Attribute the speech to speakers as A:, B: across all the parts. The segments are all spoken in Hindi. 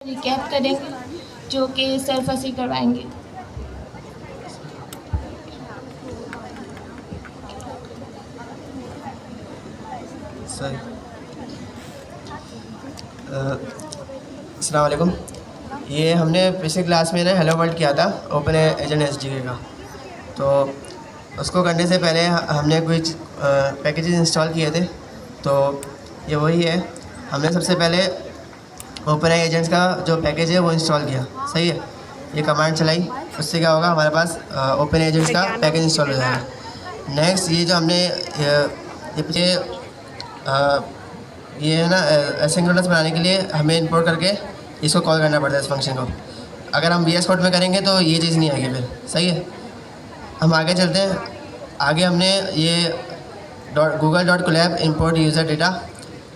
A: रिकैप करेंगे जो कि सरफसी करवाएंगे।
B: सर अस्सलाम वालेकुम। ये हमने पिछली क्लास में ना हेलो वर्ल्ड किया था ओपन एजेंट एसडीके का। तो उसको करने से पहले हमने कुछ पैकेजेस इंस्टॉल किए थे। तो ये वही है, हमने सबसे पहले ओपन एजेंट्स का जो पैकेज है वो इंस्टॉल किया। सही है, ये कमांड चलाई, उससे क्या होगा, हमारे पास ओपन एजेंट्स का पैकेज इंस्टॉल हो जाएगा। नेक्स्ट ये जो हमने ये पीछे ये है ना एसिंक्रोनस बनाने के लिए हमें इंपोर्ट करके इसको कॉल करना पड़ता है इस फंक्शन को। अगर हम VS कोड में करेंगे तो ये चीज़ नहीं आएगी फिर। सही है, हम आगे चलते हैं। आगे हमने ये google.colab import यूज़र डेटा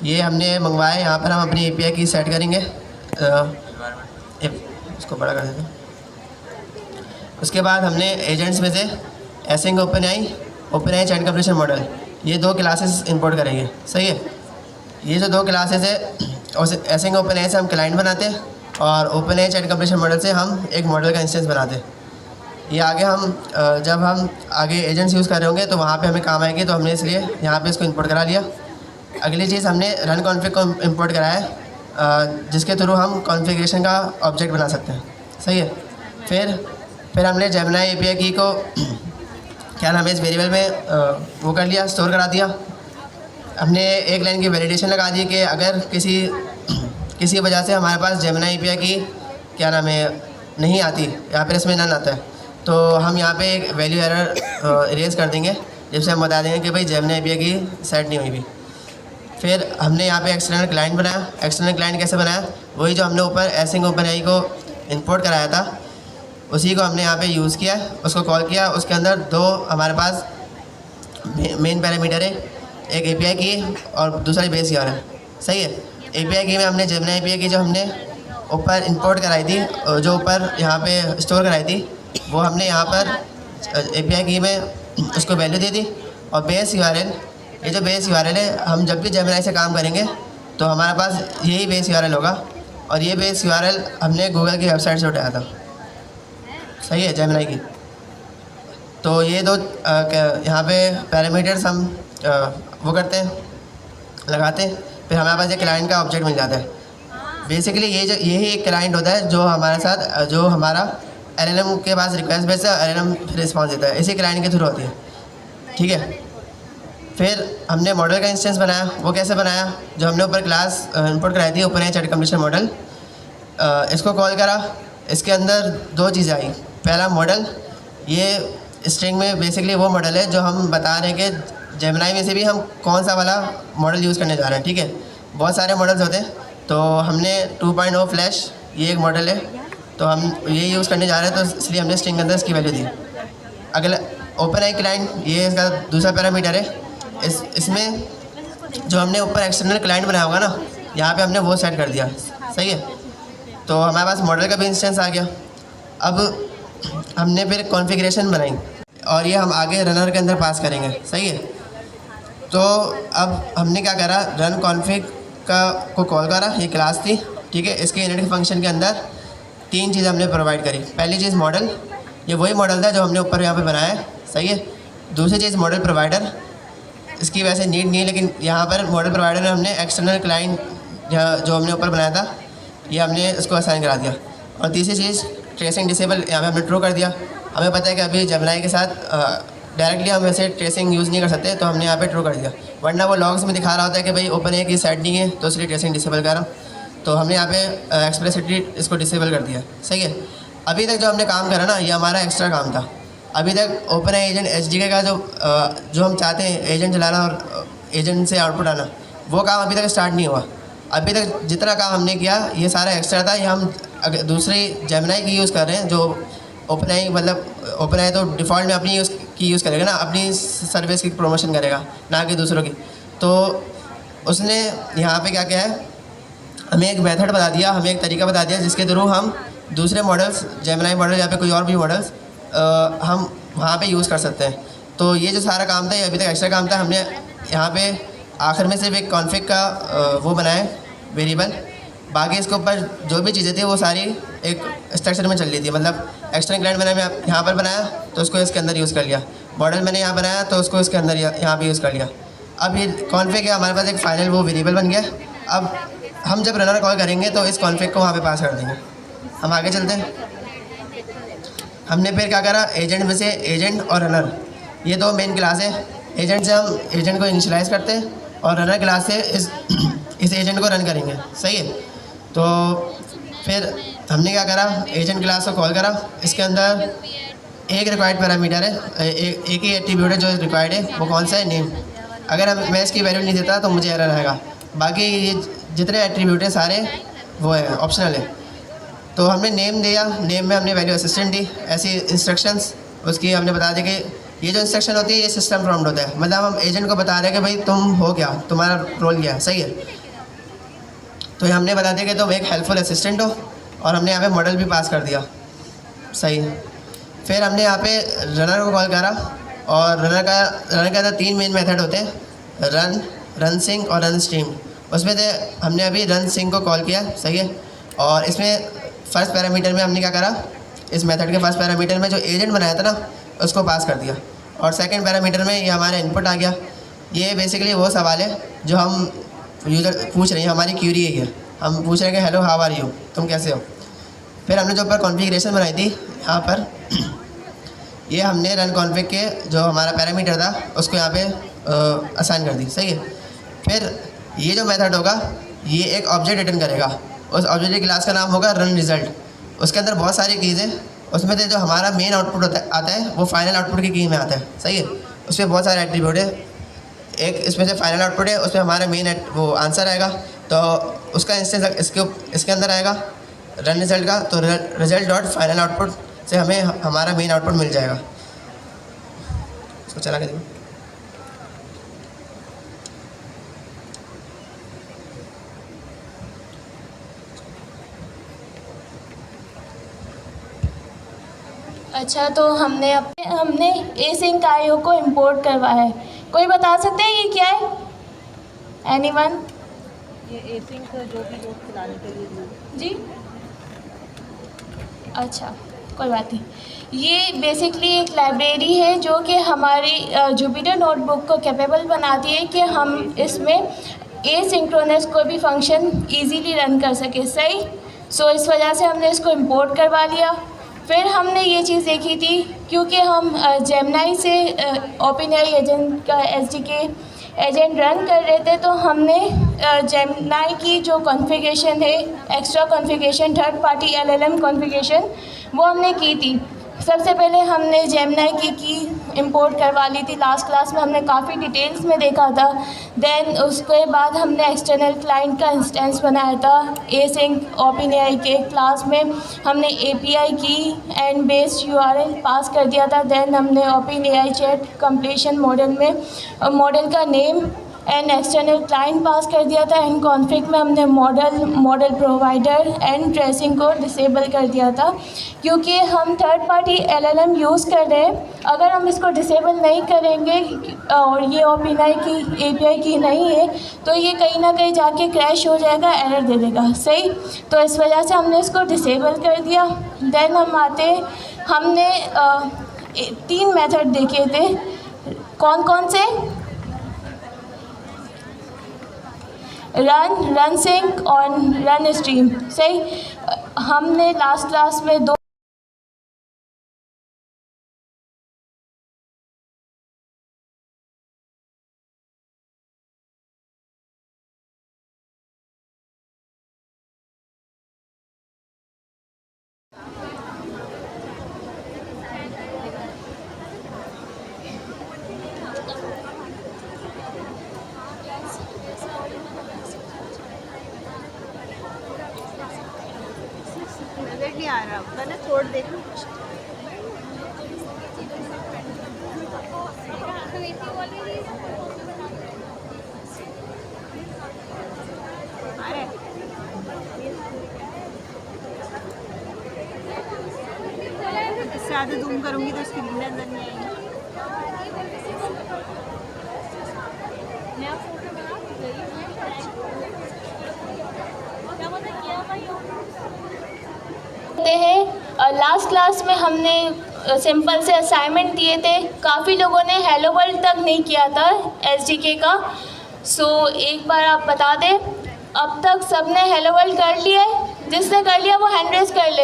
B: ये हमने मंगवाया। यहाँ पर हम अपनी API की सेट करेंगे। इसको बड़ा कर देते हैं। उसके बाद हमने एजेंट्स में से एसिंग ओपन चैट कंप्लीशन मॉडल ये दो क्लासेस इंपोर्ट करेंगे। सही है, ये जो दो क्लासेस है एसिंग ओपन से हम क्लाइंट बनाते हैं और ओपन चैट कंप्लीशन मॉडल से हम एक मॉडल का इंस्टेंस बनाते हैं। ये आगे हम जब हम आगे एजेंट्स यूज़ कर रहे होंगे तो वहाँ पे हमें काम आएगी, तो हमने इसलिए यहाँ पे इसको इंपोर्ट करा लिया। अगली चीज़ हमने रन कॉन्फ़िग को इंपोर्ट कराया है, जिसके थ्रू हम कॉन्फ़िगरेशन का ऑब्जेक्ट बना सकते हैं। सही है, फिर हमने जेमिनी API की को क्या नाम है इस वेरिएबल में वो कर लिया, स्टोर करा दिया। हमने एक लाइन की वैलिडेशन लगा दी कि अगर किसी वजह से हमारे पास जेमिनी API की क्या नाम है नहीं आती, यहाँ पर इसमें नन आता है, तो हम यहाँ पे एक वैल्यू एरर इरेज कर देंगे, जिससे हम बता देंगे कि भाई जेमिनी API की सेट नहीं हुई भी। फिर हमने यहाँ पे एक्सटर्नल क्लाइंट बनाया। एक्सटर्नल क्लाइंट कैसे बनाया, वही जो हमने ऊपर एसिंग ओपन को इंपोर्ट कराया था उसी को हमने यहाँ पे यूज़ किया, उसको कॉल किया। उसके अंदर दो हमारे पास मेन पैरामीटर है, एक API की और दूसरा बेस URL। सही है, API की में हमने जेमिनी API की जो हमने ऊपर इंपोर्ट कराई थी, जो ऊपर यहाँ पे स्टोर कराई थी, वो हमने यहाँ पर API की में उसको वैल्यू दे दी। और बेस URL, ये जो बेस URL है, हम जब भी जेमिनी से काम करेंगे तो हमारे पास यही बेस URL होगा, और ये बेस URL हमने गूगल की वेबसाइट से उठाया था। सही है, जेमिनी की। तो ये दो यहाँ पे पैरामीटर्स हम वो करते हैं, लगाते हैं, फिर हमारे पास ये क्लाइंट का ऑब्जेक्ट मिल जाता है। बेसिकली यही एक क्लाइंट होता है जो हमारे साथ जो हमारा LLM के पास रिक्वेस्ट भेजता है, LLM रिस्पॉन्स देता है, इसी क्लाइंट के थ्रू होती है। ठीक है, फिर हमने मॉडल का इंस्टेंस बनाया। वो कैसे बनाया, जो हमने ऊपर क्लास इंपोर्ट कराई थी ओपन चैट कंप्लीशन मॉडल, इसको कॉल करा। इसके अंदर दो चीज़ें आई। पहला मॉडल, ये स्ट्रिंग में बेसिकली वो मॉडल है जो हम बता रहे हैं कि जेमिनी में से भी हम कौन सा वाला मॉडल यूज़ करने जा रहे हैं। ठीक है, बहुत सारे मॉडल्स होते हैं, तो हमने 2.0 फ्लैश ये एक मॉडल है, तो हम ये यूज़ करने जा रहे हैं, तो इसलिए हमने स्ट्रिंग के अंदर इसकी वैल्यू दी। अगला ओपन क्लाइंट, ये इसका दूसरा पैरामीटर है। इसमें जो हमने ऊपर एक्सटर्नल क्लाइंट बनाया होगा ना, यहाँ पे हमने वो सेट कर दिया। सही है, तो हमारे पास मॉडल का भी इंस्टेंस आ गया। अब हमने फिर कॉन्फ़िगरेशन बनाई और ये हम आगे रनर के अंदर पास करेंगे। सही है, तो अब हमने क्या करा, रन कॉन्फ़िग को कॉल करा, ये क्लास थी। ठीक है, इसके इनिट फंक्शन के अंदर तीन चीज़ हमने प्रोवाइड करी। पहली चीज़ मॉडल, ये वही मॉडल था जो हमने ऊपर यहाँ पे बनाया है। सही है, दूसरी चीज़ मॉडल प्रोवाइडर, इसकी वैसे नीड नहीं है, लेकिन यहाँ पर मॉडल प्रोवाइडर में हमने एक्सटर्नल क्लाइंट जो हमने ऊपर बनाया था ये हमने इसको असाइन करा दिया। और तीसरी चीज़ ट्रेसिंग डिसेबल, यहाँ पे हमने ट्रू कर दिया। हमें पता है कि अभी जेमिनी के साथ डायरेक्टली हम वैसे ट्रेसिंग यूज़ नहीं कर सकते, तो हमने यहाँ पे ट्रू कर दिया, वरना वो लॉग्स में दिखा रहा होता है कि भाई ओपन की सेट नहीं है, तो इसलिए ट्रेसिंग डिसेबल कर रहा हूँ। तो हमने यहाँ पे एक्सप्लिसिटली इसको डिसेबल कर दिया। सही है, अभी तक जो हमने काम करा ना, ये हमारा एक्स्ट्रा काम था। अभी तक ओपन एजेंट SDK का जो हम चाहते हैं एजेंट चलाना और एजेंट से आउटपुट आना, वो काम अभी तक स्टार्ट नहीं हुआ। अभी तक जितना काम हमने किया ये सारा एक्स्ट्रा था। ये हम अगर दूसरी जेमिनी की यूज़ कर रहे हैं, जो ओपन मतलब ओपन तो डिफ़ॉल्ट में अपनी यूज़ करेगा ना, अपनी सर्विस की प्रमोशन करेगा, ना कि दूसरों की। तो उसने यहाँ पे क्या किया है, हमें एक मेथड बता दिया, हमें एक तरीका बता दिया जिसके थ्रू हम दूसरे मॉडल्स, जेमिनी मॉडल या फिर कोई और भी मॉडल्स हम वहाँ पे यूज़ कर सकते हैं। तो ये जो सारा काम था, ये अभी तक एक्स्ट्रा काम था। हमने यहाँ पे आखिर में सिर्फ एक कॉन्फ़िग का वो बनाया वेरिएबल, बाकी इसके ऊपर जो भी चीज़ें थी वो सारी एक स्ट्रक्चर में चल रही थी। मतलब एक्सटर्नल क्लाइंट मैंने यहाँ पर बनाया तो उसको इसके अंदर यूज़ कर लिया, मॉडल मैंने यहाँ बनाया तो उसको इसके अंदर यहाँ भी यूज़ कर लिया। अब ये कॉन्फ़िग है हमारे पास एक फ़ाइनल वो वेरिएबल बन गया। अब हम जब रनर कॉल करेंगे तो इस कॉन्फ़िग को वहाँ पे पास कर देंगे। हम आगे चलते हैं। हमने फिर क्या करा, एजेंट में से एजेंट और रनर ये दो मेन क्लास है। एजेंट से हम एजेंट को इनिशियलाइज़ करते हैं और रनर क्लास से इस एजेंट को रन करेंगे। सही है। तो फिर हमने क्या करा, एजेंट क्लास को कॉल करा। इसके अंदर एक रिक्वायर्ड पैरामीटर है, एक ही एट्रीब्यूट है जो रिक्वायर्ड है, वो कौन सा है, नेम। अगर मैं इसकी वैल्यू नहीं देता तो मुझे एरर आएगा। बाकी ये जितने एट्रीब्यूट है सारे वो है ऑप्शनल है। तो हमने नेम दिया, नेम में हमने वैल्यू असिस्टेंट दी। ऐसी इंस्ट्रक्शंस उसकी हमने बता दी कि ये जो इंस्ट्रक्शन होती है ये सिस्टम प्रॉम्प्ट होता है। मतलब हम एजेंट को बता रहे हैं कि भाई तुम हो क्या, तुम्हारा रोल क्या है। सही है। तो ये हमने बता दिया कि तुम एक हेल्पफुल असिस्टेंट हो और हमने यहाँ पे मॉडल भी पास कर दिया। सही है। फिर हमने यहाँ पे रनर को कॉल करा और रनर के अंदर 3 मेन मेथड होते हैं, रन सिंक और रन स्ट्रीम। उसमें से हमने अभी रन सिंक को कॉल किया। सही है। और इसमें फर्स्ट पैरामीटर में हमने क्या करा, इस मेथड के फर्स्ट पैरामीटर में जो एजेंट बनाया था ना उसको पास कर दिया। और सेकंड पैरामीटर में ये हमारा इनपुट आ गया। ये बेसिकली वो सवाल है जो हम यूज़र पूछ रहे हैं, हमारी क्यूरी है। हम पूछ रहे हैं कि हेलो हाउ आर यू, तुम कैसे हो। फिर हमने जो ऊपर कॉन्फ़िगरेशन बनाई थी यहाँ पर, ये हमने रन कॉन्फ़िग के जो हमारा पैरामीटर था उसको यहाँ पे असाइन कर दी। सही है। फिर ये जो मेथड होगा ये एक ऑब्जेक्ट रिटर्न करेगा। उस ऑब्जेक्ट की क्लास का नाम होगा रन रिज़ल्ट। उसके अंदर बहुत सारी कीज़ है, उसमें से जो हमारा मेन आउटपुट आता है वो फाइनल आउटपुट की की में आता है। सही है। उसमें बहुत सारे एट्रीब्यूट है। एक इसमें से फाइनल आउटपुट है, उसमें हमारा मेन वो आंसर आएगा तो उसका इंस्टेंस इसके अंदर आएगा रन रिज़ल्ट का। तो रिज़ल्ट डॉट फाइनल आउटपुट से हमें हमारा मेन आउटपुट मिल जाएगा। इसको चला के देखो।
A: अच्छा, तो हमने एसिंक आईओ को इंपोर्ट करवाया है। कोई बता सकते हैं ये क्या है? एनीवन?
C: ये एसिंक जो भी लोग चलाने के लिए
A: जी, अच्छा, कोई बात नहीं। ये बेसिकली एक लाइब्रेरी है जो कि हमारी जुपिटर नोटबुक को कैपेबल बनाती है कि हम इसमें एसिंक्रोनस कोई भी फंक्शन इजीली रन कर सके। सही। सो इस वजह से हमने इसको इंपोर्ट करवा लिया। फिर हमने ये चीज़ देखी थी क्योंकि हम जेमिनी से ओपनएआई एजेंट का एसडीके एजेंट रन कर रहे थे, तो हमने जेमिनी की जो कॉन्फ़िगरेशन है, extra configuration, third party LLM configuration, वो हमने की थी। सबसे पहले हमने जेमिनी की इंपोर्ट करवा ली थी। लास्ट क्लास में हमने काफ़ी डिटेल्स में देखा था। देन उसके बाद हमने एक्सटर्नल क्लाइंट का इंस्टेंस बनाया था एसिंक ओपनएआई के क्लास में। हमने एपीआई की एंड बेस्ड यूआरएल पास कर दिया था। देन हमने ओपनएआई चैट कंप्लीशन मॉडल में मॉडल का नेम एंड एक्सटर्नल क्लाइंट पास कर दिया था। एंड कॉन्फ़िग में हमने मॉडल प्रोवाइडर एंड ट्रेसिंग को डिसेबल कर दिया था क्योंकि हम थर्ड पार्टी एलएलएम यूज़ कर रहे हैं। अगर हम इसको डिसेबल नहीं करेंगे और ये ओपनएआई की एपीआई की नहीं है तो ये कहीं ना कहीं जाके क्रैश हो जाएगा, एरर दे देगा। सही। तो इस वजह से हमने इसको डिसेबल कर दिया। देन हमने 3 मेथड देखे थे। कौन कौन से? रन सिंक और रन स्ट्रीम। सही। हमने लास्ट क्लास में 2
C: नहीं आ रहा, मैंने छोड़ देखा। इससे ज़्यादा जूम करूँगी तो स्क्रीन अंदर नहीं आएगी। क्या
A: करते हैं। लास्ट क्लास में हमने सिंपल से असाइनमेंट दिए थे, काफ़ी लोगों ने हेलो वर्ल्ड तक नहीं किया था एसडीके का। सो एक बार आप बता दें, अब तक सबने हेलो वर्ल्ड कर लिया है? जिसने कर लिया वो हैंड रेज कर ले,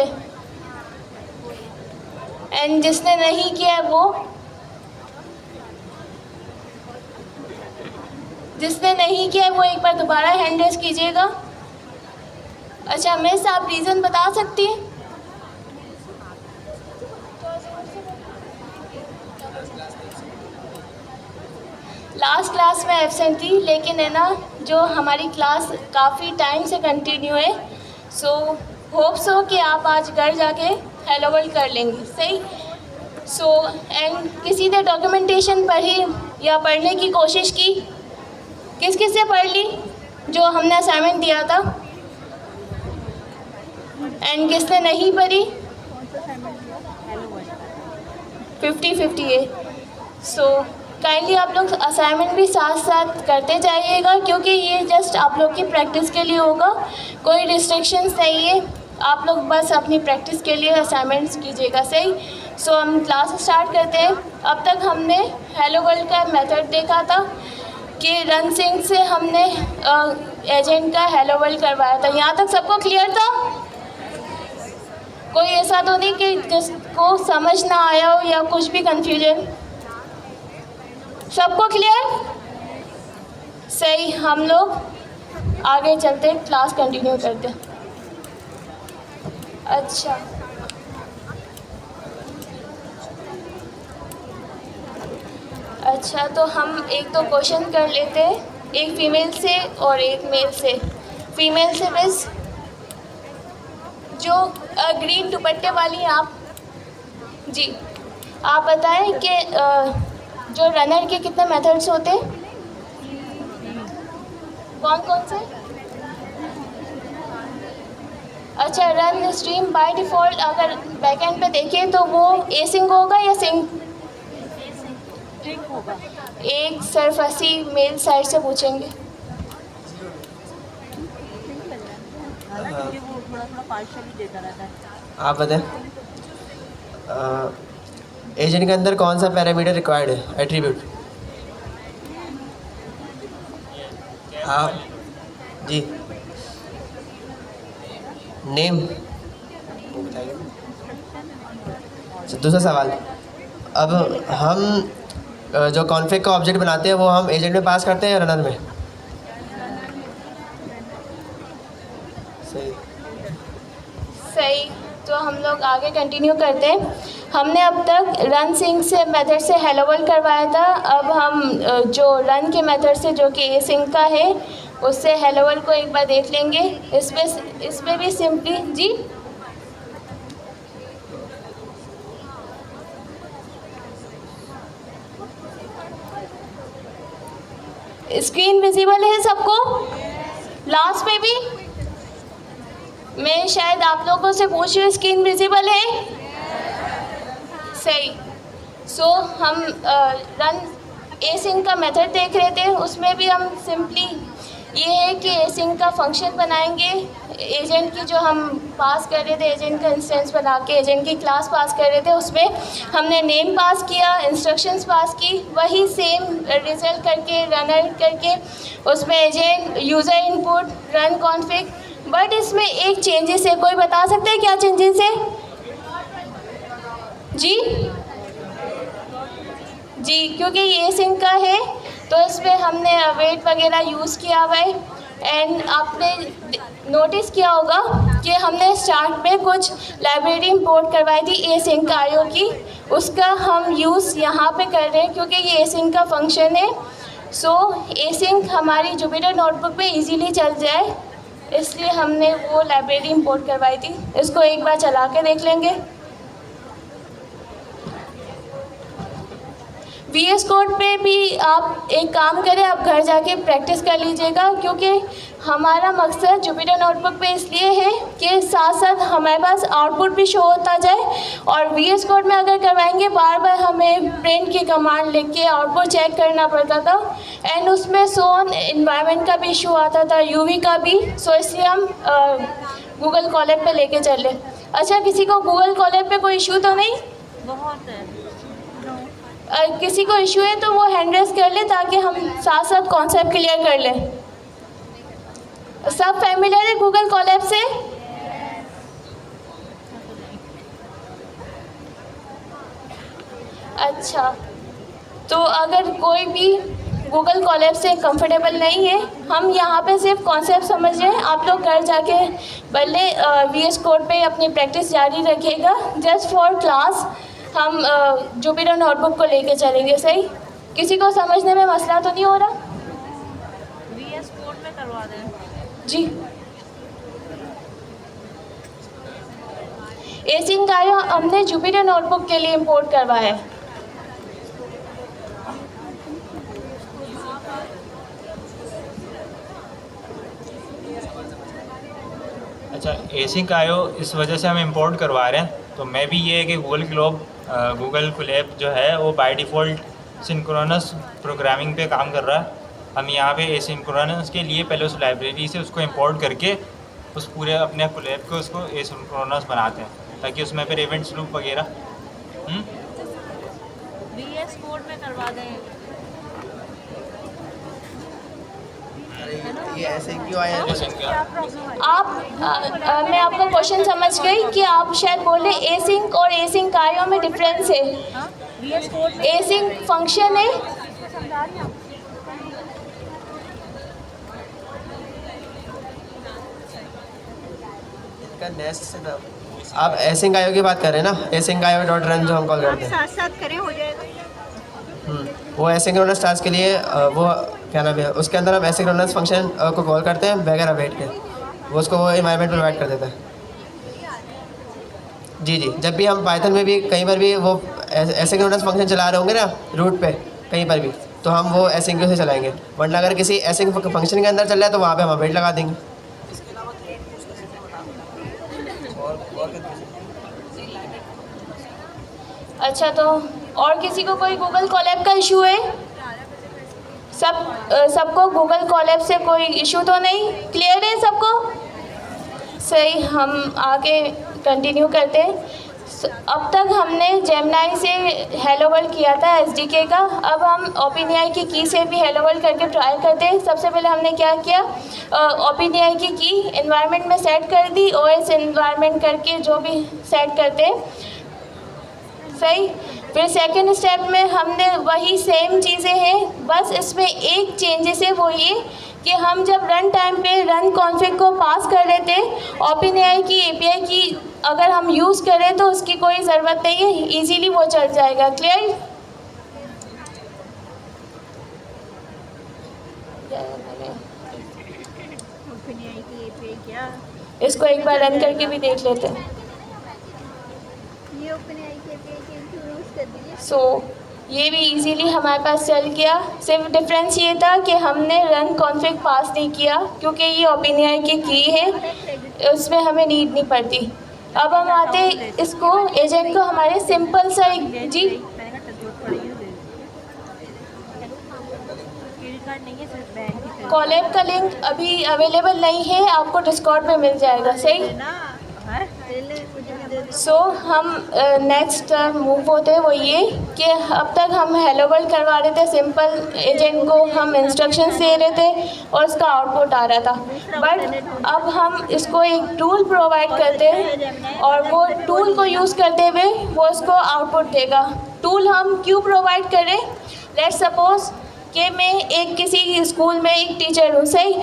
A: एंड जिसने नहीं किया है वो, जिसने नहीं किया है वो एक बार दोबारा हैंड रेज कीजिएगा। अच्छा मिस, आप रीज़न बता सकती हैं? लास्ट क्लास में एब्सेंट थी, लेकिन है ना जो हमारी क्लास काफ़ी टाइम से कंटिन्यू है, सो होप सो कि आप आज घर जाके हेलो वर्ल्ड कर लेंगे, सही। सो एंड किसी ने डॉक्यूमेंटेशन पढ़ी या पढ़ने की कोशिश की? किस किस से पढ़ ली जो हमने असाइनमेंट दिया था? एंड किसने नहीं पढ़ी? 50-50 है। सो काइंडली आप लोग असाइनमेंट भी साथ साथ करते जाइएगा, क्योंकि ये जस्ट आप लोग की प्रैक्टिस के लिए होगा, कोई रिस्ट्रिक्शंस नहीं है। आप लोग बस अपनी प्रैक्टिस के लिए असाइनमेंट्स कीजिएगा, सही। सो हम क्लास स्टार्ट करते हैं। अब तक हमने हेलो वर्ल्ड का मेथड देखा था कि रन सिंह से हमने एजेंट का हेलो वर्ल्ड करवाया था। यहाँ तक सबको क्लियर था? कोई ऐसा तो नहीं कि जिसको समझ ना आया हो या कुछ भी कन्फ्यूजन? सबको क्लियर? सही, हम लोग आगे चलते क्लास कंटिन्यू करते। अच्छा, अच्छा तो हम एक दो क्वेश्चन कर लेते हैं, एक फीमेल से और एक मेल से। फीमेल से मिस, जो ग्रीन दुपट्टे वाली हैं आप जी, आप बताएं कि जो रनर के कितने मेथड्स होते हैं? कौन कौन से? अच्छा, रन स्ट्रीम बाय डिफ़ॉल्ट अगर बैकएंड पे देखें तो वो एसिंक होगा या सिंक?
C: होगा।
A: एक सरफसी मेल साइड से पूछेंगे।
C: वो थोड़ा पार्शियली देता रहता है।
B: आप बताएं, एजेंट के अंदर कौन सा पैरामीटर रिक्वायर्ड है? एट्रीब्यूट। हाँ जी, नेम। दूसरा सवाल, अब हम जो कॉन्फ़िग का ऑब्जेक्ट बनाते हैं वो हम एजेंट में पास करते हैं या रनर में? सही
A: सही, तो हम लोग आगे कंटिन्यू करते हैं। हमने अब तक रन सिंक से मेथड से हेलो वर्ल्ड करवाया था। अब हम जो रन के मेथड से जो कि ए सिंक का है उससे हेलो वर्ल्ड को एक बार देख लेंगे। इसमें भी सिंपली जी स्क्रीन विजिबल है सबको? लास्ट में भी मैं शायद आप लोगों से पूछ रही हूँ, स्क्रीन विजिबल है? सही। सो हम रन एसिंक का मेथड देख रहे थे, उसमें भी हम सिंपली ये है कि एसिंक का फंक्शन बनाएंगे। एजेंट की जो हम पास कर रहे थे, एजेंट का इंस्टेंस बना के एजेंट की क्लास पास कर रहे थे, उसमें हमने नेम पास किया, इंस्ट्रक्शंस पास की, वही सेम रिजल्ट करके रनर करके उसमें agent user input run config. But इसमें एक चेंजेस है, कोई बता सकते हैं क्या चेंजेस है? जी जी, क्योंकि ये सिंक का है तो इसमें हमने अवेट वगैरह यूज़ किया हुआ है। एंड आपने नोटिस किया होगा कि हमने स्टार्ट में कुछ लाइब्रेरी इंपोर्ट करवाई थी ए सिंक आईओ की, उसका हम यूज़ यहाँ पे कर रहे हैं क्योंकि ये ए सिंक का फंक्शन है। सो ए सिंक हमारी जुपिटर नोटबुक पे इजीली चल जाए, इसलिए हमने वो लाइब्रेरी इंपोर्ट करवाई थी। इसको एक बार चला के देख लेंगे। VS कोड पे भी आप एक काम करें, आप घर जाके प्रैक्टिस कर लीजिएगा, क्योंकि हमारा मकसद जुपिटर नोटबुक पे इसलिए है कि साथ साथ हमारे पास आउटपुट भी शो होता जाए। और VS कोड में अगर करवाएंगे बार बार हमें प्रिंट की कमांड लिख के आउटपुट चेक करना पड़ता था, एंड उसमें सोन इन्वायरमेंट का भी इशू आता था, UV का भी। सो इसलिए हम गूगल कॉलेब पे लेके चले। अच्छा, किसी को गूगल कॉलेब पे कोई इशू तो नहीं?
C: बहुत है।
A: किसी को इशू है तो वो हैंड रेस कर ले ताकि हम साथ साथ कॉन्सेप्ट क्लियर कर लें। सब फैमिलियर है गूगल कॉलेब से? अच्छा, तो अगर कोई भी गूगल कॉलेब से कंफर्टेबल नहीं है, हम यहाँ पे सिर्फ कॉन्सेप्ट समझ रहे हैं। आप लोग घर जाके पहले VS कोड पे अपनी प्रैक्टिस जारी रखिएगा। जस्ट फॉर क्लास हम जुपिटर नोटबुक को लेके चलेंगे। सही? किसी को समझने में मसला तो नहीं हो रहा?
C: VS कोड में करवा दें।
A: जी, एसिंग का हमने जुपिटर नोटबुक के लिए इंपोर्ट करवाया है।
D: अच्छा, एसिंक आयो इस वजह से हम इंपोर्ट करवा रहे हैं। तो मैं भी ये है कि गूगल कोलैब जो है वो बाय डिफ़ॉल्ट सिंक्रोनस प्रोग्रामिंग पे काम कर रहा है। हम यहाँ पे एसिंक्रोनस के लिए पहले उस लाइब्रेरी से उसको इंपोर्ट करके उस पूरे अपने कोलैब को उसको एसिंक्रोनस बनाते हैं ताकि उसमें फिर इवेंट्स लूप वगैरह
C: VS कोड में करवा दें।
B: ये ऐसे क्यों आया है?
C: क्या प्रॉब्लम है?
A: आप मैं आपका क्वेश्चन समझ गई कि आप शायद बोले एसिंक और एसिंक आयो में डिफरेंस है।
C: हाँ? VS कोड में
A: एसिंक फंक्शन है,
C: समझा रही हूँ।
B: नेक्स्ट से ना आप एसिंक आयो की बात कर रहे हैं ना? एसिंक आयो डॉट रन जो हम कॉल
C: आप
B: करते हैं।
C: साथ साथ करें हो जाएगा।
B: वो एसिंक्रोनस टास्क के लिए वो क्या नाम है, उसके अंदर हम एसिंक्रोनस फंक्शन को कॉल करते हैं वगैरह वेट के, वो उसको वो इन्वायरमेंट प्रोवाइड कर देता है। जी जी, जब भी हम पाइथन में भी कहीं पर भी वो एसिंक्रोनस फंक्शन चला रहे होंगे ना रूट पे कहीं पर भी, तो हम वो एसिंक्रो से चलाएंगे। वरना अगर किसी एसिंक फंक्शन के अंदर चल रहा है तो वहाँ पे हम वेट लगा देंगे।
A: अच्छा, तो और किसी को कोई गूगल कॉलैब का इशू है? सबको गूगल कॉलैब से कोई इशू तो नहीं? क्लियर है सबको? सही, हम आगे कंटिन्यू करते हैं। अब तक हमने जेमिनी से हेलो वर्ल्ड किया था SDK का। अब हम OpenAI की की से भी हेलो वर्ल्ड करके ट्राई करते हैं। सबसे पहले हमने क्या किया, OpenAI की एनवायरनमेंट में सेट कर दी, OS एनवायरनमेंट करके जो भी सेट करते हैं। सही, फिर सेकंड स्टेप में हमने वही सेम चीज़ें हैं, बस इसमें एक चेंजेस है, वो ये कि हम जब रन टाइम पे रन कॉन्फ़िग को पास कर लेते हैं, OpenAI की API की अगर हम यूज़ करें तो उसकी कोई ज़रूरत नहीं है, इजीली वो चल जाएगा। क्लियर?
C: OpenAI की API क्या?
A: इसको एक बार रन करके भी देख लेते हैं।
C: ये OpenAI की API के यूज़ कर दीजिए।
A: ये भी इजीली हमारे पास चल गया। सिर्फ डिफरेंस ये था कि हमने रन कॉन्फ़िग पास नहीं किया क्योंकि ये OpenAI की है, उसमें हमें नीड नहीं पड़ती। अब हम आते इसको एजेंट को हमारे सिंपल सा एक जी कॉलैब का लिंक अभी अवेलेबल नहीं है, आपको डिस्कॉर्ड पे मिल जाएगा। सही, हम नेक्स्ट मूव होते हैं वो ये कि अब तक हम हेलो वर्ल्ड करवा रहे थे, सिंपल एजेंट को हम इंस्ट्रक्शंस दे रहे थे और इसका आउटपुट आ रहा था। बट अब हम इसको एक टूल प्रोवाइड करते हैं और वो टूल को यूज़ करते हुए वो इसको आउटपुट देगा। टूल हम क्यों प्रोवाइड करें? लेट्स सपोज कि मैं एक किसी स्कूल में एक टीचर हूँ, सही,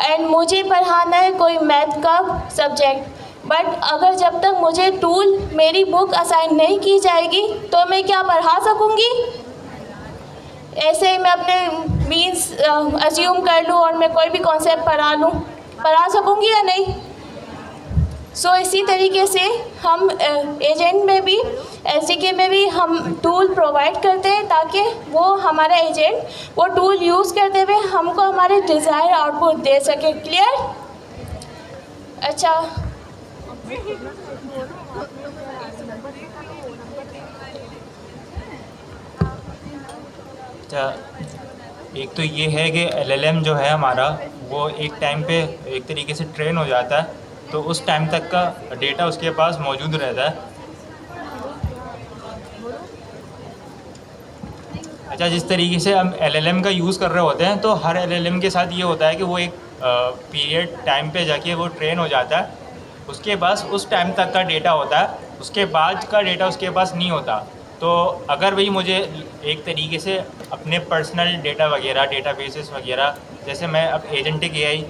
A: एंड मुझे पढ़ाना है कोई मैथ का सब्जेक्ट, बट अगर जब तक मुझे टूल मेरी बुक असाइन नहीं की जाएगी तो मैं क्या पढ़ा सकूँगी? ऐसे ही मैं अपने मीन्स अज्यूम कर लूँ और मैं कोई भी कॉन्सेप्ट पढ़ा सकूँगी या नहीं? इसी तरीके से हम एजेंट में भी SDK में भी हम टूल प्रोवाइड करते हैं ताकि वो हमारा एजेंट वो टूल यूज़ करते हुए हमको हमारे डिज़ायर आउटपुट दे सके। क्लियर? अच्छा,
D: एक तो ये है कि LLM जो है हमारा वो एक टाइम पे एक तरीके से ट्रेन हो जाता है तो उस टाइम तक का डेटा उसके पास मौजूद रहता है। अच्छा, जिस तरीके से हम LLM का यूज़ कर रहे होते हैं तो हर LLM के साथ ये होता है कि वो एक पीरियड टाइम पे जाके वो ट्रेन हो जाता है, उसके पास उस टाइम तक का डेटा होता है, उसके बाद का डेटा उसके पास नहीं होता। तो अगर भाई मुझे एक तरीके से अपने पर्सनल डेटा वगैरह, डेटाबेसेस वगैरह, जैसे मैं अब एजेंटिक AI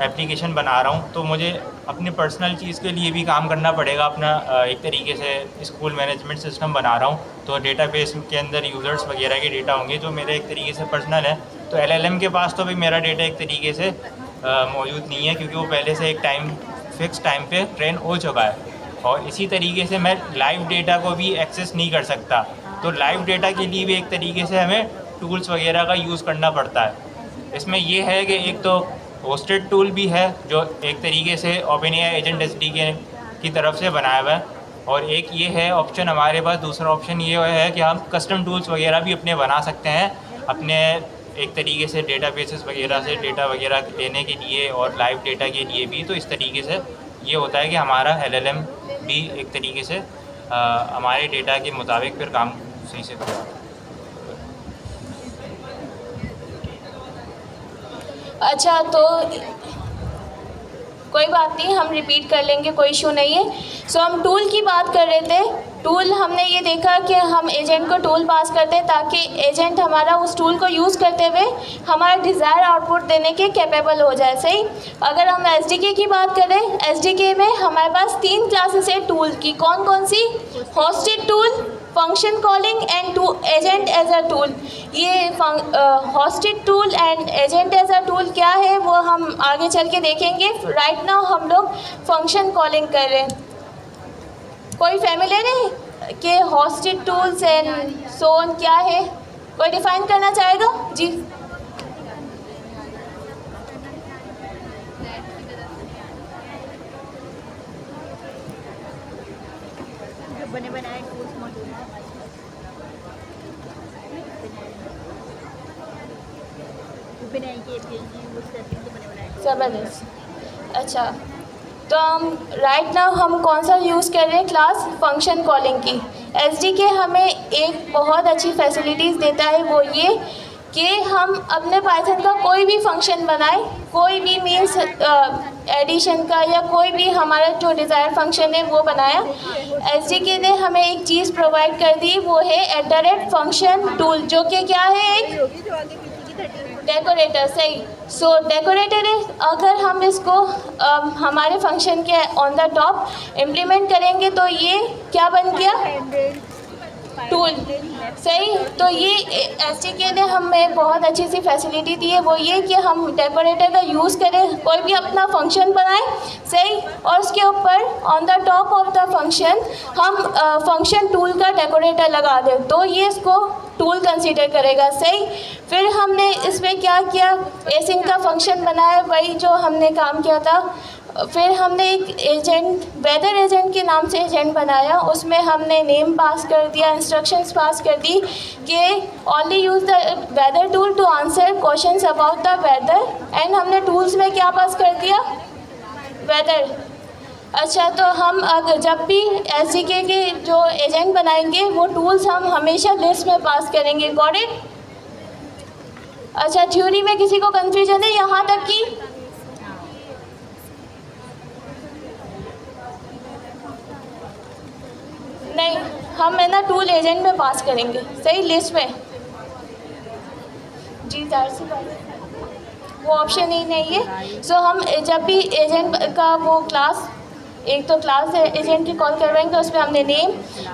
D: एप्लीकेशन बना रहा हूँ तो मुझे अपने पर्सनल चीज़ के लिए भी काम करना पड़ेगा। अपना एक तरीके से स्कूल मैनेजमेंट सिस्टम बना रहा हूँ तो डेटाबेस के अंदर यूज़र्स वगैरह के डेटा होंगे जो मेरे एक तरीके से पर्सनल है। तो LLM के पास तो भी मेरा डेटा एक तरीके से मौजूद नहीं है, क्योंकि वो पहले से एक फिक्स टाइम पे ट्रेन हो चुका है। और इसी तरीके से मैं लाइव डेटा को भी एक्सेस नहीं कर सकता। तो लाइव डेटा के लिए भी एक तरीके से हमें टूल्स वगैरह का यूज़ करना पड़ता है। इसमें यह है कि एक तो होस्टेड टूल भी है जो एक तरीके से OpenAI एजेंट SDK की तरफ से बनाया हुआ है, और एक ये है ऑप्शन हमारे पास, दूसरा ऑप्शन ये है कि हम कस्टम टूल्स वगैरह भी अपने बना सकते हैं अपने एक तरीके से डेटाबेसेस वगैरह से डेटा वगैरह लेने के लिए और लाइव डेटा के लिए भी। तो इस तरीके से ये होता है कि हमारा LLM भी एक तरीके से हमारे डेटा के मुताबिक फिर काम सही से करता है।
A: अच्छा, तो कोई बात नहीं, हम रिपीट कर लेंगे, कोई इशू नहीं है। सो हम टूल की बात कर रहे थे। टूल हमने ये देखा कि हम एजेंट को टूल पास करते हैं ताकि एजेंट हमारा उस टूल को यूज़ करते हुए हमारा डिज़ायर आउटपुट देने के कैपेबल हो जाए। सही। अगर हम SDK की बात करें, SDK में हमारे पास 3 क्लासेस है टूल की। कौन कौन सी? Hosted tool, function calling and agent as a tool. ये hosted tool and agent as a tool क्या है वो हम आगे चल के देखेंगे। राइट नाउ हम लोग फंक्शन कॉलिंग कर रहे हैं। कोई फैमिलियर है कि hosted tools and so on क्या है? कोई डिफाइन करना चाहेगा? जी।
C: जो बने बनाए टूल्स मौजूद हैं, OpenAI के API यूज़ करके जो बने बनाए
A: ज़बरदस्त। अच्छा, तो हम राइट नाउ हम कौन सा यूज़ कर रहे हैं क्लास? फंक्शन कॉलिंग की। SDK हमें एक बहुत अच्छी फैसिलिटीज़ देता है, वो ये कि हम अपने पाइथन का कोई भी फंक्शन बनाए, कोई भी मीन्स एडिशन का या कोई भी हमारा जो डिज़ायर फंक्शन है वो बनाया। SDK ने हमें एक चीज़ प्रोवाइड कर दी, वो है @function टूल, जो कि क्या है? एक
C: होगी जो आगे पीछे की 30
A: डेकोरेटर। सही। सो डेकोरेटर है, अगर हम इसको हमारे फंक्शन के ऑन द टॉप इम्प्लीमेंट करेंगे तो ये क्या बन गया? टूल। सही। तो ये SDK ने हमें बहुत अच्छी सी फैसिलिटी दी है, वो ये कि हम डेकोरेटर का यूज़ करें, कोई भी अपना फंक्शन बनाए। सही। और उसके ऊपर on the top of the function हम फंक्शन टूल का डेकोरेटर लगा दें, तो ये इसको टूल कंसीडर करेगा। सही। फिर हमने इसमें क्या किया? एसिंक का फंक्शन बनाया, वही जो हमने काम किया था। फिर हमने एक एजेंट, वेदर एजेंट के नाम से एजेंट बनाया, उसमें हमने नेम पास कर दिया, इंस्ट्रक्शंस पास कर दी कि only use the weather tool to answer questions about the weather, and हमने टूल्स में क्या पास कर दिया? वेदर। अच्छा, तो हम अगर जब भी SDK के जो एजेंट बनाएंगे वो टूल्स हम हमेशा लिस्ट में पास करेंगे। Got it? अच्छा, थ्योरी में किसी को कन्फ्यूजन है यहाँ तक कि? नहीं, हम है ना टूल एजेंट में पास करेंगे। सही। लिस्ट में। जी, जाहिर सी बात है, वो ऑप्शन ही नहीं है। सो हम जब भी एजेंट का वो क्लास, एक तो क्लास एजेंट की कॉल करवाएंगे, उसमें हमने नेम,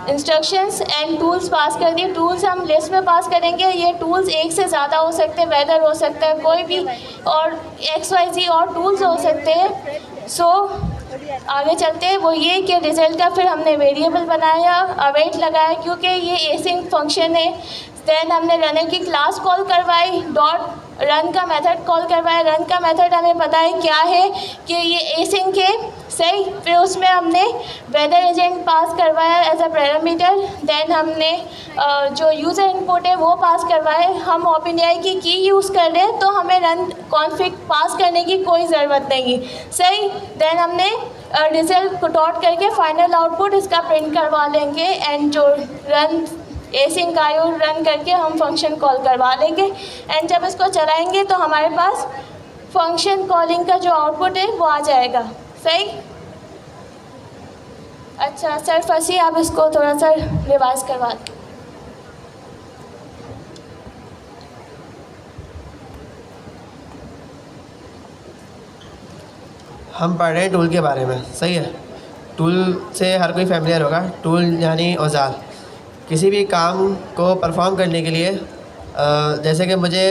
A: इंस्ट्रक्शंस एंड टूल्स पास कर दिए। टूल्स हम लिस्ट में पास करेंगे। ये टूल्स एक से ज़्यादा हो सकते हैं, वेदर हो सकता है, कोई भी और XYZ और टूल्स हो सकते हैं। सो आगे चलते हैं, वो ये कि रिज़ल्ट का फिर हमने वेरिएबल बनाया, अवेट लगाया, क्योंकि ये एसिंक फंक्शन है। देन हमने रनर की क्लास कॉल करवाई, डॉट रन का मेथड कॉल करवाया। रन का मेथड हमें पता है क्या है कि ये एसिंक है, सही। फिर उसमें हमने वेदर एजेंट पास करवाया एज अ पैरामीटर। देन हमने जो यूज़र इनपुट है वो पास करवाए। हम ओपनएआई की यूज़ कर रहे हैं तो हमें रन कॉन्फ़िग पास करने की कोई ज़रूरत नहीं, सही। देन हमने रिजल्ट को डॉट करके फाइनल आउटपुट इसका प्रिंट करवा लेंगे एंड जो रन एसिंक आयो रन करके हम फंक्शन कॉल करवा लेंगे एंड जब इसको चलाएंगे तो हमारे पास फंक्शन कॉलिंग का जो आउटपुट है वो आ जाएगा, सही। अच्छा सर फंसी, आप इसको थोड़ा सा रिवाइज करवा दें।
B: हम पढ़ रहे हैं टूल के बारे में, सही है। टूल से हर कोई फैमिलियर होगा। टूल यानी औजार। किसी भी काम को परफॉर्म करने के लिए जैसे कि मुझे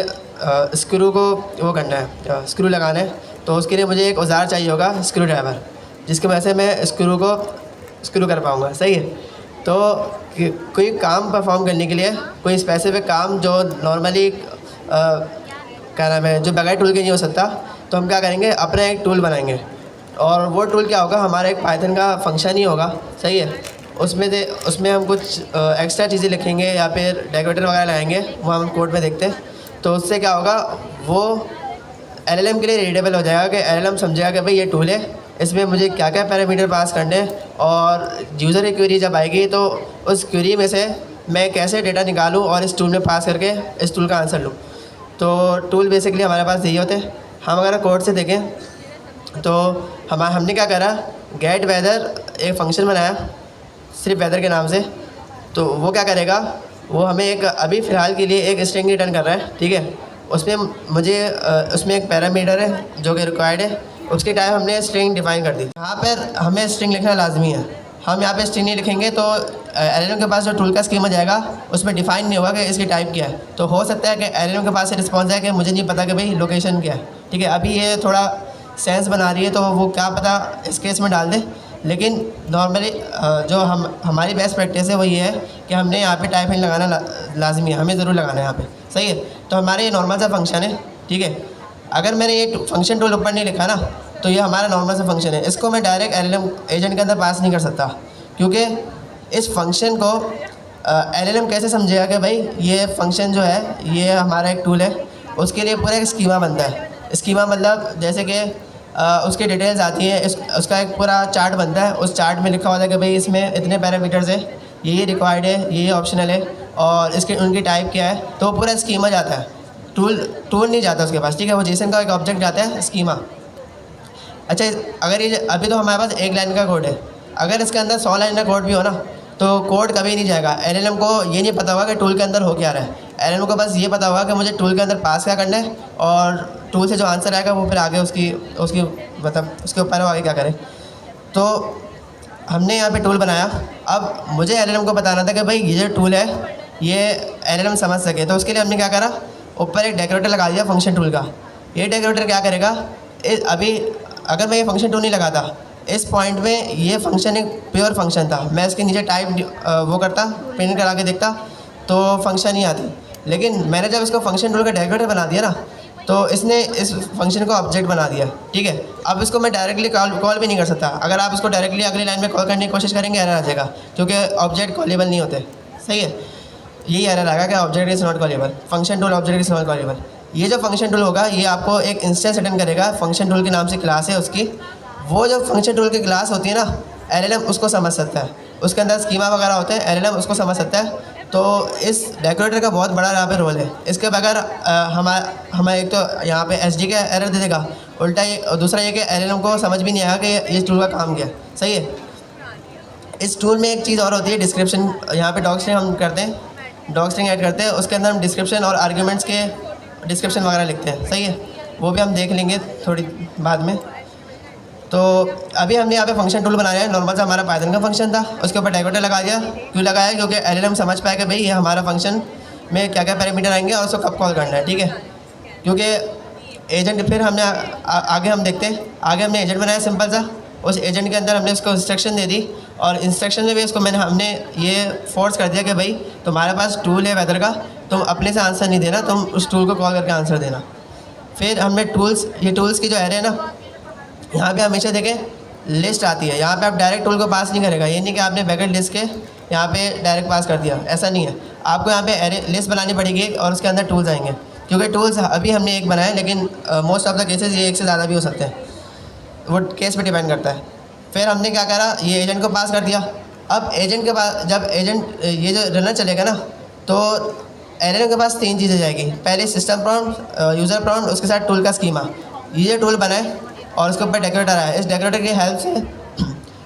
B: स्क्रू को वो करना है, स्क्रू लगाना है, तो उसके लिए मुझे एक औजार चाहिए होगा, स्क्रू ड्राइवर, जिसकी वजह से मैं स्क्रू को स्क्रू कर पाऊँगा, सही है। तो कोई काम परफॉर्म करने के लिए कोई स्पेसिफिक काम जो नॉर्मली क्या नाम है, जो बगैर टूल के नहीं हो सकता, तो हम क्या करेंगे, अपना एक टूल बनाएंगे। और वो टूल क्या होगा, हमारा एक पाइथन का फंक्शन ही होगा, सही है। उसमें हम कुछ एक्स्ट्रा चीज़ें लिखेंगे या फिर डेकोरेटर वगैरह लगाएंगे, वो हम कोड में देखते हैं। तो उससे क्या होगा, वो एलएलएम के लिए रीडेबल हो जाएगा कि एलएलएम समझेगा कि भाई ये टूल है, इसमें मुझे क्या क्या पैरामीटर पास करने हैं, और यूज़र की क्वेरी जब आएगी तो उस क्वेरी में से मैं कैसे डेटा निकालूँ और इस टूल में पास करके इस टूल का आंसर लूँ। तो टूल बेसिकली हमारे पास यही होते हैं। हम अगर कोड से देखें तो हमने क्या करा, गेट वेदर एक फ़ंक्शन बनाया सिर्फ वेदर के नाम से। तो वो क्या करेगा, वो हमें एक अभी फ़िलहाल के लिए एक स्ट्रिंग रिटर्न कर रहा है, ठीक है। उसमें मुझे उसमें एक पैरामीटर है जो कि रिक्वायर्ड है, उसके टाइप हमने स्ट्रिंग डिफाइन कर दी। यहाँ पर हमें स्ट्रिंग लिखना लाजमी है। हम यहाँ पे स्ट्रिंग नहीं लिखेंगे तो एलएलएम के पास जो टूल का स्कीमा जाएगा उसमें डिफाइन नहीं होगा कि इसकी टाइप क्या है। तो हो सकता है कि एलएलएम के पास से रिस्पॉन्स है कि मुझे नहीं पता कि भाई लोकेशन क्या है, ठीक है। अभी ये थोड़ा सेंस बना रही है तो वो क्या पता इस केस में डाल दे। लेकिन नॉर्मली जो हमारी बेस्ट प्रैक्टिस है वो ये है कि हमने यहाँ पे टाइप इन लगाना लाजमी है, हमें ज़रूर लगाना है यहाँ पे, सही है। तो हमारे ये नॉर्मल सा फंक्शन है, ठीक है। अगर मैंने ये फंक्शन टूल ऊपर नहीं लिखा ना तो ये हमारा नॉर्मल सा फंक्शन है। इसको मैं डायरेक्ट एलएलएम एजेंट के अंदर पास नहीं कर सकता, क्योंकि इस फंक्शन को एलएलएम कैसे समझेगा कि भाई ये फंक्शन जो है ये हमारा एक टूल है। उसके लिए पूरा एक स्कीमा बनता है। स्कीमा मतलब जैसे कि उसकी डिटेल्स आती हैं, उसका एक पूरा चार्ट बनता है। उस चार्ट में लिखा होता है कि भाई इसमें इतने पैरामीटर्स है, ये रिक्वायर्ड है, ये ऑप्शनल है, और इसके उनकी टाइप क्या है। तो पूरा स्कीमा जाता है, टूल नहीं जाता उसके पास, ठीक है। वो जेसन का एक ऑब्जेक्ट जाता है, स्कीमा। अच्छा, अगर ये अभी तो हमारे पास एक लाइन का कोड है, अगर इसके अंदर 100 लाइन का कोड भी हो ना तो कोड कभी नहीं जाएगा। एलएलएम को ये नहीं पता होगा कि टूल के अंदर हो क्या रहा है। एलएलएम को बस ये पता होगा कि मुझे टूल के अंदर पास क्या करना है, और टूल से जो आंसर आएगा वो फिर आगे उसकी मतलब उसके ऊपर आगे क्या करें। तो हमने यहाँ पे टूल बनाया। अब मुझे एलएलएम को बताना था कि भाई ये जो टूल है ये एलएलएम समझ सके। तो उसके लिए हमने क्या करा, ऊपर एक डेकोरेटर लगा दिया फंक्शन टूल का। ये डेकोरेटर क्या करेगा, अभी अगर मैं ये फंक्शन टूल नहीं लगाता, इस पॉइंट में ये फंक्शन एक प्योर फंक्शन था, मैं इसके नीचे टाइप वो करता, प्रिंट करा के देखता तो फंक्शन ही आती। लेकिन मैंने जब इसको फंक्शन टूल का डेकोरेटर बना दिया ना तो इसने इस फंक्शन को ऑब्जेक्ट बना दिया, ठीक है। अब इसको मैं डायरेक्टली कॉल भी नहीं कर सकता। अगर आप इसको डायरेक्टली अगली लाइन में कॉल करने की कोशिश करेंगे एरर आ जाएगा, क्योंकि ऑब्जेक्ट कॉलेबल नहीं होते, सही है। यही एरर आएगा कि object is not callable, function tool object is not callable. ये जो फंक्शन टूल होगा ये आपको एक इंस्टेंस रिटर्न करेगा। फंक्शन टूल के नाम से क्लास है उसकी। वो जो फंक्शन टूल की क्लास होती है ना, एलएलएम उसको समझ सकता है। उसके अंदर स्कीमा वगैरह होते हैं, एलएलएम उसको समझ सकता है। तो इस डेकोरेटर का बहुत बड़ा यहाँ पे रोल है। इसके बगैर हमें एक तो यहाँ पे एसडी का एरर दे देगा, उल्टा ये दूसरा ये कि एलएलएम को समझ भी नहीं आएगा कि इस टूल का काम क्या है, सही है। इस टूल में एक चीज़ और होती है, डिस्क्रिप्शन। यहाँ पे डॉग स्ट्रिंग हम करते हैं, डॉग स्ट्रिंग ऐड करते हैं, उसके अंदर हम डिस्क्रिप्शन और आर्ग्यूमेंट्स के डिस्क्रिप्शन वगैरह लिखते हैं, सही है। वो भी हम देख लेंगे थोड़ी बाद में। तो अभी हमने यहाँ पे फंक्शन टूल बनाया है, नॉर्मल सा हमारा पाइथन का फंक्शन था, उसके ऊपर डेकोरेटर लगा दिया। क्यों लगाया, क्योंकि एलएलएम समझ पाए कि भाई ये हमारा फंक्शन में क्या क्या पैरामीटर आएंगे और उसको कब कॉल करना है, ठीक है। क्योंकि एजेंट फिर हमने आगे हम देखते हैं, आगे हमने एजेंट बनाया सिंपल सा। उस एजेंट के अंदर हमने उसको इंस्ट्रक्शन दे दी, और इंस्ट्रक्शन में भी उसको हमने ये फोर्स कर दिया कि भाई तुम्हारे पास टूल है वेदर का, तुम अपने से आंसर नहीं देना, तुम उस टूल को कॉल करके आंसर देना। फिर हमने टूल्स, ये टूल्स की जो एरे है ना, यहाँ पे हमेशा देखें लिस्ट आती है। यहाँ पे आप डायरेक्ट टूल को पास नहीं करेगा, ये नहीं कि आपने बैकेट लिस्ट के यहाँ पे डायरेक्ट पास कर दिया, ऐसा नहीं है। आपको यहाँ पे एरे लिस्ट बनानी पड़ेगी और उसके अंदर टूल्स आएंगे, क्योंकि टूल्स अभी हमने एक बनाया, लेकिन मोस्ट ऑफ द केसेस ये एक से ज़्यादा भी हो सकते हैं, वो केस पे डिपेंड करता है। फिर हमने क्या करा, ये एजेंट को पास कर दिया। अब एजेंट के पास जब एजेंट ये जो रनर चलेगा ना, तो एजेंट के पास 3 चीज़ें जाएगी। पहले सिस्टम प्रॉम्प्ट, यूज़र प्रॉम्प्ट, उसके साथ टूल का स्कीमा। ये टूल बनाए और उसके ऊपर डेकोरेटर आया, इस डेकोरेटर की हेल्प से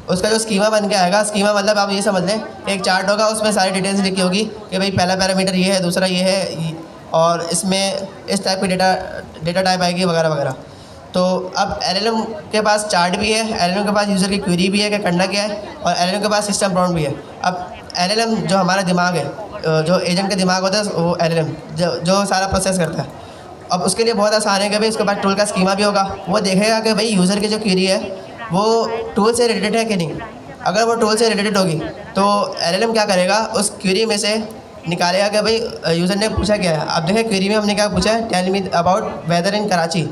B: उसका जो स्कीमा बन के आएगा, स्कीमा मतलब आप ये समझ लें एक चार्ट होगा, उसमें सारी डिटेल्स लिखी होगी कि भाई पहला पैरामीटर ये है, दूसरा ये है, और इसमें इस टाइप की डेटा टाइप आएगी वगैरह वगैरह। तो अब एलएलएम के पास चार्ट भी है, एलएलएम के पास यूज़र की क्वेरी भी है कि करना क्या है, और एलएलएम के पास सिस्टम प्रॉम्प्ट भी है। अब एलएलएम जो हमारा दिमाग है, जो एजेंट का दिमाग होता है, वो एलएलएम जो सारा प्रोसेस करता है। अब उसके लिए बहुत आसान है कि भाई उसके पास टूल का स्कीमा भी होगा, वो देखेगा कि भाई यूज़र की जो क्वेरी है वो टूल से रिलेटेड है कि नहीं। अगर वो टूल से रिलेटेड होगी तो एलएलएम क्या करेगा, उस क्वेरी में से निकालेगा कि भाई यूज़र ने पूछा क्या है। अब देखें क्वेरी में हमने क्या पूछा है, tell me about whether in Karachi.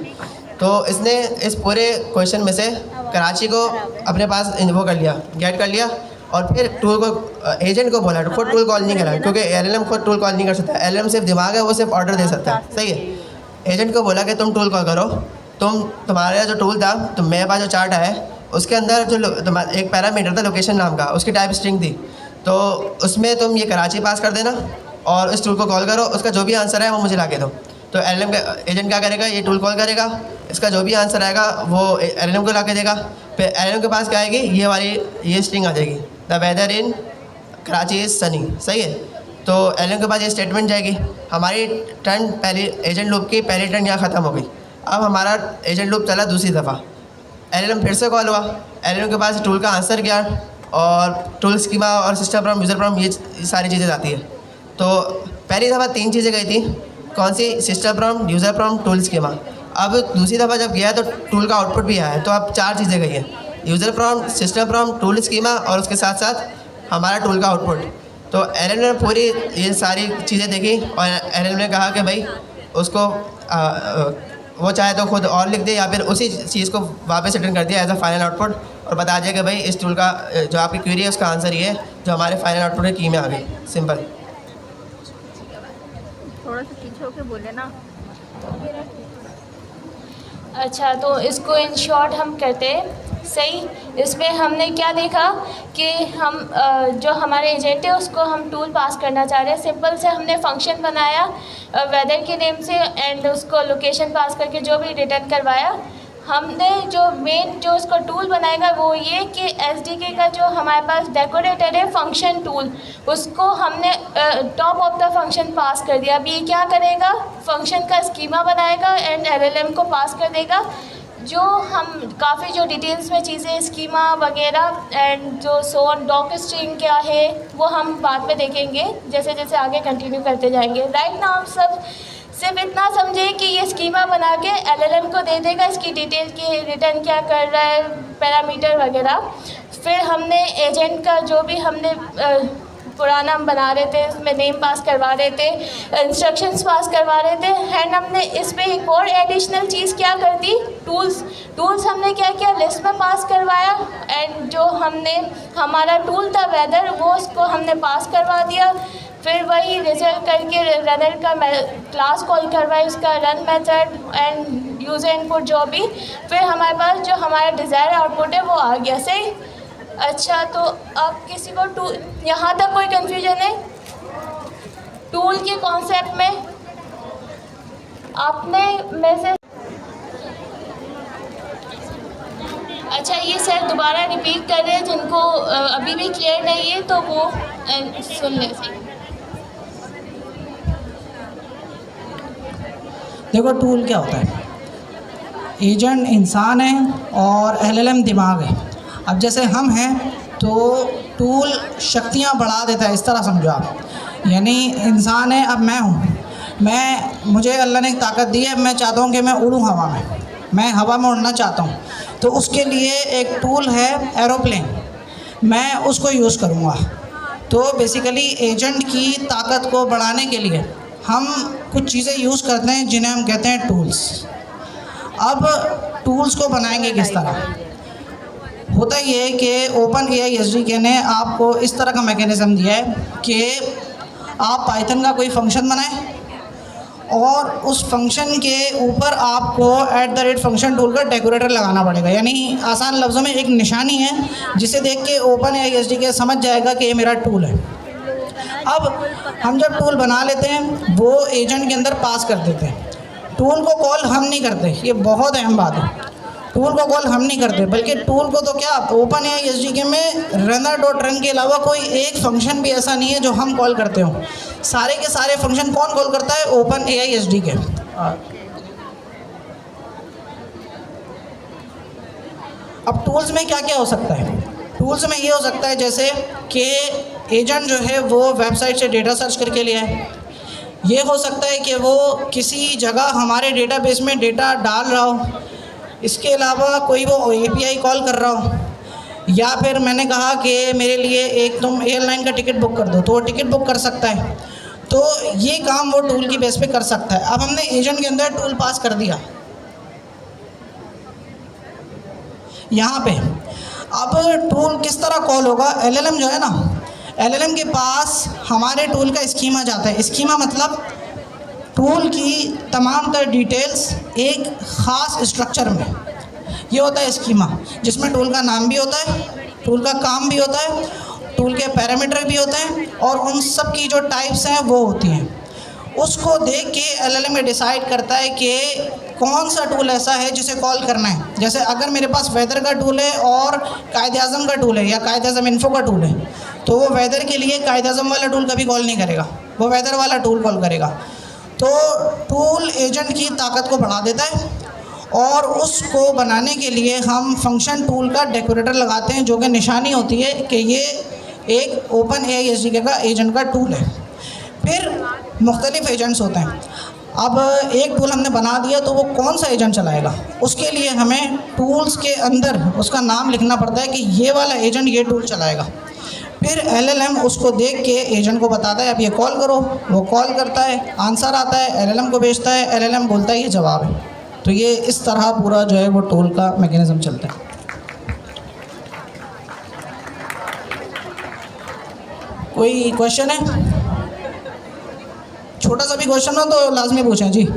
B: तो इसने इस पूरे क्वेश्चन में से कराची को अपने पास वो कर लिया, गेट कर लिया, और फिर टूल को, एजेंट को बोला, खुद टूल कॉल नहीं करा, क्योंकि एलएलएम खुद टूल कॉल नहीं कर सकता। एलएलएम सिर्फ दिमाग है, वो सिर्फ ऑर्डर दे सकता है, सही है। एजेंट को बोला कि तुम टूल कॉल करो, तुम्हारा जो टूल था, तो मेरे पास जो चार्ट है उसके अंदर जो एक पैरामीटर था लोकेशन नाम का, उसकी टाइप स्ट्रिंग थी, तो उसमें तुम ये कराची पास कर देना और इस टूल को कॉल करो, उसका जो भी आंसर है वो मुझे ला के दो। तो एलएलएम का एजेंट क्या करेगा, ये टूल कॉल करेगा, इसका जो भी आंसर आएगा वो एलएलएम को ला के देगा। फिर एलएलएम के पास क्या आएगी, ये वाली ये स्ट्रिंग आ जाएगी, the weather in Karachi is sunny, सही है। तो एलएलएम के पास ये स्टेटमेंट जाएगी। हमारी टर्न पहली एजेंट लूप की पहली टर्न यहाँ ख़त्म हो गई। अब हमारा एजेंट लूप चला दूसरी दफ़ा, एलएलएम फिर से कॉल हुआ, एलएलएम के पास टूल का आंसर क्या, और टूल स्कीमा और सिस्टम प्रॉम्प्ट, यूज़र प्रॉम्प्ट, ये सारी चीज़ें आती है। तो पहली दफ़ा 3 चीज़ें गई थी, कौन सी, system prompt, user prompt, tool schema. अब दूसरी दफ़ा जब गया तो टूल का आउटपुट भी आया है, तो अब 4 चीज़ें गई हैं, user prompt, system prompt, tool schema, और उसके साथ साथ हमारा टूल का आउटपुट। तो एलएलएम ने पूरी ये सारी चीज़ें देखी और एलएलएम ने कहा कि भाई उसको वो चाहे तो खुद और लिख दे, या फिर उसी चीज़ को वापस रिटर्न कर दिया एज अ फाइनल आउटपुट, और बता दिया कि भाई इस टूल का जो आपकी क्वेरी है उसका आंसर ये है, जो हमारे फाइनल आउटपुट की में आ गई। सिंपल।
C: थोड़ा सा पीछे होके बोले ना।
A: अच्छा, तो इसको इन शॉर्ट हम करते हैं, सही। इसमें हमने क्या देखा कि हम जो हमारे एजेंट है उसको हम टूल पास करना चाह रहे हैं। सिंपल से हमने फंक्शन बनाया वेदर के नेम से, एंड उसको लोकेशन पास करके जो भी रिटर्न करवाया। हमने जो मेन जो उसको टूल बनाएगा वो ये कि एसडीके का जो हमारे पास डेकोरेटर है फंक्शन टूल, उसको हमने टॉप ऑफ द फंक्शन पास कर दिया। अब ये क्या करेगा, फंक्शन का स्कीमा बनाएगा एंड एलएलएम को पास कर देगा। जो हम काफ़ी जो डिटेल्स में चीज़ें, स्कीमा वगैरह एंड जो सोन डॉक स्ट्रिंग क्या है वो हम बाद में देखेंगे जैसे जैसे आगे कंटिन्यू करते जाएंगे। राइट नाउ हम सब सिर्फ इतना समझे कि ये स्कीमा बना के एलएलएम को दे देगा, इसकी डिटेल की रिटर्न क्या कर रहा है, पैरामीटर वगैरह। फिर हमने एजेंट का जो भी हमने पुराना हम बना रहे थे, उसमें नेम पास करवा रहे थे, इंस्ट्रक्शंस पास करवा रहे थे, एंड हमने इस पर एक और एडिशनल चीज़ क्या कर दी, टूल्स हमने क्या किया, लिस्ट में पास करवाया, एंड जो हमने हमारा टूल था वेदर वो उसको हमने पास करवा दिया। फिर वही रिजल्ट करके रनर का क्लास कॉल करवाई, उसका run method end user input जो भी, फिर हमारे पास जो हमारा डिज़ायर आउटपुट है वो आ गया, सही। अच्छा, तो अब किसी को टूल, यहाँ तक कोई कन्फ्यूजन है टूल के कॉन्सेप्ट में? आपने में से अच्छा, ये सर दोबारा रिपीट कर रहे हैं, जिनको अभी भी क्लियर नहीं है तो वो सुन लें।
E: देखो, टूल क्या होता है, एजेंट इंसान है और एलएलएम दिमाग है। अब जैसे हम हैं तो टूल शक्तियाँ बढ़ा देता है, इस तरह समझो आप। यानी इंसान है, अब मैं हूँ, मुझे अल्लाह ने एक ताकत दी है, मैं चाहता हूँ कि मैं उड़ूँ हवा में, मैं हवा में उड़ना चाहता हूँ, तो उसके लिए एक टूल है एरोप्लेन, मैं उसको यूज़ करूँगा। तो बेसिकली एजेंट की ताकत को बढ़ाने के लिए हम कुछ चीज़ें यूज़ करते हैं जिन्हें हम कहते हैं टूल्स। अब टूल्स को बनाएंगे किस तरह। होता ये है कि ओपन एआई एसडीके ने आपको इस तरह का मैकेनिज़्म दिया है कि आप पाइथन का कोई फंक्शन बनाएं और उस फंक्शन के ऊपर आपको @फंक्शन टूल का डेकोरेटर लगाना पड़ेगा। यानी आसान लफ्ज़ों में एक निशानी है जिसे देख के ओपन एआई एसडीके समझ जाएगा कि ये मेरा टूल है। अब हम जब टूल बना लेते हैं वो एजेंट के अंदर पास कर देते हैं। टूल को कॉल हम नहीं करते, ये बहुत अहम बात है। टूल को कॉल हम नहीं करते, बल्कि टूल को तो क्या ओपन एआई एसडीके में रनर.रन के अलावा कोई एक फंक्शन भी ऐसा नहीं है जो हम कॉल करते हो। सारे के सारे फंक्शन कौन कॉल करता है? Open AI SDK. अब टूल्स में क्या क्या हो सकता है? टूल्स में ये हो सकता है जैसे कि एजेंट जो है वो वेबसाइट से डेटा सर्च करके ले आए। ये हो सकता है कि वो किसी जगह हमारे डेटाबेस में डेटा डाल रहा हो। इसके अलावा कोई वो एपीआई कॉल कर रहा हो, या फिर मैंने कहा कि मेरे लिए एक तुम एयरलाइन का टिकट बुक कर दो, तो वो टिकट बुक कर सकता है। तो ये काम वो टूल की बेस पे कर सकता है। अब हमने एजेंट के अंदर टूल पास कर दिया यहाँ पे। अब टूल किस तरह कॉल होगा? एलएलएम जो है ना, एलएलएम के पास हमारे टूल का स्कीमा जाता है। स्कीमा मतलब टूल की तमाम तर डिटेल्स एक ख़ास स्ट्रक्चर में, ये होता है स्कीमा, जिसमें टूल का नाम भी होता है, टूल का काम भी होता है, टूल के पैरामीटर भी होते हैं और उन सब की जो टाइप्स हैं वो होती हैं। उसको देख के एलएलएम डिसाइड करता है कि कौन सा टूल ऐसा है जिसे कॉल करना है। जैसे अगर मेरे पास वेदर का टूल है और कायद-ए-आज़म का टूल है या कायद-ए-आज़म इन्फो का टूल है, तो वो वेदर के लिए कायद-ए-आज़म वाला टूल कभी कॉल नहीं करेगा, वो वेदर वाला टूल कॉल करेगा। तो टूल एजेंट की ताकत को बढ़ा देता है और उसको बनाने के लिए हम फंक्शन टूल का डेकोरेटर लगाते हैं, जो कि निशानी होती है कि ये एक ओपन एआई एसडीके का एजेंट का टूल है। फिर मुख्तलिफ एजेंट्स होते हैं। अब एक टूल हमने बना दिया तो वो कौन सा एजेंट चलाएगा, उसके लिए हमें टूल्स के अंदर उसका नाम लिखना पड़ता है कि ये वाला एजेंट ये टूल चलाएगा। फिर एलएलएम उसको देख के एजेंट को बताता है अब ये कॉल करो, वो कॉल करता है, आंसर आता है, एलएलएम को भेजता है, एलएलएम बोलता है ये जवाब है। तो ये इस तरह पूरा जो है वो टूल का मैकेनिज़्म चलता है। कोई क्वेश्चन है? छोटा सा भी क्वेश्चन हो तो लाजमी पूछें जी।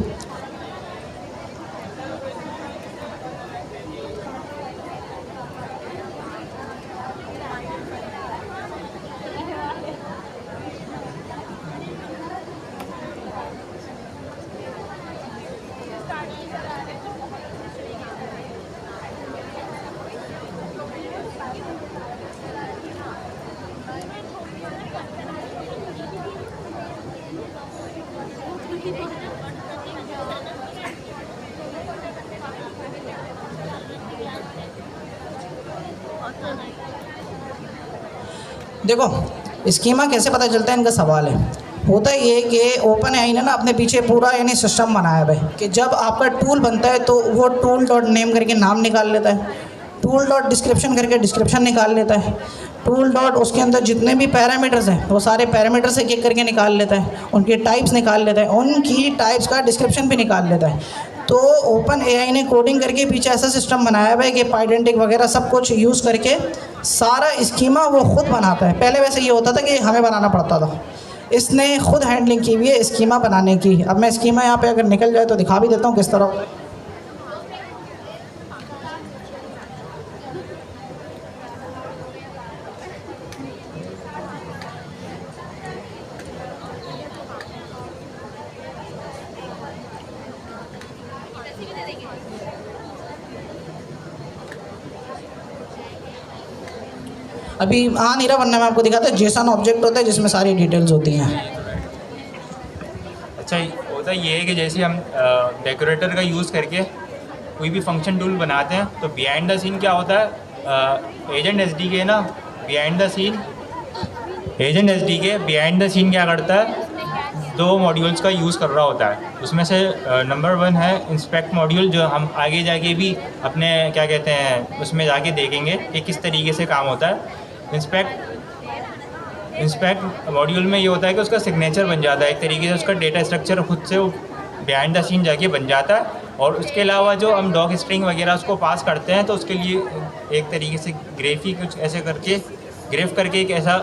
E: देखो स्कीमा कैसे पता चलता है, इनका सवाल है। होता ये कि ओपन एआई ने ना अपने पीछे पूरा यानी सिस्टम बनाया है कि जब आपका टूल बनता है तो वो टूल डॉट नेम करके नाम निकाल लेता है, टूल डॉट डिस्क्रिप्शन करके डिस्क्रिप्शन निकाल लेता है, टूल डॉट उसके अंदर जितने भी पैरामीटर्स हैं वो सारे पैरामीटर्स एक एक करके निकाल लेता है, उनकी टाइप्स निकाल लेता है, उनकी टाइप्स का डिस्क्रिप्शन भी निकाल लेता है। तो ओपन एआई ने कोडिंग करके पीछे ऐसा सिस्टम बनाया हुआ है कि पाइडेंटिक वगैरह सब कुछ यूज़ करके सारा स्कीमा वो खुद बनाता है। पहले वैसे ये होता था कि हमें बनाना पड़ता था, इसने खुद हैंडलिंग की हुई है स्कीमा बनाने की। अब मैं स्कीमा यहाँ पे अगर निकल जाए तो दिखा भी देता हूँ किस तरह। अभी आ नहीं रहा वरना मैं आपको दिखाता। जेसन ऑब्जेक्ट होता है जिसमें सारी डिटेल्स होती हैं।
D: अच्छा, होता ये है कि जैसे हम डेकोरेटर का यूज़ करके कोई भी फंक्शन टूल बनाते हैं तो बिहाइंड द सीन क्या होता है, एजेंट एसडीके ना behind the scene behind the scene क्या करता है, दो मॉड्यूल्स का यूज़ कर रहा होता है। उसमें से नंबर 1 है इंस्पेक्ट मॉड्यूल, जो हम आगे जाके भी अपने क्या कहते हैं उसमें जाके देखेंगे कि किस तरीके से काम होता है। इंस्पेक्ट मॉड्यूल में ये होता है कि उसका सिग्नेचर बन जाता है, एक तरीके से उसका डेटा स्ट्रक्चर खुद से बिहाइंड द सीन जाके बन जाता है। और उसके अलावा जो हम डॉक स्ट्रिंग वगैरह उसको पास करते हैं तो उसके लिए एक तरीके से ग्रेफी कुछ ऐसे करके ग्रेफ करके एक ऐसा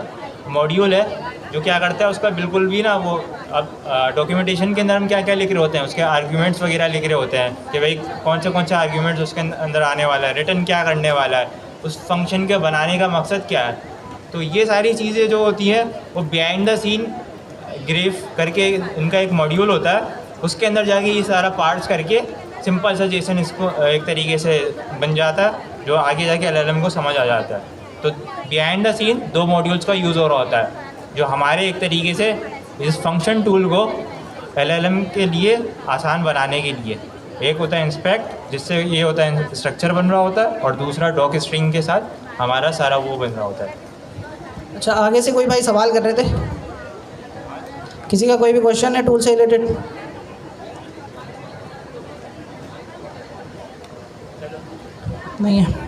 D: मॉड्यूल है जो क्या करता है उसका बिल्कुल भी ना वो अब डॉक्यूमेंटेशन के अंदर हम क्या क्या लिख रहे होते हैं, उसके आर्ग्यूमेंट्स वगैरह लिख रहे होते हैं कि भाई कौन से आर्ग्यूमेंट्स उसके अंदर आने वाला है, रिटर्न क्या करने वाला है, उस फंक्शन के बनाने का मकसद क्या है। तो ये सारी चीज़ें जो होती हैं वो बिहाइंड द सीन ग्रेफ करके इनका एक मॉड्यूल होता है, उसके अंदर जाके ये सारा पार्ट्स करके सिंपल सा जेसन इसको एक तरीके से बन जाता है जो आगे जाके LLM को समझ आ जाता है। तो बिहाइंड द सीन 2 मॉड्यूल्स का यूज़ हो रहा होता है जो हमारे एक तरीके से इस फंक्शन टूल को LLM के लिए आसान बनाने के लिए। एक होता है इंस्पेक्ट जिससे ये होता है स्ट्रक्चर बन रहा होता है, और दूसरा डॉक स्ट्रिंग के साथ हमारा सारा वो बन रहा होता है।
E: अच्छा, आगे से कोई भाई सवाल कर रहे थे? किसी का कोई भी क्वेश्चन है टूल से रिलेटेड? नहीं है।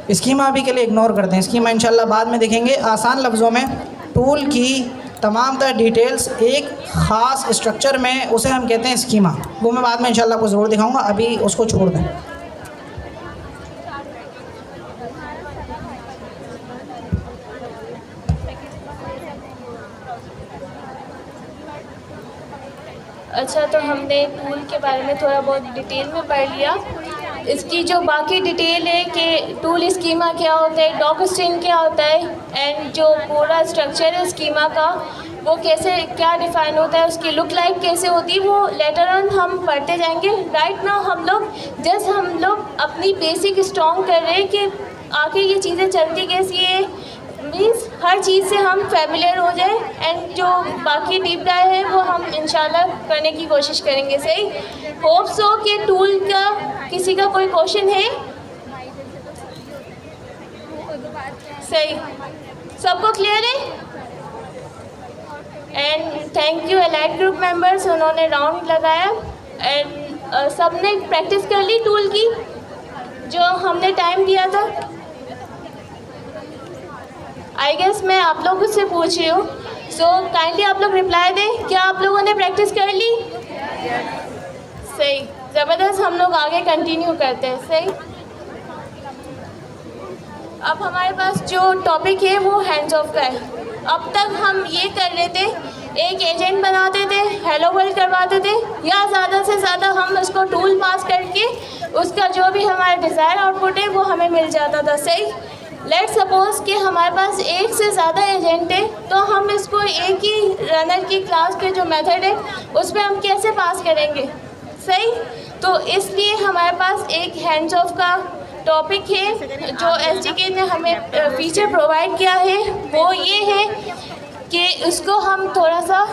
E: स्कीमा अभी के लिए इग्नोर करते हैं, स्कीमा इंशाल्लाह बाद में देखेंगे। आसान लफ्ज़ों में टूल की तमाम तरह डिटेल्स एक ख़ास स्ट्रक्चर में, उसे हम कहते हैं स्कीमा। वो मैं बाद में इंशाल्लाह आपको ज़रूर दिखाऊंगा, अभी उसको छोड़ दें।
A: अच्छा, तो हमने टूल के बारे में थोड़ा बहुत डिटेल में पढ़ लिया। इसकी जो बाकी डिटेल है कि टूल स्कीमा क्या होता है, डॉक स्ट्रिंग क्या होता है, एंड जो पूरा स्ट्रक्चर है स्कीमा का वो कैसे क्या डिफ़ाइन होता है, उसकी लुक लाइक कैसे होती है, वो लेटर ऑन हम पढ़ते जाएंगे। राइट नाउ हम लोग अपनी बेसिक स्ट्रॉन्ग कर रहे हैं कि आखिर ये चीज़ें चलती कैसी है, मीन्स हर चीज़ से हम फेमिलियर हो जाए, एंड जो बाकी डीप डाइव है वो हम इंशाल्लाह करने की कोशिश करेंगे। सही, होप सो कि टूल का किसी का कोई क्वेश्चन है? सही, सबको क्लियर है? And thank you elite group members, उन्होंने राउंड लगाया एंड सबने प्रैक्टिस कर ली टूल की जो हमने टाइम दिया था। आई गेस मैं आप लोगों से पूछ रही हूँ, सो काइंडली आप लोग रिप्लाई दें, क्या आप लोगों ने प्रैक्टिस कर ली? सही, ज़बरदस्त, हम लोग आगे कंटिन्यू करते हैं। सही, अब हमारे पास जो टॉपिक है वो हैंड्स ऑफ का है। अब तक हम ये कर रहे थे, एक एजेंट बनाते थे, हेलो वर्ल्ड करवाते थे, या ज़्यादा से ज़्यादा हम उसको टूल पास करके उसका जो भी हमारा डिज़ायर आउटपुट है वो हमें मिल जाता था। सही, लेट सपोज कि हमारे पास एक से ज़्यादा एजेंट है, तो हम इसको एक ही रनर की क्लास के जो मेथड है उस पर हम कैसे पास करेंगे। सही, तो इसलिए हमारे पास एक हैंड्स ऑफ का टॉपिक है जो SDK ने हमें फीचर प्रोवाइड किया है, वो ये है कि उसको हम थोड़ा सा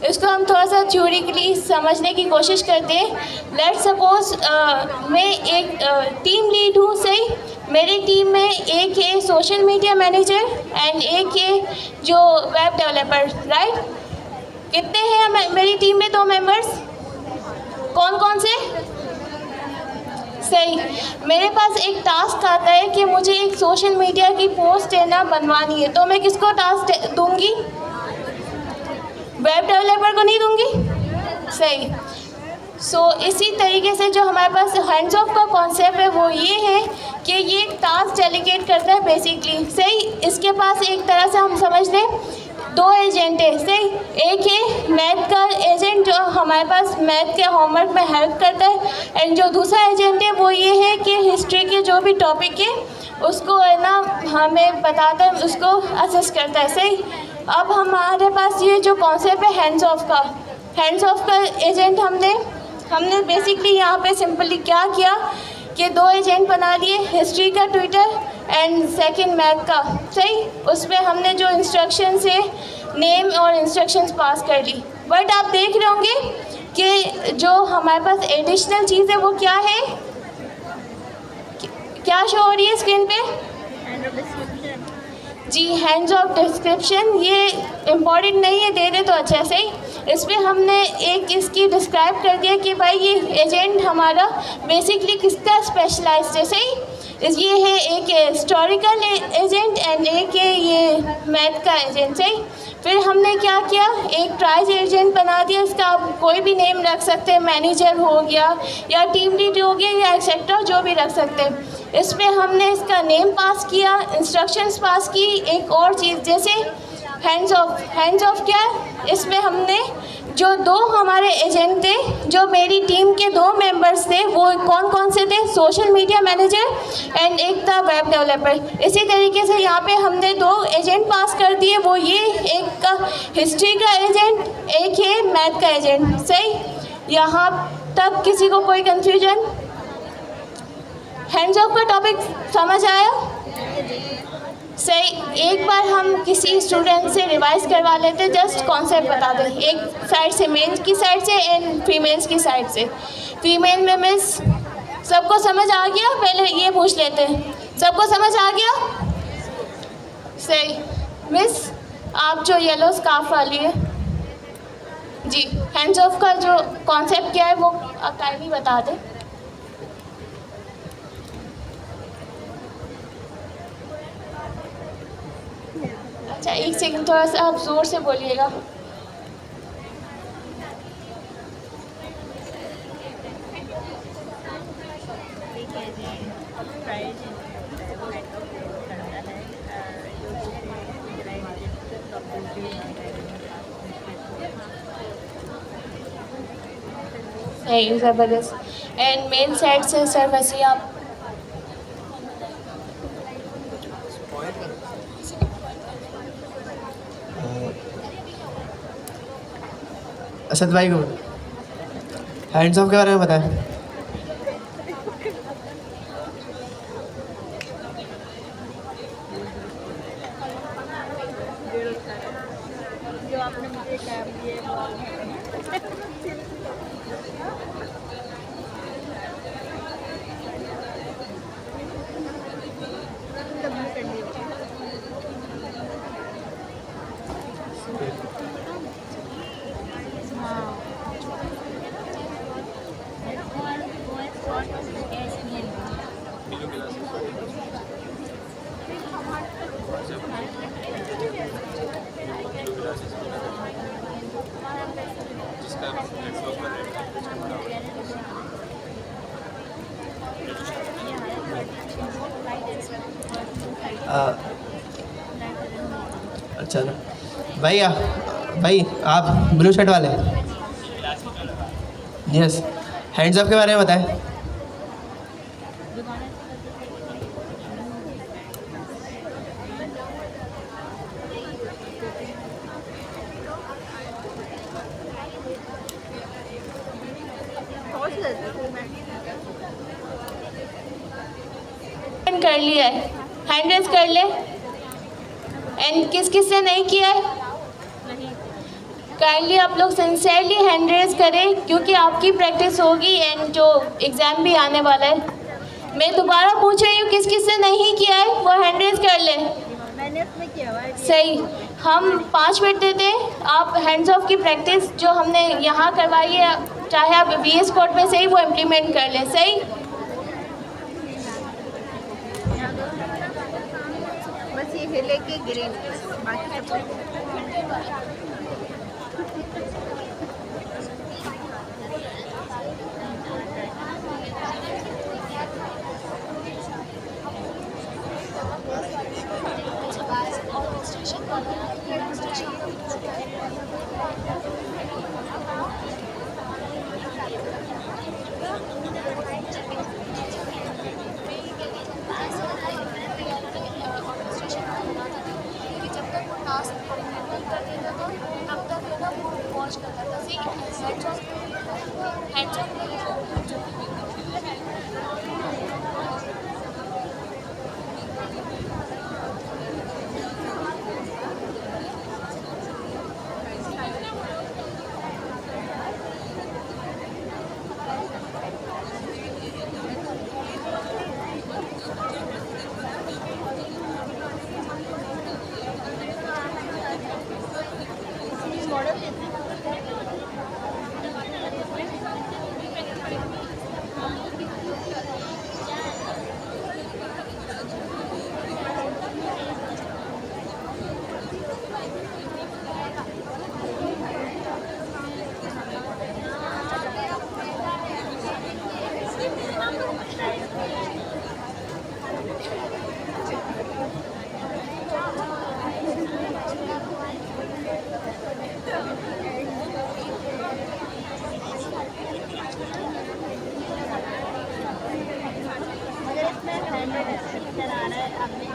A: इसको हम थोड़ा सा थ्योरिकली समझने की कोशिश करते हैं। लेट सपोज मैं एक टीम लीड हूँ। सही, मेरी टीम में एक है सोशल मीडिया मैनेजर एंड एक है जो वेब डेवलपर। राइट, कितने हैं मेरी टीम में? 2 मेंबर्स। कौन कौन से? सही, मेरे पास एक टास्क आता है कि मुझे एक सोशल मीडिया की पोस्ट है ना बनवानी है, तो मैं किसको टास्क दूंगी? वेब डेवलपर को नहीं दूंगी। सही, सो इसी तरीके से जो हमारे पास हैंड्स ऑफ का कॉन्सेप्ट है वो ये है कि ये टास्क डेलीगेट करता है बेसिकली। सही, इसके पास एक तरह से हम समझ लें 2 एजेंट है। सही, एक है मैथ का एजेंट जो हमारे पास मैथ के होमवर्क में हेल्प करता है, एंड जो दूसरा एजेंट है वो ये है कि हिस्ट्री के जो भी टॉपिक है उसको है ना हमें बताता है, उसको असिस्ट करता है। सही, अब हमारे पास ये जो कॉन्सेप्ट है हैंड्स ऑफ का एजेंट हमने बेसिकली यहाँ पे सिंपली क्या किया कि 2 एजेंट बना लिए, हिस्ट्री का ट्विटर एंड सेकंड मैथ का। सही, उसमें हमने जो इंस्ट्रक्शंस है नेम और इंस्ट्रक्शंस पास कर ली। बट आप देख रहे होंगे कि जो हमारे पास एडिशनल चीज़ है वो क्या है, क्या शो हो रही है स्क्रीन पे? जी, हैंड्स ऑफ डिस्क्रिप्शन। ये इम्पॉर्टेंट नहीं है, दे दे तो अच्छा से ही। इसमें हमने एक इसकी डिस्क्राइब कर दिया कि भाई ये एजेंट हमारा बेसिकली किसका स्पेशलाइज, जैसे ही ये है एक हिस्टोरिकल एजेंट एंड एक है ये मैथ का एजेंट। सही। फिर हमने क्या किया, एक ट्राइज एजेंट बना दिया। इसका आप कोई भी नेम रख सकते हैं, मैनेजर हो गया या टीम लीड हो गया या एक्सेट्रा, जो भी रख सकते हैं। इसमें हमने इसका नेम पास किया, इंस्ट्रक्शंस पास की। एक और चीज़ जैसे हैंड्स ऑफ क्या है, इसमें हमने जो दो हमारे एजेंट थे, जो मेरी टीम के 2 मेंबर्स थे, वो कौन कौन से थे, सोशल मीडिया मैनेजर एंड एक था वेब डेवलपर। इसी तरीके से यहाँ पे हमने 2 एजेंट पास कर दिए, वो ये एक का हिस्ट्री का एजेंट, एक है मैथ का एजेंट। सही। यहाँ तक किसी को कोई कन्फ्यूजन? हैंड्स ऑफ का टॉपिक समझ आया? सही। एक बार हम किसी स्टूडेंट से रिवाइज करवा लेते, जस्ट कॉन्सेप्ट बता दें, एक साइड से, मेल्स की साइड से एंड फीमेल्स की साइड से। फीमेल में मिस सबको समझ आ गया? पहले ये पूछ लेते हैं, सबको समझ आ गया? सही। मिस आप जो येलो स्कार्फ वाली है जी, हैंड्स ऑफ का जो कॉन्सेप्ट क्या है वो काइंडली बता दें। अच्छा, एक सेकंड, थोड़ा सा आप ज़ोर से बोलिएगा। सही, ज़बरदस्त। एंड मेल साइड से सर वसी आप।
B: असद भाई को हैंड्स ऑफ के बारे में बताएं।
C: जो आपने मुझे टैब दिए
B: अच्छा ना भाई, भाई आप ब्लू शर्ट वाले, यस, हैंड्स ऑफ के बारे में बताएं।
A: कर लिया है, हैंड रेज कर ले। एंड किस किस ने नहीं किया है, काइंडली आप लोग सिंसियरली हैंड रेज करें, क्योंकि आपकी प्रैक्टिस होगी एंड जो एग्ज़ाम भी आने वाला है। मैं दोबारा पूछ रही हूँ, किस किस ने नहीं किया है वो हैंड रेज कर ले।
C: मैंने उसमें किया हुआ है।
A: सही। हम 5 मिनट देते हैं, आप हैंड्स ऑफ की प्रैक्टिस जो हमने यहाँ करवाई है, चाहे आप VS कोड में से ही वो इम्प्लीमेंट कर लें। सही।
C: बस ये हिले के गिरे नहीं, बाकी सब मगर इसमें हैंड आ रहा है आपने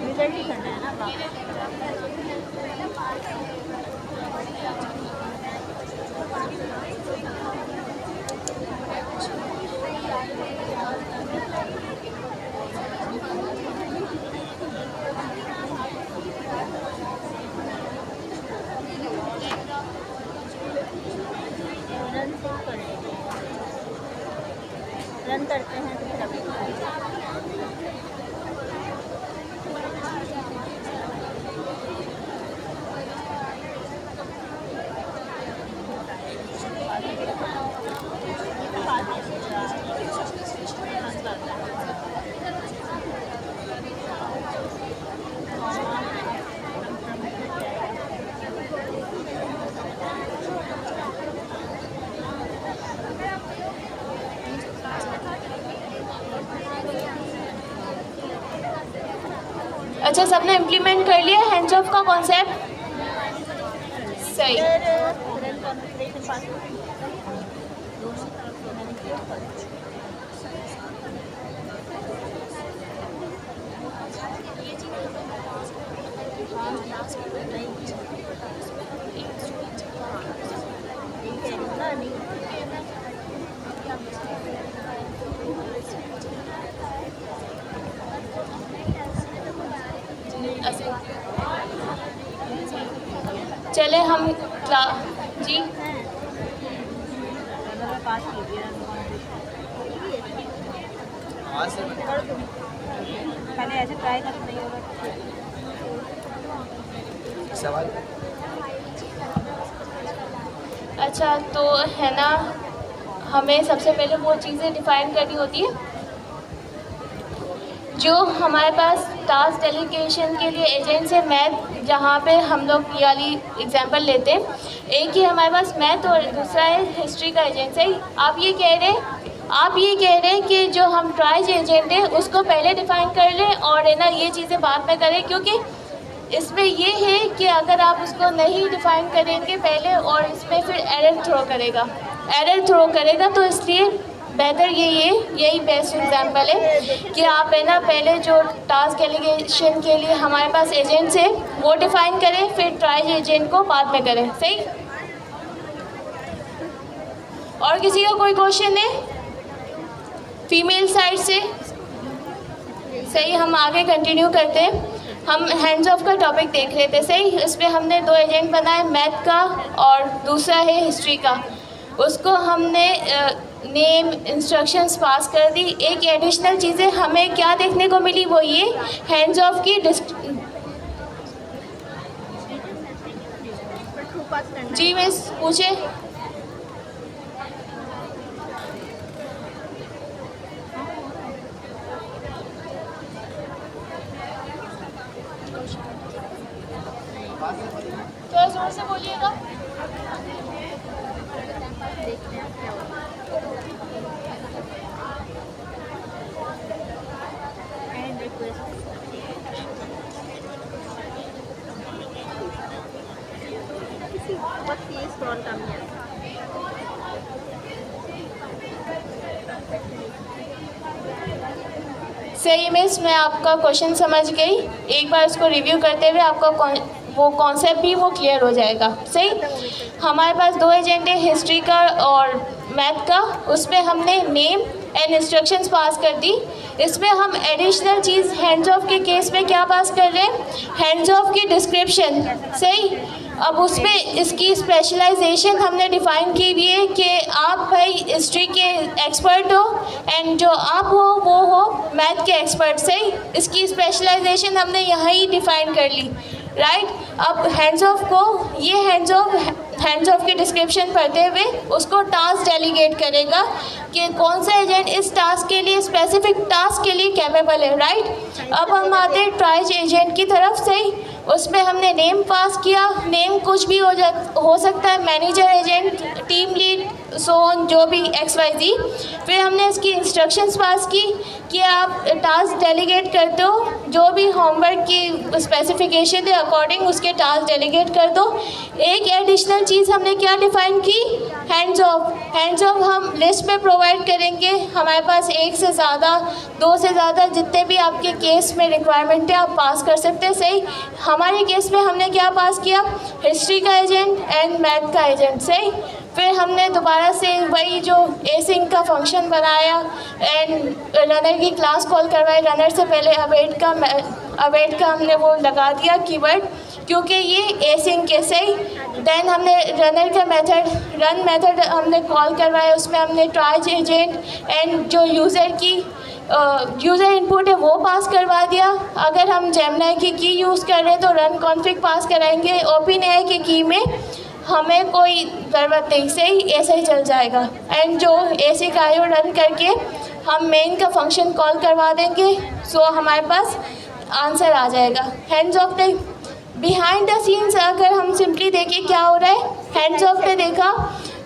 C: रिजल्ट ही करना है ना रन करते हैं तो फिर
A: अच्छा, सबने इम्प्लीमेंट कर लिया हैंड्स ऑफ का कॉन्सेप्ट? सही। चले हम जी
C: पहले ऐसे ट्राई कर नहीं होगा
B: सवाल।
A: अच्छा, तो है ना, हमें सबसे पहले वो चीज़ें डिफ़ाइन करनी होती है जो हमारे पास टास्क डेलीगेशन के लिए एजेंट्स है। मैथ, जहाँ पे हम लोग ये वाली एग्जांपल लेते हैं, एक ही हमारे पास मैथ और दूसरा है हिस्ट्री का एजेंट्स है। आप ये कह रहे हैं कि जो हम ट्राइज एजेंट है उसको पहले डिफ़ाइन कर लें और है ना ये चीज़ें बाद में करें, क्योंकि इसमें ये है कि अगर आप उसको नहीं डिफ़ाइन करेंगे पहले और इसमें फिर एरर थ्रो करेगा, तो इसलिए बेहतर यही बेस्ट एग्जांपल है कि आप है ना पहले जो टास्क डेलीगेशन के लिए हमारे पास एजेंट्स है वो डिफाइन करें, फिर ट्राइज एजेंट को बाद में करें। सही? और किसी का कोई क्वेश्चन है फीमेल साइड से? सही, हम आगे कंटिन्यू करते हैं। हम हैंड्स ऑफ का टॉपिक देख रहे थे। सही, इसमें हमने 2 एजेंट बनाए, मैथ का और दूसरा है हिस्ट्री का। उसको हमने नेम इंस्ट्रक्शंस पास कर दी। एक एडिशनल चीज़ें हमें क्या देखने को मिली वो ये हैंड्स ऑफ की जी मिस पूछे। थोड़ा जोर से बोलिएगा। सही मिस, मैं आपका क्वेश्चन समझ गई। एक बार इसको रिव्यू करते हुए आपका वो कॉन्सेप्ट भी वो क्लियर हो जाएगा। सही, हमारे पास 2 एजेंट है, हिस्ट्री का और मैथ का। उसमें हमने नेम एंड इंस्ट्रक्शंस पास कर दी। इसमें हम एडिशनल चीज़ हैंड्स ऑफ के केस में क्या पास कर रहे हैं, हैंड्स ऑफ की डिस्क्रिप्शन। सही, अब उसमें इसकी स्पेशलाइजेशन हमने डिफ़ाइन की हुई है कि आप भाई हिस्ट्री के एक्सपर्ट हो एंड जो आप हो वो हो मैथ के एक्सपर्ट। सही, इसकी स्पेशलाइजेशन हमने यहाँ ही डिफ़ाइन कर ली। राइट, अब हैंड्स ऑफ को ये हैंड्स ऑफ की डिस्क्रिप्शन पढ़ते हुए उसको टास्क डेलीगेट करेगा कि कौन सा एजेंट इस टास्क के लिए स्पेसिफिक टास्क के लिए कैपेबल है। राइट, अब हम आते हैं ट्राइज एजेंट की तरफ। सही, उसमें हमने नेम पास किया। नेम कुछ भी हो सकता है, मैनेजर एजेंट, टीम लीड, सोन, जो भी XYZ। फिर हमने इसकी इंस्ट्रक्शंस पास की कि आप टास्क डेलीगेट करते हो, जो भी होमवर्क की स्पेसिफिकेशन है अकॉर्डिंग उसके टास्क डेलीगेट कर दो। एक एडिशनल चीज़ हमने क्या डिफ़ाइन की, हैंड्स ऑफ। हैंड्स ऑफ हम लिस्ट में प्रोवाइड करेंगे। हमारे पास 1 से ज़्यादा, 2 से ज़्यादा, जितने भी आपके केस में रिक्वायरमेंट है आप पास कर सकते हैं। सही, हमारे केस में हमने क्या पास किया, हिस्ट्री का एजेंट एंड मैथ का एजेंट। सही, फिर हमने दोबारा से वही जो एसिंक का फंक्शन बनाया एंड रनर की क्लास कॉल करवाई। रनर से पहले अवेट का हमने वो लगा दिया कीवर्ड, क्योंकि ये एसिंक के। सही, देन हमने रनर का रन मेथड हमने कॉल करवाया। उसमें हमने ट्राइज एजेंट एंड जो यूज़र इनपुट है वो पास करवा दिया। अगर हम जेमिनी की की यूज़ कर रहे हैं तो रन कॉन्फ़िग पास कराएंगे। ओपनएआई की की में हमें कोई ज़रूरत नहीं। सही, ऐसे ही चल जाएगा। एंड जो ASIC IO रन करके हम मेन का फंक्शन कॉल करवा देंगे, सो हमारे पास आंसर आ जाएगा। Hands of the behind the scenes अगर हम सिंपली देखें क्या हो रहा है, हैंड्स ऑफ पे देखा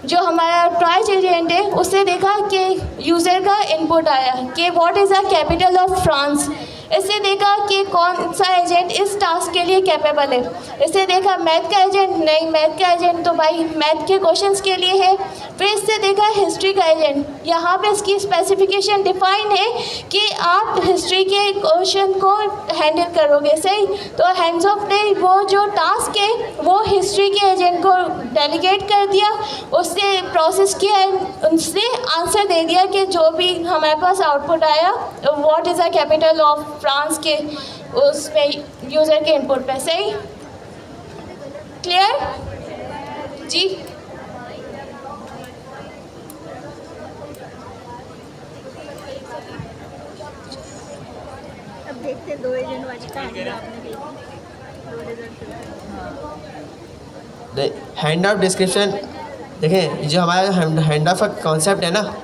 A: जो हमारा ट्राइज एजेंट है उससे देखा कि यूज़र का इनपुट आया कि what is the capital of France. इससे देखा कि कौन सा एजेंट इस टास्क के लिए कैपेबल है। इससे देखा मैथ का एजेंट, नहीं मैथ का एजेंट तो भाई मैथ के क्वेश्चंस के लिए है। फिर इससे देखा हिस्ट्री का एजेंट, यहाँ पे इसकी स्पेसिफिकेशन डिफाइन है कि आप हिस्ट्री के क्वेश्चन को हैंडल करोगे। सही, तो हैंड्स ऑफ ने वो जो टास्क है वो हिस्ट्री के एजेंट को डेलीगेट कर दिया, उससे प्रोसेस किया, उसने आंसर दे दिया कि जो भी हमारे पास आउटपुट आया what is the capital of France के उसमें यूज़र के इनपुट पे। सही, क्लियर जी?
C: अब देखते हैं 2 एजेंट वाला
B: हैंड ऑफ डिस्क्रिप्शन देखें, जो हमारा हैंड ऑफ का कॉन्सेप्ट है ना,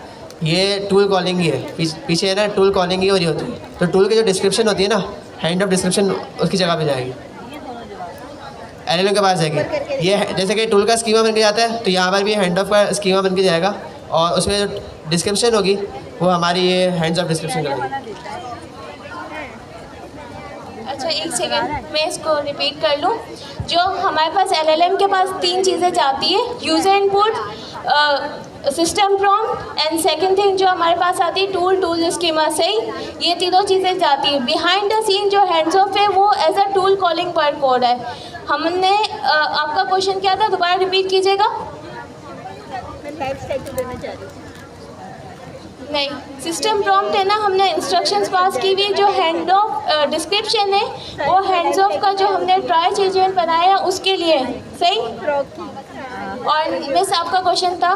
B: ये टूल कॉलिंग ही है। पीछे है ना टूल कॉलिंग ही हो रही होती है, तो टूल की जो डिस्क्रिप्शन होती है ना, हैंड ऑफ डिस्क्रिप्शन उसकी जगह पे जाएगी, LLM के पास जाएगी। ये जैसे कि टूल का स्कीमा बन के जाता है, तो यहाँ पर भी हैंड ऑफ का स्कीमा बन के जाएगा और उसमें जो डिस्क्रिप्शन होगी वो हमारी ये हैंड्स ऑफ डिस्क्रिप्शन कर देगी।
A: अच्छा, एक सेकेंड मैं इसको रिपीट कर लूँ। जो हमारे पास LLM के पास 3 चीज़ें जाती है, user input, system prompt and second thing जो हमारे पास आती है टूल स्कीमा से ही ये तीनों चीज़ें जाती हैं। बिहाइंड द सीन जो हैंड्स ऑफ है वो एज अ टूल कॉलिंग पर कोड है। हमने आपका क्वेश्चन क्या था, दोबारा रिपीट कीजिएगा।
C: मैं लाइफ साइकिल देना चाह रही हूँ।
A: नहीं, सिस्टम प्रॉम्प्ट है ना, हमने इंस्ट्रक्शंस पास की हुई, जो हैंड ऑफ डिस्क्रिप्शन है वो हैंड्स ऑफ का जो हमने ट्राई एजेंट बनाया उसके लिए, सही। और मिस आपका क्वेश्चन था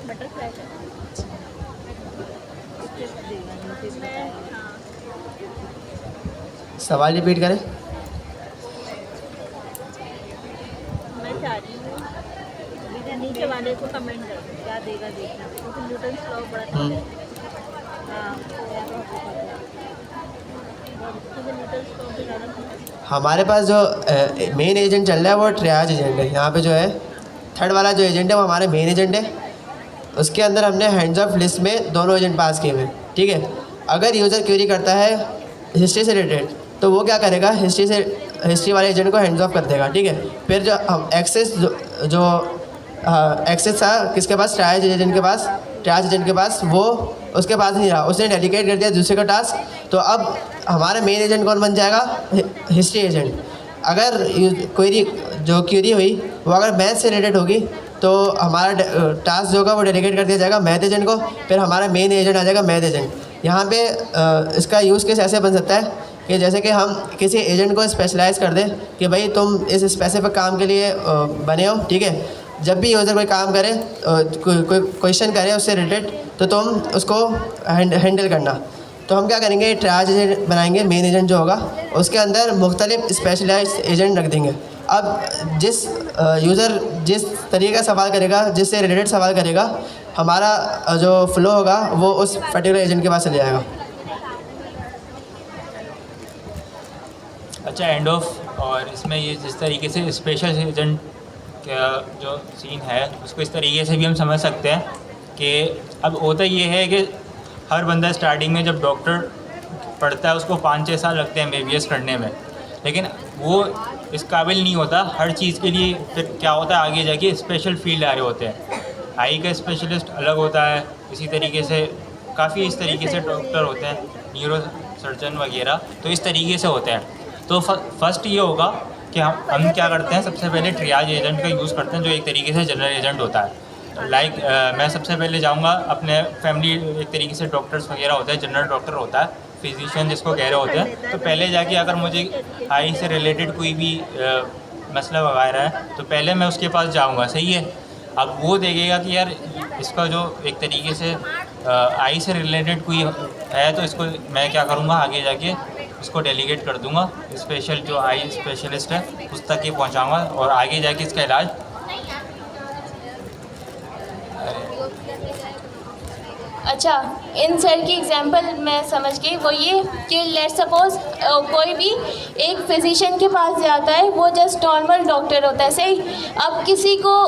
C: बटरफ्लाई का
B: सवाल रिपीट करें।
C: मैं चाह रही हूँ इधर नीचे वाले को कमेंट कर दो, क्या देगा देखना, क्योंकि न्यूटन लॉ बड़ा हाँ न्यूटन लॉ पे ज़्यादा
B: हमारे पास जो मेन एजेंट चल रहा है वो ट्रियाज एजेंट है। यहाँ पे जो है थर्ड वाला जो एजेंट है वो हमारा मेन एजेंट है। उसके अंदर हमने हैंड्स ऑफ लिस्ट में दोनों एजेंट पास किए हुए हैं, ठीक है। अगर यूज़र क्वेरी करता है हिस्ट्री से रिलेटेड तो वो क्या करेगा, हिस्ट्री वाले एजेंट को हैंड्स ऑफ कर देगा, ठीक है। फिर जो हम एक्सेस जो एक्सेस था किसके पास, ट्रायज एजेंट के पास, वो उसके पास नहीं रहा, उसने डेलीकेट कर दिया दूसरे का टास्क। तो अब हमारा मेन एजेंट कौन बन जाएगा, हिस्ट्री एजेंट। अगर क्वेरी हुई वो अगर मैथ से रिलेटेड होगी तो हमारा टास्क जो होगा वो डेलीकेट कर दिया जाएगा मैथ एजेंट को। फिर हमारा मेन एजेंट आ जाएगा मैथ एजेंट। यहाँ पे इसका यूज़ केस ऐसे बन सकता है कि जैसे कि हम किसी एजेंट को स्पेशलाइज़ कर दें कि भाई तुम इस स्पेसिफिक काम के लिए बने हो, ठीक है। जब भी यूज़र कोई काम करे, कोई क्वेश्चन करे उससे रिलेटेड, तो तुम उसको हैंडल करना। तो हम क्या करेंगे, ट्रायज एजेंट बनाएंगे, मेन एजेंट जो होगा उसके अंदर मुख्तलिफ स्पेशलाइज्ड एजेंट रख देंगे। अब जिस यूज़र जिस तरीके का सवाल करेगा, जिससे रिलेटेड सवाल करेगा, हमारा जो फ्लो होगा वो उस पर्टिकुलर एजेंट के पास चले जाएगा।
D: अच्छा, एंड ऑफ और इसमें ये जिस तरीके से स्पेशल एजेंट का जो सीन है उसको इस तरीके से भी हम समझ सकते हैं कि अब होता ये है कि हर बंदा स्टार्टिंग में जब डॉक्टर पढ़ता है उसको 5-6 साल लगते हैं MBBS करने में, लेकिन वो इस काबिल नहीं होता हर चीज़ के लिए। फिर क्या होता है, आगे जाके स्पेशल फील्ड आ रहे होते हैं, आई का स्पेशलिस्ट अलग होता है, इसी तरीके से काफ़ी इस तरीके से डॉक्टर होते हैं, न्यूरो सर्जन वगैरह, तो इस तरीके से होते हैं। तो फर्स्ट ये होगा कि हम क्या करते हैं, सबसे पहले ट्रियाज एजेंट का यूज़ करते हैं जो एक तरीके से जनरल एजेंट होता है। मैं सबसे पहले जाऊंगा अपने फैमिली, एक तरीके से डॉक्टर्स वगैरह होता है, जनरल डॉक्टर होता है, फिजिशियन जिसको कह रहे होते हैं। तो पहले जाके अगर मुझे आई से रिलेटेड कोई भी मसला वगैरह है तो पहले मैं उसके पास जाऊंगा, सही है। अब वो देखेगा कि यार इसका जो एक तरीके से आई से रिलेटेड कोई है तो इसको मैं क्या करूँगा, आगे जाके उसको डेलीगेट कर दूँगा, स्पेशल जो आई स्पेशलिस्ट है उस तक ही पहुँचाऊँगा और आगे जाके इसका इलाज।
A: अच्छा, इन सर की एग्जांपल मैं समझ गई। वो ये कि लेट सपोज कोई भी एक फिजिशियन के पास जाता है, वो जस्ट नॉर्मल डॉक्टर होता है, सही। अब किसी को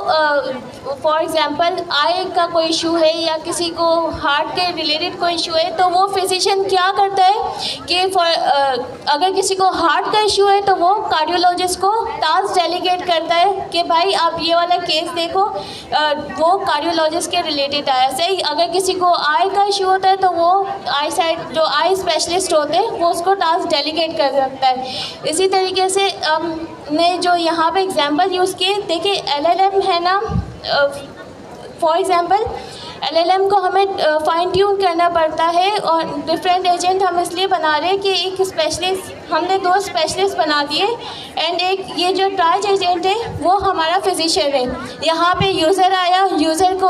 A: फॉर एग्जांपल आई का कोई इशू है या किसी को हार्ट के रिलेटेड कोई इशू है, तो वो फिजिशियन क्या करता है कि अगर किसी को हार्ट का इशू है तो वो कार्डियोलॉजिस्ट को टास्क डेलीगेट करता है कि भाई आप ये वाला केस देखो, वो कार्डियोलॉजिस्ट के रिलेटेड आया, सही। अगर किसी को आई का इशू होता है तो वो आई साइड जो आई स्पेशलिस्ट होते हैं वो उसको टास्क डेलीगेट कर सकता है। इसी तरीके से ने जो यहाँ पे एग्जांपल यूज़ किए, देखिए LLM है ना, फॉर एग्जांपल LLM को हमें फाइन ट्यून करना पड़ता है और डिफरेंट एजेंट हम इसलिए बना रहे हैं कि एक स्पेशलिस्ट, हमने 2 स्पेशलिस्ट बना दिए एंड एक ये जो ट्रायज एजेंट है वो हमारा फिजिशियन है। यहाँ पे यूज़र आया, यूज़र को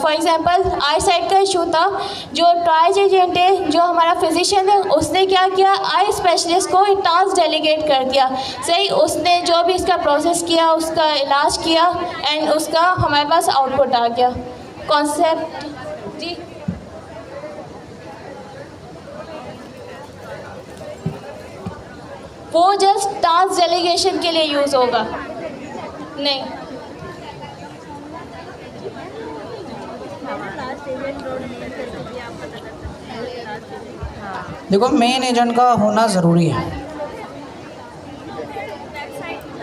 A: फॉर एग्जांपल आई साइड का इशू था, जो ट्रायज एजेंट है जो हमारा फिजिशियन है उसने क्या किया, आई स्पेशलिस्ट को टास्क डेलीगेट कर दिया, सही। उसने जो भी इसका प्रोसेस किया, उसका इलाज किया एंड उसका हमारे पास आउटपुट आ गया। कॉन्सेप्ट जी, वो जस्ट टास्क डेलीगेशन के लिए यूज़ होगा, नहीं।
C: लास्ट एजेंट रोड नहीं करके भी आप पता कर सकते हैं लास्ट एजेंट
E: देखो मेन एजेंट का होना ज़रूरी है।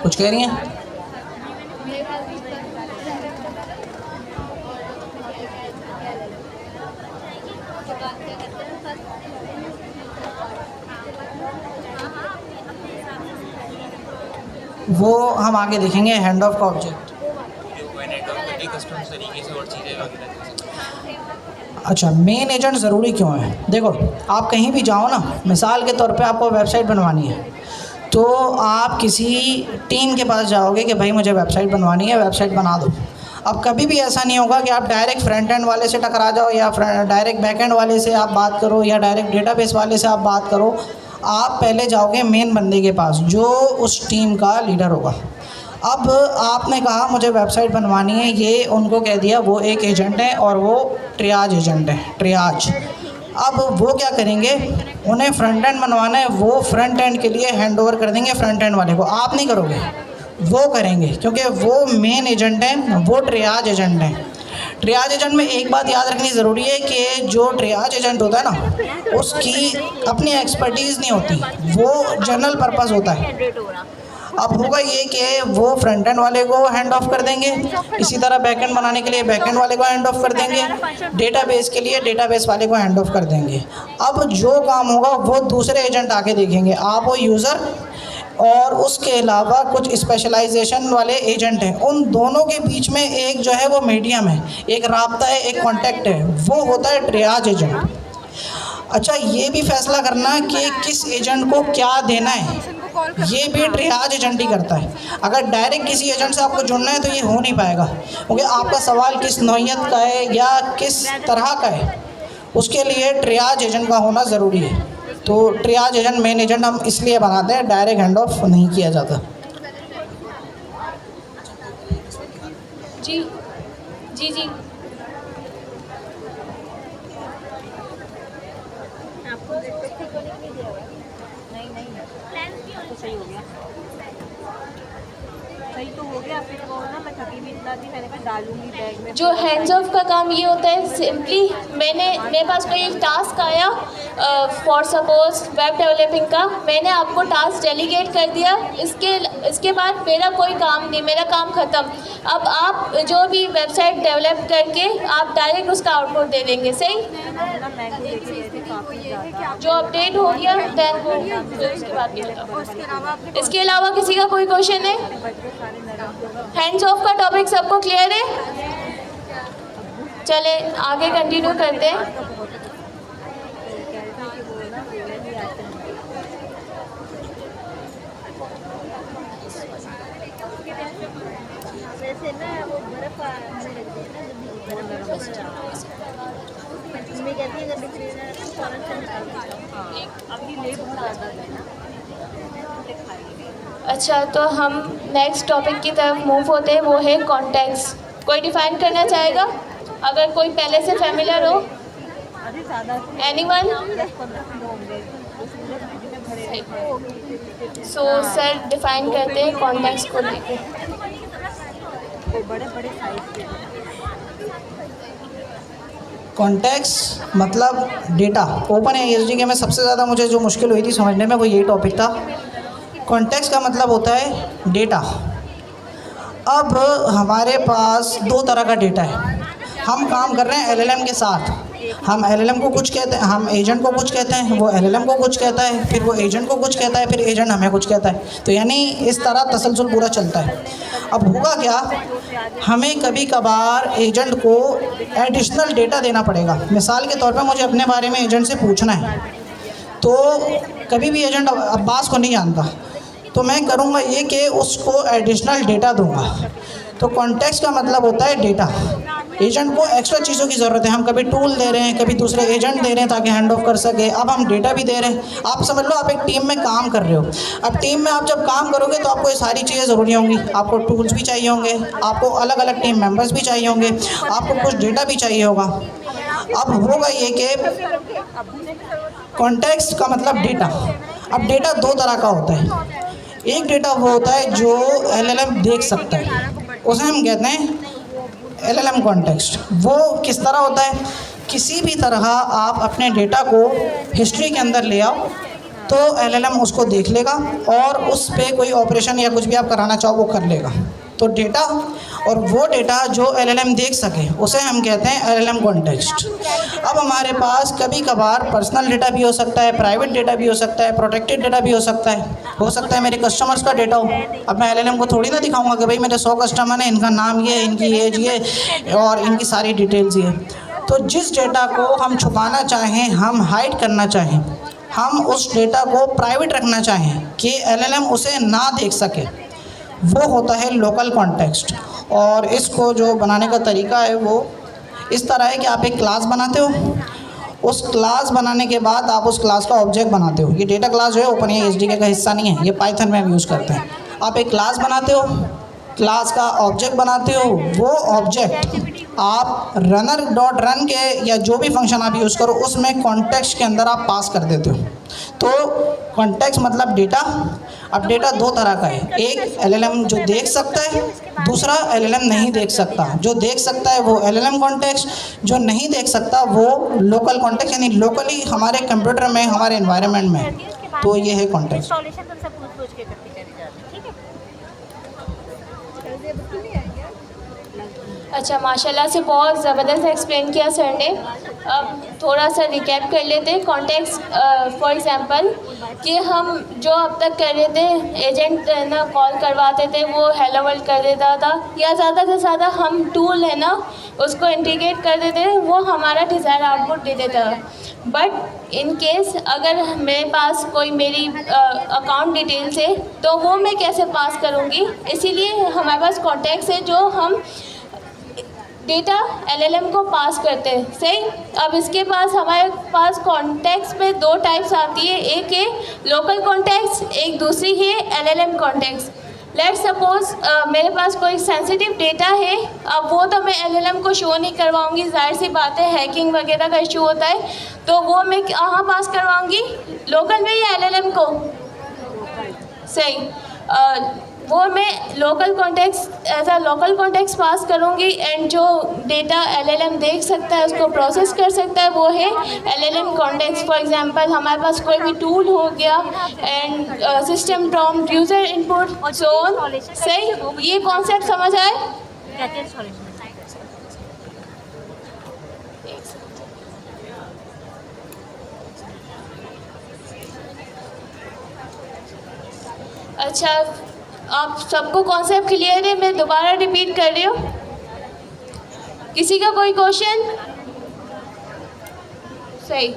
E: कुछ कह रही हैं? वो हम आगे देखेंगे हैंड ऑफ का ऑब्जेक्ट। अच्छा, मेन एजेंट ज़रूरी क्यों है? देखो आप कहीं भी जाओ ना, मिसाल के तौर पे आपको वेबसाइट बनवानी है, तो आप किसी टीम के पास जाओगे कि भाई मुझे वेबसाइट बनवानी है, वेबसाइट बना दो। अब कभी भी ऐसा नहीं होगा कि आप डायरेक्ट फ्रंट एंड वाले से टकरा जाओ या डायरेक्ट बैक एंड वाले से आप बात करो या डायरेक्ट डेटाबेस वाले से आप बात करो। आप पहले जाओगे मेन बंदे के पास जो उस टीम का लीडर होगा। अब आपने कहा मुझे वेबसाइट बनवानी है, ये उनको कह दिया, वो एक एजेंट है और वो ट्रियाज एजेंट है, ट्रियाज। अब वो क्या करेंगे, उन्हें फ्रंट एंड बनवाना है, वो फ्रंट एंड के लिए हैंड ओवर कर देंगे फ्रंट एंड वाले को। आप नहीं करोगे, वो करेंगे, क्योंकि वो मेन एजेंट हैं, वो ट्रियाज एजेंट हैं। ट्रियाज एजेंट में एक बात याद रखनी ज़रूरी है कि जो ट्रियाज एजेंट होता है ना, उसकी अपनी एक्सपर्टीज़ नहीं होती, वो जनरल पर्पस होता है। अब होगा ये कि वो फ्रंट एंड वाले को हैंड ऑफ कर देंगे, इसी तरह बैक एंड बनाने के लिए बैक एंड वाले को हैंड ऑफ कर देंगे, डेटाबेस के लिए डेटाबेस वाले को हैंड ऑफ कर देंगे। अब जो काम होगा वो दूसरे एजेंट आके देखेंगे। आप वो यूज़र और उसके अलावा कुछ स्पेशलाइजेशन वाले एजेंट हैं, उन दोनों के बीच में एक जो है वो मीडियम है, एक राब्ता है, एक कॉन्टैक्ट है, वो होता है ट्रियाज एजेंट। अच्छा, ये भी फैसला करना कि किस एजेंट को क्या देना है, ये भी ट्रियाज एजेंट ही करता है। अगर डायरेक्ट किसी एजेंट से आपको जुड़ना है तो ये हो नहीं पाएगा, क्योंकि आपका सवाल किस नौइयत का है या किस तरह का है, उसके लिए ट्रियाज एजेंट का होना ज़रूरी है। तो ट्रियाज एजेंट, मेन एजेंट हम इसलिए बनाते हैं, डायरेक्ट हैंड ऑफ नहीं किया जाता।
A: जी जी जी
C: आपको नहीं तो सही हो गया, सही तो हो गया। फिर वो ना मैं थकी भी इतना थी, मैंने कहा डालूंगी बैग में।
A: जो हैंड्स ऑफ का काम ये होता है, सिंपली मेरे पास कोई एक टास्क आया फॉर सपोज वेब डेवलपिंग का, मैंने आपको टास्क डेलीगेट कर दिया, इसके बाद मेरा कोई काम नहीं, मेरा काम ख़त्म। अब आप जो भी वेबसाइट डेवलप करके आप डायरेक्ट उसका आउटपुट दे देंगे, सही?
C: ना मैंगो लेके गए थे काफ़ी ज़्यादा।
A: जो अपडेट हो गया दैन वो फिर उसके बाद नहीं होगा। इसके अलावा किसी का कोई क्वेश्चन है? हैंड्स ऑफ का टॉपिक सबको क्लियर है? चले आगे कंटिन्यू करते हैं।
C: वैसे ना वो बर्फ आने लगती है ना, जब गरम मम्मी कहती है जब बिखरे ना तो फौरन से निकाल दो। हाँ, अभी ले बहुत ज़्यादा है ना।
A: अच्छा, तो हम नेक्स्ट टॉपिक की तरफ मूव होते हैं, वो है कॉन्टेक्स्ट। कोई डिफाइन करना चाहेगा? अगर कोई पहले से फैमिलियर हो?
C: अभी ज़्यादा
A: एनीवन?
C: 10-15 किलो होंगे, भरे रहते
A: सो सर डिफाइन करते हैं कॉन्टेक्स्ट को लेकर।
C: बड़े बड़े साइज के।
E: कॉन्टेक्स्ट मतलब डेटा। ओपन एसडी में सबसे ज़्यादा मुझे जो मुश्किल हुई थी समझने में वो यही टॉपिक था। कॉन्टेक्स्ट का मतलब होता है डेटा। अब हमारे पास दो तरह का डेटा है। हम काम कर रहे हैं एलएलएम के साथ। हम एलएलएम को कुछ कहते हैं, हम एजेंट को कुछ कहते हैं, वो एलएलएम को कुछ कहता है, फिर वो एजेंट को कुछ कहता है, फिर एजेंट हमें कुछ कहता है। तो यानी इस तरह तसलसल पूरा चलता है। अब होगा क्या, हमें कभी कभार एजेंट को एडिशनल डेटा देना पड़ेगा। मिसाल के तौर पर मुझे अपने बारे में एजेंट से पूछना है, तो कभी भी एजेंट अब्बास को नहीं जानता, तो मैं करूँगा ये कि उसको एडिशनल डेटा दूँगा। तो कॉन्टेक्स्ट का मतलब होता है डेटा। एजेंट को एक्स्ट्रा चीज़ों की ज़रूरत है। हम कभी टूल दे रहे हैं, कभी दूसरे एजेंट दे रहे हैं ताकि हैंड ऑफ कर सके। अब हम डेटा भी दे रहे हैं। आप समझ लो आप एक टीम में काम कर रहे हो। अब टीम में आप जब काम करोगे तो आपको ये सारी चीज़ें ज़रूरी होंगी। आपको टूल्स भी चाहिए होंगे, आपको अलग अलग टीम मेंबर्स भी चाहिए होंगे, आपको कुछ डेटा भी चाहिए होगा। अब होगा ये कि कॉन्टेक्स्ट का मतलब डेटा। अब डेटा दो तरह का होता है। एक डेटा वो होता है जो एलएलएम देख सकता है, उसे हम कहते हैं एलएलएम कॉन्टेक्स्ट। वो किस तरह होता है किसी भी तरह आप अपने डेटा को हिस्ट्री के अंदर ले आओ तो एलएलएम उसको देख लेगा और उस पे कोई ऑपरेशन या कुछ भी आप कराना चाहो वो कर लेगा। तो डेटा और वो डेटा जो एलएलएम देख सके उसे हम कहते हैं एलएलएम कॉन्टेक्स्ट। अब हमारे पास कभी कभार पर्सनल डेटा भी हो सकता है, प्राइवेट डेटा भी हो सकता है, प्रोटेक्टेड डेटा भी हो सकता है मेरे कस्टमर्स का डेटा हो। अब मैं एलएलएम को थोड़ी ना दिखाऊंगा कि भाई मेरे 100 कस्टमर हैं, इनका नाम ये, इनकी एज ये और इनकी सारी डिटेल्स ये। तो जिस डेटा को हम छुपाना चाहें, हम हाइड करना चाहें, हम उस डेटा को प्राइवेट रखना चाहें कि एलएलएम उसे ना देख सके, वो होता है लोकल कॉन्टेक्स्ट। और इसको जो बनाने का तरीका है वो इस तरह है कि आप एक क्लास बनाते हो, उस क्लास बनाने के बाद आप उस क्लास का ऑब्जेक्ट बनाते हो। ये डेटा क्लास जो है ओपनएआई एसडीके का हिस्सा नहीं है, ये पाइथन में हम यूज़ करते हैं। आप एक क्लास बनाते हो, क्लास का ऑब्जेक्ट बनाते हो, वो ऑब्जेक्ट आप runner.run के या जो भी फंक्शन आप यूज़ करो उसमें कॉन्टेक्स्ट के अंदर आप पास कर देते हो। तो कॉन्टेक्स्ट मतलब डेटा। अब डेटा दो तरह का है, एक एलएलएम जो देख सकता है, दूसरा एलएलएम नहीं देख सकता। जो देख सकता है वो एलएलएम कॉन्टेक्स्ट, जो नहीं देख सकता वो लोकल कॉन्टेक्स्ट, यानी लोकली हमारे कंप्यूटर में, हमारे एनवायरनमेंट में। तो ये है कॉन्टेक्स्ट।
A: अच्छा, माशाल्लाह से बहुत ज़बरदस्त एक्सप्लेन किया सर ने। अब थोड़ा सा रिकैप कर लेते हैं कॉन्टेक्स्ट। फॉर एग्जांपल कि हम जो अब तक कर रहे थे, एजेंट है ना कॉल करवाते थे, वो हेलो वर्ल्ड कर देता था, या ज़्यादा से ज़्यादा हम टूल है ना उसको इंटीग्रेट कर देते थे, वो हमारा डिज़ायर आउटपुट दे देता था। बट इन केस अगर मेरे पास कोई मेरी अकाउंट डिटेल्स है तो वो मैं कैसे पास करूँगी, इसीलिए हमारे पास कॉन्टेक्स्ट है जो हम डेटा एलएलएम को पास करते हैं। सही। अब इसके पास हमारे पास कॉन्टेक्स्ट में दो टाइप्स आती है, एक है लोकल कॉन्टेक्स्ट, एक दूसरी है एलएलएम कॉन्टेक्स्ट। लेट्स सपोज मेरे पास कोई सेंसिटिव डेटा है, अब वो तो मैं एलएलएम को शो नहीं करवाऊंगी, जाहिर सी बात है, हैकिंग वगैरह का इशू होता है, तो वो मैं कहाँ पास करवाऊंगी, लोकल में या एलएलएम को। सही। वो मैं local context as a local context pass करूँगी, एंड जो डेटा एलएलएम देख सकता है, उसको प्रोसेस कर सकता है, वो है एलएलएम कॉन्टेक्स्ट। फॉर एग्जांपल हमारे पास कोई भी टूल हो गया and system prompt, user input, so on. सही। ये कॉन्सेप्ट समझ आए? अच्छा, आप सबको कॉन्सेप्ट क्लियर है? मैं दोबारा रिपीट कर रही हूँ। किसी का कोई क्वेश्चन? सही।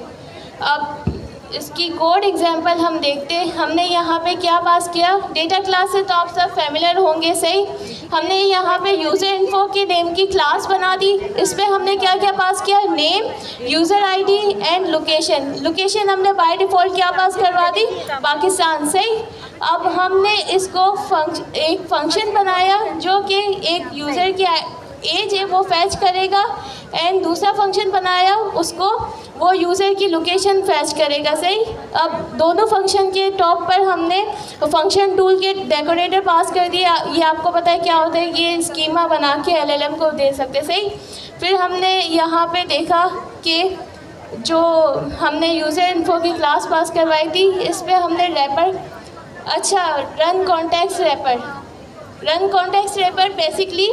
A: अब इसकी कोड एग्जांपल हम देखते हैं। हमने यहाँ पे क्या पास किया, डेटा क्लास से तो आप सब फैमिलियर होंगे। सही। हमने यहाँ पे यूज़र इन्फो की नेम की क्लास बना दी। इसमें हमने क्या क्या पास किया, name, user ID and location. Location हमने बाय डिफ़ॉल्ट क्या पास करवा दी, पाकिस्तान। सही। अब हमने इसको एक फंक्शन बनाया जो कि एक यूज़र की एज है वो फैच करेगा, एंड दूसरा फंक्शन बनाया उसको वो यूज़र की लोकेशन फैच करेगा। सही। अब दोनों फंक्शन के टॉप पर हमने फंक्शन टूल के डेकोरेटर पास कर दिया। ये आपको पता है क्या होता है, ये स्कीमा बना के एलएलएम को दे सकते। सही। फिर हमने यहाँ पे देखा कि जो हमने यूज़र इन्फो की क्लास पास करवाई थी, इस पर हमने रैपर, अच्छा, run context wrapper. Run context wrapper basically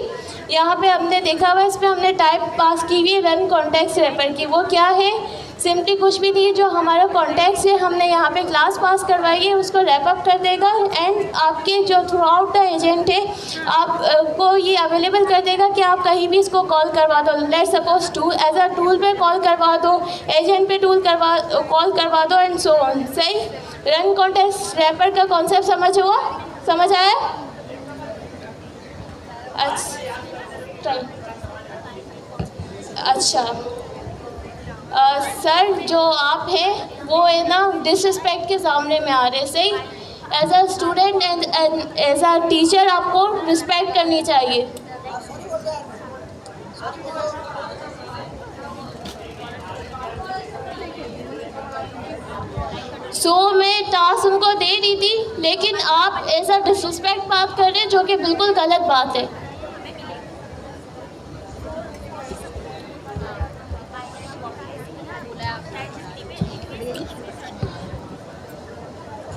A: यहाँ पे हमने देखा हुआ, इस पर हमने टाइप पास की हुई है रन कॉन्टेक्स्ट रैपर की। वो क्या है, सिंपली कुछ भी नहीं, जो हमारा कॉन्टेक्स्ट है हमने यहाँ पे क्लास पास करवाई है, उसको रैप अप कर देगा, एंड आपके जो थ्रू आउट द एजेंट है आपको ये अवेलेबल कर देगा कि आप कहीं भी इसको कॉल करवा दो। Let's suppose tool as a tool पे कॉल करवा दो, एजेंट पे कॉल करवा दो, एंड सो ऑन। सही। रन कॉन्टेक्स्ट रैपर का कॉन्सेप्ट समझ आया? अच्छा, सर जो आप हैं वो है ना डिसरिस्पेक्ट के सामने में आ रहे हैं। सही। As a student and as a teacher आपको रिस्पेक्ट करनी चाहिए। मैं टास्क उनको दे दी थी, लेकिन आप ऐसा डिसरिस्पेक्ट बात कर रहे हैं जो कि बिल्कुल गलत बात है।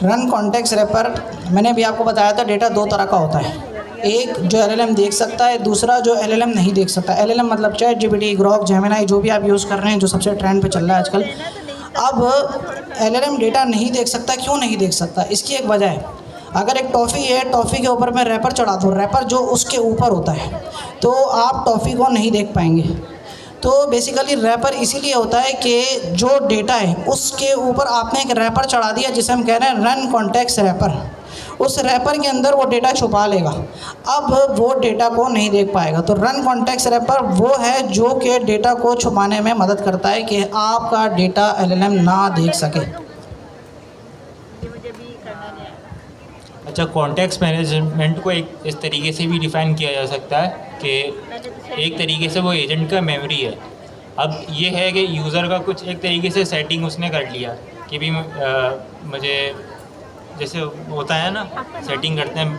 E: रन कॉन्टेक्स्ट रैपर, मैंने भी आपको बताया था डेटा दो तरह का होता है, एक जो एलएलएम देख सकता है, दूसरा जो एलएलएम नहीं देख सकता। एलएलएम मतलब चैट जीपीटी, ग्रॉक, जेमिनी, जो भी आप यूज़ कर रहे हैं, जो सबसे ट्रेंड पे चल रहा है आजकल। अब एलएलएम डेटा नहीं देख सकता, क्यों नहीं देख सकता? इसकी एक वजह है। अगर एक टॉफ़ी है, टॉफ़ी के ऊपर मैं रैपर चढ़ा दूँ, रैपर जो उसके ऊपर होता है, तो आप टॉफ़ी को नहीं देख पाएंगे। तो बेसिकली रैपर इसीलिए होता है कि जो डेटा है उसके ऊपर आपने एक रैपर चढ़ा दिया, जिसे हम कह रहे हैं रन कॉन्टेक्स्ट रैपर। उस रैपर के अंदर वो डेटा छुपा लेगा, अब वो डेटा को नहीं देख पाएगा। तो रन कॉन्टेक्स्ट रैपर वो है जो कि डेटा को छुपाने में मदद करता है कि आपका डेटा एलएलएम ना देख सके।
C: ये मुझे भी करना नहीं आया।
D: अच्छा, कॉन्टेक्स्ट मैनेजमेंट को एक इस तरीके से भी डिफ़ाइन किया जा सकता है कि एक तरीके से वो एजेंट का मेमोरी है। अब ये है कि यूज़र का कुछ एक तरीके से सेटिंग उसने कर लिया कि भी मुझे जैसे होता है ना, सेटिंग करते हैं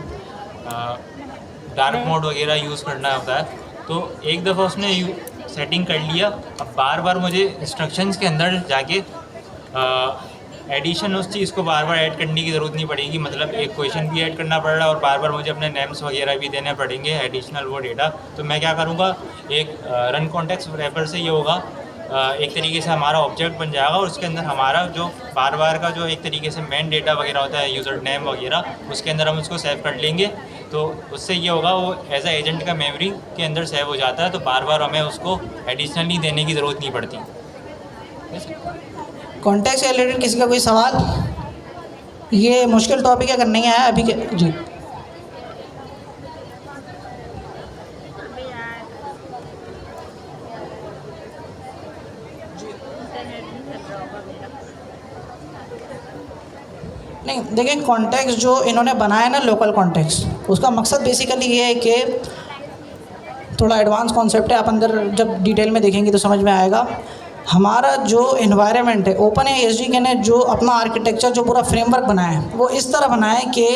D: डार्क मोड वगैरह यूज़ करना होता है, तो एक दफ़ा उसने सेटिंग कर लिया। अब बार बार मुझे इंस्ट्रक्शंस के अंदर जाके एडिशन उस चीज़ को बार बार ऐड करने की ज़रूरत नहीं पड़ेगी। मतलब एक क्वेश्चन भी ऐड करना पड़ रहा है और बार बार मुझे अपने नेम्स वगैरह भी देने पड़ेंगे एडिशनल वो डेटा। तो मैं क्या करूँगा, एक रन कॉन्टेक्स्ट रैपर से ये होगा, एक तरीके से हमारा ऑब्जेक्ट बन जाएगा और उसके अंदर हमारा जो बार बार का जो एक तरीके से मेन डेटा वगैरह होता है, यूज़र नेम वगैरह, उसके अंदर हम उसको सेव कर लेंगे। तो उससे ये होगा, वो एज ए एजेंट का मेमोरी के अंदर सेव हो जाता है, तो बार बार हमें उसको एडिशनली देने की ज़रूरत नहीं पड़ती।
E: कॉन्टेक्स्ट से रिलेटेड किसी का कोई सवाल? ये मुश्किल टॉपिक है, अगर नहीं आया अभी के जी।
C: अबे यार इंटरनेट नहीं चल रहा होगा मेरा।
E: नहीं, देखिए कॉन्टेक्स्ट जो इन्होंने बनाया ना, लोकल कॉन्टेक्स्ट, उसका मकसद बेसिकली ये है कि थोड़ा एडवांस कॉन्सेप्ट है, आप अंदर जब डिटेल में देखेंगे तो समझ में आएगा। हमारा जो एनवायरनमेंट है, OpenAI ने जो अपना आर्किटेक्चर, जो पूरा फ्रेमवर्क बनाया है, वो इस तरह बनाया है कि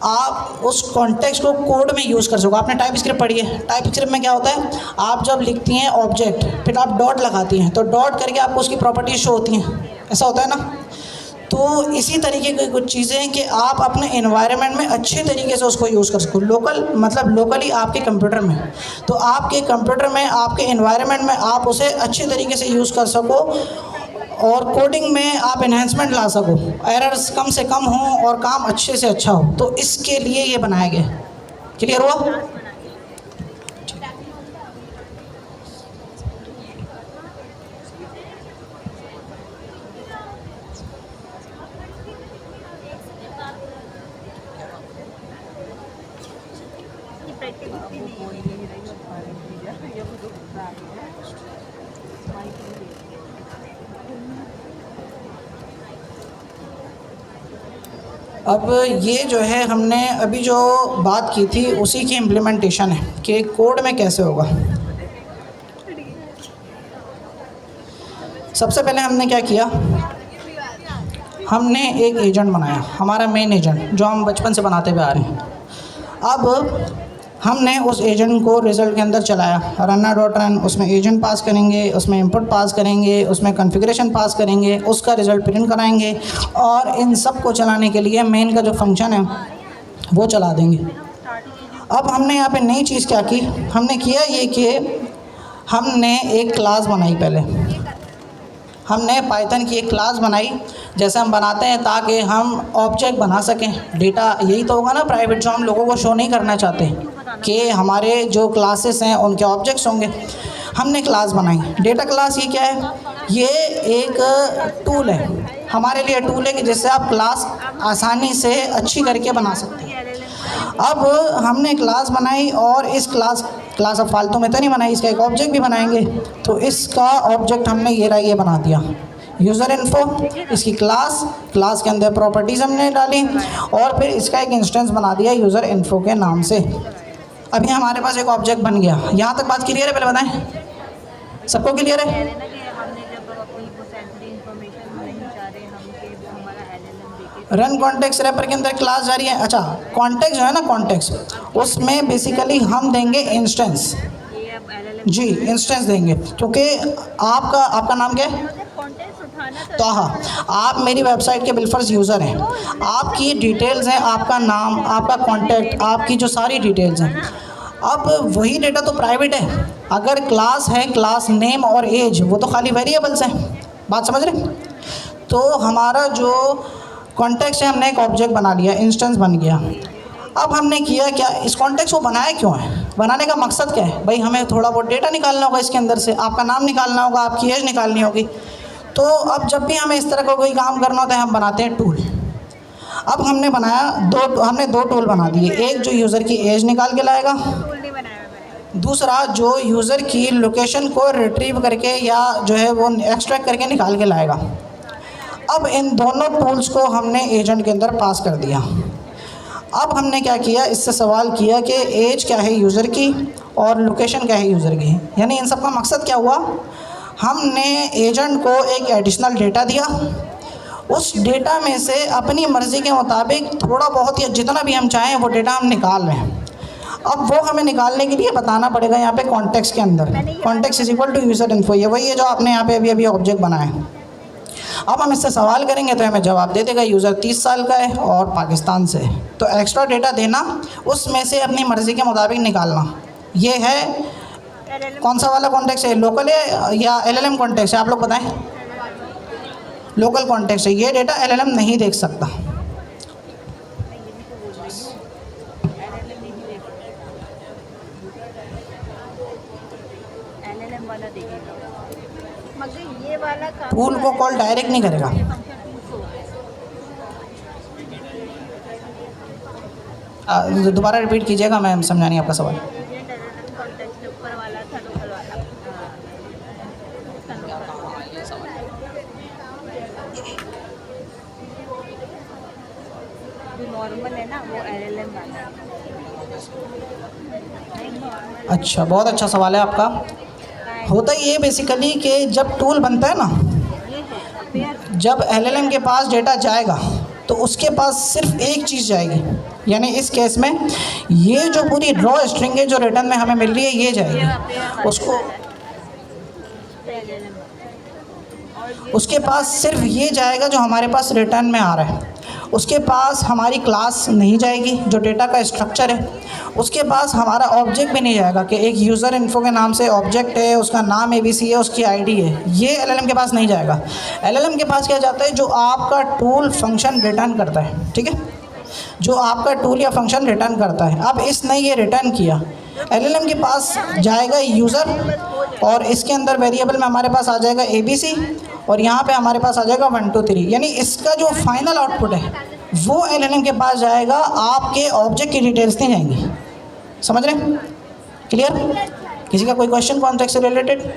E: आप उस कॉन्टेक्स्ट को कोड में यूज़ कर सको। आपने टाइप स्क्रिप्ट पढ़ी है, टाइप स्क्रिप्ट में क्या होता है, आप जब लिखती हैं ऑब्जेक्ट, फिर आप डॉट लगाती हैं, तो डॉट करके आपको उसकी प्रॉपर्टीज शो होती हैं, ऐसा होता है ना। तो इसी तरीके की कुछ चीज़ें हैं कि आप अपने एनवायरनमेंट में अच्छे तरीके से उसको यूज़ कर सको। लोकल मतलब लोकली आपके कंप्यूटर में, तो आपके कंप्यूटर में, आपके एनवायरनमेंट में आप उसे अच्छे तरीके से यूज़ कर सको और कोडिंग में आप एनहेंसमेंट ला सको, एरर्स कम से कम हों और काम अच्छे से अच्छा हो। तो इसके लिए ये बनाया गया। क्लियर हुआ? अब ये जो है हमने अभी जो बात की थी उसी की इम्प्लीमेंटेशन है कि कोड में कैसे होगा। सबसे पहले हमने क्या किया, हमने एक एजेंट बनाया, हमारा मेन एजेंट जो हम बचपन से बनाते हुए आ रहे हैं। अब हमने उस एजेंट को रिज़ल्ट के अंदर चलाया, रन.run, उसमें एजेंट पास करेंगे, उसमें इंपुट पास करेंगे, उसमें कॉन्फ़िगरेशन पास करेंगे, उसका रिज़ल्ट प्रिंट कराएंगे और इन सब को चलाने के लिए मेन का जो फंक्शन है वो चला देंगे। अब हमने यहाँ पे नई चीज़ क्या की, हमने किया ये कि हमने एक क्लास बनाई। पहले हमने पाइथन की एक क्लास बनाई, जैसे हम बनाते हैं ताकि हम ऑब्जेक्ट बना सकें। डेटा यही तो होगा ना प्राइवेट, जो हम लोगों को शो नहीं करना चाहते कि हमारे जो क्लासेस हैं उनके ऑब्जेक्ट्स होंगे। हमने क्लास बनाई, डेटा क्लास। ये क्या है, ये एक टूल है, हमारे लिए टूल है कि जिससे आप क्लास आसानी से अच्छी करके बना सकते हैं। अब हमने क्लास बनाई और इस क्लास अब फालतू में तो नहीं बनाई, इसका एक ऑब्जेक्ट भी बनाएंगे। तो इसका ऑब्जेक्ट हमने ये बना दिया, यूज़र इन्फो। इसकी क्लास के अंदर प्रॉपर्टीज़ हमने डाली और फिर इसका एक इंस्टेंस बना दिया यूज़र इन्फो के नाम से। अभी हमारे पास एक ऑब्जेक्ट बन गया। यहाँ तक बात क्लियर है? पहले बताएं, सबको क्लियर है? रन कॉन्टेक्स्ट रैपर के अंदर क्लास जा रही है। अच्छा, कॉन्टेक्स्ट जो है ना, कॉन्टेक्स्ट, उसमें बेसिकली हम देंगे इंस्टेंस। जी, इंस्टेंस देंगे, क्योंकि आपका नाम क्या है? तो हाँ, आप मेरी वेबसाइट के बिलफर्ज यूज़र हैं, आपकी डिटेल्स हैं, आपका नाम, आपका कॉन्टैक्ट, आपकी जो सारी डिटेल्स हैं। अब वही डेटा तो प्राइवेट है, अगर क्लास है, क्लास नेम और एज वो तो खाली वेरिएबल्स हैं, बात समझ रहे? तो हमारा जो कॉन्टेक्स्ट है, हमने एक ऑब्जेक्ट बना लिया, इंस्टेंस बन गया। अब हमने किया क्या, इस कॉन्टेक्स्ट को बनाया क्यों है, बनाने का मकसद क्या है? भाई हमें थोड़ा बहुत डेटा निकालना होगा इसके अंदर से, आपका नाम निकालना होगा, आपकी एज निकालनी होगी। तो अब जब भी हमें इस तरह का कोई काम करना होता है, हम बनाते हैं टूल। अब हमने बनाया हमने दो टूल बना दिए, एक जो यूज़र की एज निकाल के लाएगा, दूसरा जो यूज़र की लोकेशन को रिट्रीव करके या जो है वो एक्सट्रैक्ट करके निकाल के लाएगा। अब इन दोनों टूल्स को हमने एजेंट के अंदर पास कर दिया। अब हमने क्या किया, इससे सवाल किया कि एज क्या है यूज़र की और लोकेशन क्या है यूज़र की, यानी इन सब का मकसद क्या हुआ, हमने एजेंट को एक एडिशनल डेटा दिया, उस डेटा में से अपनी मर्ज़ी के मुताबिक थोड़ा बहुत या जितना भी हम चाहें वो डेटा हम निकाल रहे हैं। अब वो हमें निकालने के लिए बताना पड़ेगा यहाँ पे कॉन्टेक्स्ट के अंदर, context is equal to user info, ये वही है जो आपने यहाँ पे अभी ऑब्जेक्ट बनाया है। अब हम इससे सवाल करेंगे तो हमें जवाब दे देगा यूज़र 30 साल का है और पाकिस्तान से। तो एक्स्ट्रा डेटा देना, उसमें से अपनी मर्ज़ी के मुताबिक निकालना, ये है कौन सा वाला कॉन्टेक्स्ट है, लोकल है या LLM कॉन्टेक्स्ट है, आप लोग बताएं। लोकल कॉन्टेक्स्ट है, ये डेटा LLM नहीं देख सकता।
C: मगर ये वाला काम
E: टूल को कॉल डायरेक्ट नहीं करेगा। दोबारा रिपीट कीजिएगा, मैं समझा नहीं आपका सवाल।
C: कॉन्टेक्स्ट ऊपर वाला था, लोकल वाला जो नॉर्मल है ना वो LLM वाला है।
E: अच्छा, बहुत अच्छा सवाल है आपका। होता ये बेसिकली कि जब टूल बनता है ना, जब LLM के पास डेटा जाएगा तो उसके पास सिर्फ एक चीज़ जाएगी, यानी इस केस में ये जो पूरी रॉ स्ट्रिंग है जो रिटर्न में हमें मिल रही है ये जाएगी उसको, उसके पास सिर्फ ये जाएगा जो हमारे पास रिटर्न में आ रहा है। उसके पास हमारी क्लास नहीं जाएगी जो डेटा का स्ट्रक्चर है, उसके पास हमारा ऑब्जेक्ट भी नहीं जाएगा कि एक यूज़र इन्फो के नाम से ऑब्जेक्ट है, उसका नाम ABC है, उसकी ID है, ये LLM के पास नहीं जाएगा। LLM के पास क्या जाता है, जो आपका टूल फंक्शन रिटर्न करता है, ठीक है, जो आपका टूल या फंक्शन रिटर्न करता है। अब इसने ये रिटर्न किया, LLM के पास जाएगा यूज़र और इसके अंदर वेरिएबल में हमारे पास आ जाएगा ABC और यहाँ पे हमारे पास आ जाएगा 1 2 3, यानी इसका जो फाइनल आउटपुट है वो LLM के पास जाएगा, आपके ऑब्जेक्ट की डिटेल्स नहीं जाएंगी। समझ रहे हैं? क्लियर? किसी का कोई क्वेश्चन कॉन्टेक्स्ट से रिलेटेड?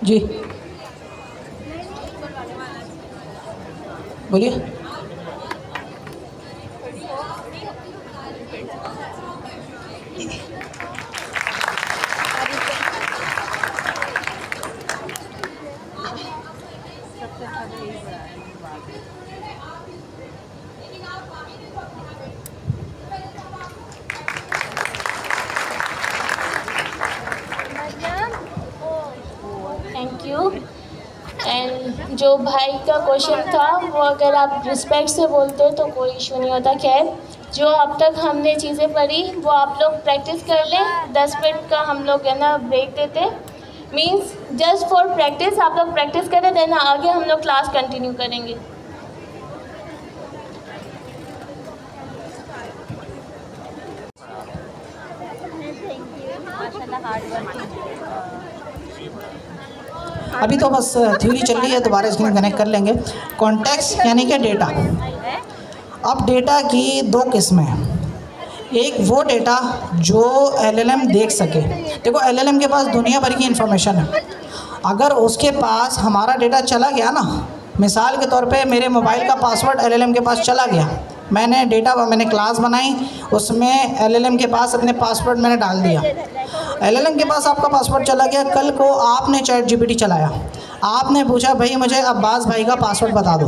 E: जी बोलिए।
A: Thank you. एंड जो भाई का क्वेश्चन था वो अगर आप रिस्पेक्ट से बोलते तो कोई इशू नहीं होता। खैर, जो अब तक हमने चीज़ें पढ़ी वो आप लोग प्रैक्टिस कर लें। 10 मिनट का हम लोग है ना ब्रेक देते, मीन्स जस्ट फॉर प्रैक्टिस। आप लोग प्रैक्टिस करें, देन आगे हम लोग क्लास कंटिन्यू करेंगे।
E: अभी तो बस थ्योरी चल रही है, दोबारा इसके कनेक्ट कर लेंगे। कॉन्टेक्स्ट यानी कि डेटा। अब डेटा की दो किस्में हैं, एक वो डेटा जो LLM देख सके। देखो LLM के पास दुनिया भर की इंफॉर्मेशन है, अगर उसके पास हमारा डेटा चला गया ना, मिसाल के तौर पे मेरे मोबाइल का पासवर्ड LLM के पास चला गया, मैंने क्लास बनाई, उसमें LLM के पास अपने पासवर्ड मैंने डाल दिया, LLM के पास आपका पासवर्ड चला गया। कल को आपने ChatGPT चलाया, आपने पूछा भाई मुझे अब्बास भाई का पासवर्ड बता दो,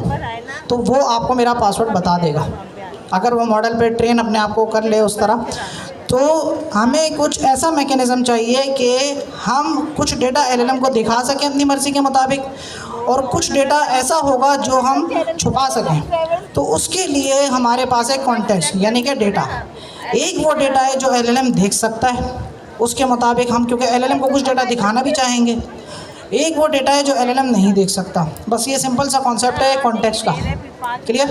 E: तो वो आपको मेरा पासवर्ड बता देगा, अगर वो मॉडल पे ट्रेन अपने आप को कर ले उस तरह। तो हमें कुछ ऐसा मैकेनिज़्म चाहिए कि हम कुछ डेटा LLM को दिखा सकें अपनी मर्ज़ी के मुताबिक, और कुछ डेटा ऐसा होगा जो हम छुपा सकें, तो उसके लिए हमारे पास है कॉन्टेक्स्ट यानी कि डेटा। एक वो डेटा है जो एलएलएम देख सकता है, उसके मुताबिक हम, क्योंकि एलएलएम को कुछ डेटा दिखाना भी चाहेंगे। एक वो डेटा है जो एलएलएम नहीं देख सकता। बस ये सिंपल सा कॉन्सेप्ट है कॉन्टेक्स्ट का। क्लियर?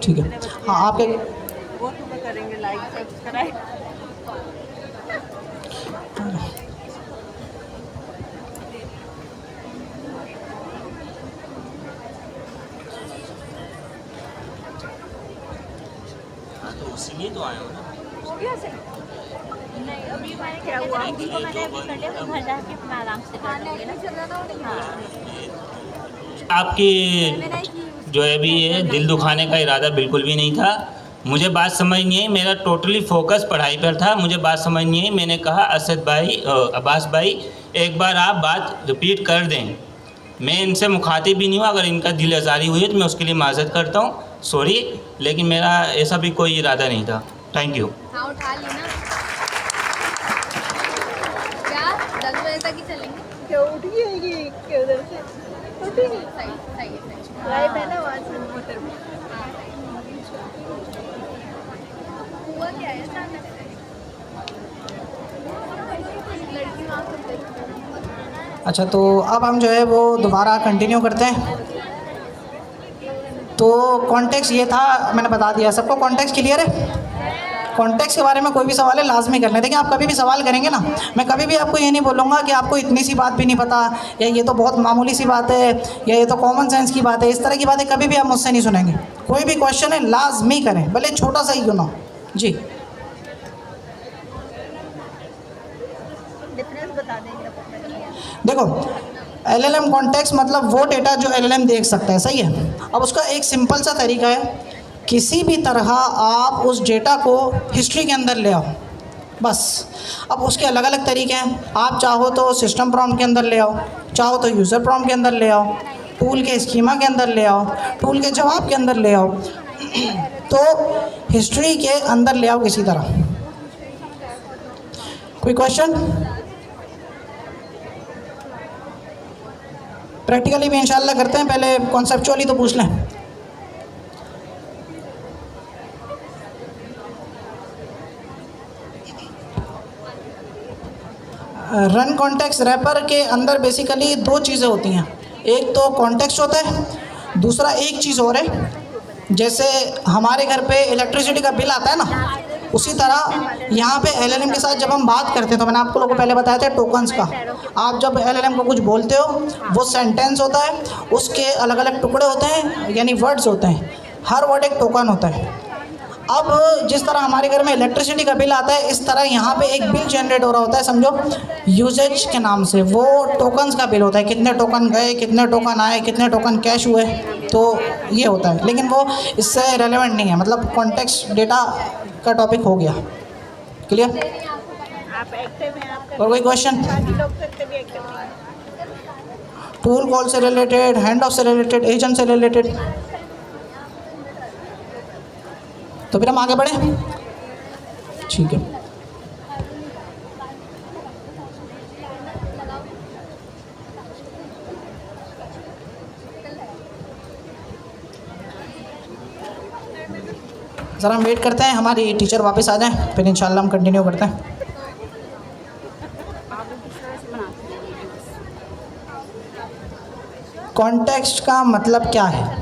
E: ठीक है। हाँ, आपके
C: वो तो करेंगे लाइक सब्सक्राइब।
F: इसीलिए तो आए हो ना।
C: हो गया सही? नहीं, अभी मैंने क्या हुआ? अभी को मैंने अभी कर लिया, तो घर जाके अपना आराम से कर लूँगी ना। हाँ।
F: आपकी जो है अभी ये दिल दुखाने का इरादा बिल्कुल भी नहीं था। मुझे बात समझ नहीं आई, मेरा टोटली फोकस पढ़ाई पर था। मुझे बात समझ नहीं आई, मैंने कहा असद भाई, अब्बास भाई, एक बार आप बात रिपीट कर दें। मैं इनसे मुखातिब भी नहीं हुआ, अगर इनका दिल आज़ारी हुई है तो मैं उसके लिए माज़रत करता हूँ, सॉरी, लेकिन मेरा ऐसा भी कोई इरादा नहीं था। Thank you.
G: हाँ, उठा ली ना। क्या 10 बजे तक ही चलेंगे?
C: क्या उठ गई क्या उधर से? उठी नहीं?
G: सही सही है, सही।
C: लाइव है ना वहाँ से मोटर में।
G: हुआ क्या है अचानक? लड़की वहाँ पर देखी।
E: अच्छा, तो अब हम जो है वो दोबारा कंटिन्यू करते हैं। तो कॉन्टेक्स्ट ये था, मैंने बता दिया सबको। कॉन्टेक्स्ट क्लियर है? कॉन्टेक्स्ट के बारे में कोई भी सवाल है लाजमी कर लें। देखिए, आप कभी भी सवाल करेंगे ना, मैं कभी भी आपको ये नहीं बोलूँगा कि आपको इतनी सी बात भी नहीं पता, या ये तो बहुत मामूली सी बात है, या ये तो कॉमन सेंस की बात है। इस तरह की बातें कभी भी आप मुझसे नहीं सुनेंगे। कोई भी क्वेश्चन है लाजमी करें, भले छोटा सा ही क्यों ना हो। जी,
C: डिफरेंस बता देंगे।
E: देखो, एलएलएम कॉन्टेक्स्ट मतलब वो डेटा जो एलएलएम देख सकता है, सही है। अब उसका एक सिंपल सा तरीका है, किसी भी तरह आप उस डेटा को हिस्ट्री के अंदर ले आओ, बस। अब उसके अलग अलग तरीके हैं। आप चाहो तो सिस्टम प्रॉम्प्ट के अंदर ले आओ, चाहो तो यूज़र प्रॉम्प्ट के अंदर ले आओ, टूल के स्कीमा के अंदर ले आओ, टूल के जवाब के अंदर ले आओ, तो हिस्ट्री के अंदर ले आओ किसी तरह। कोई क्वेश्चन? प्रैक्टिकली भी इंशाल्लाह करते हैं, पहले कॉन्सेप्चुअली तो पूछ लें। रन कॉन्टेक्स्ट रैपर के अंदर बेसिकली दो चीज़ें होती हैं। एक तो कॉन्टेक्स्ट होता है, दूसरा एक चीज़ और है, जैसे हमारे घर पे इलेक्ट्रिसिटी का बिल आता है ना, उसी तरह यहाँ पे एलएलएम के साथ जब हम बात करते हैं, तो मैंने आपको लोगों को पहले बताया था टोकन्स का। आप जब एलएलएम को कुछ बोलते हो, वो सेंटेंस होता है, उसके अलग अलग टुकड़े होते हैं, यानी वर्ड्स होते हैं। हर वर्ड एक टोकन होता है। अब जिस तरह हमारे घर में इलेक्ट्रिसिटी का बिल आता है, इस तरह यहाँ पे एक बिल जनरेट हो रहा होता है, समझो यूजेज के नाम से। वो टोकन्स का बिल होता है, कितने टोकन गए, कितने टोकन आए, कितने टोकन कैश हुए, तो ये होता है। लेकिन वो इससे रेलेवेंट नहीं है, मतलब कॉन्टेक्स्ट डेटा का टॉपिक हो गया। क्लियर?
C: आप एक्टिव हैं, आप
E: और कोई क्वेश्चन?
C: बाकी लोग करते भी एक्टिव नहीं।
E: टूल कॉल से रिलेटेड, हैंड ऑफ से रिलेटेड, एजेंट से रिलेटेड, तो फिर हम आगे बढ़े। ठीक है, ज़रा हम वेट करते हैं हमारी टीचर वापस आ जाएं, फिर इंशाल्लाह हम कंटिन्यू करते हैं। कॉन्टेक्स्ट का मतलब क्या है?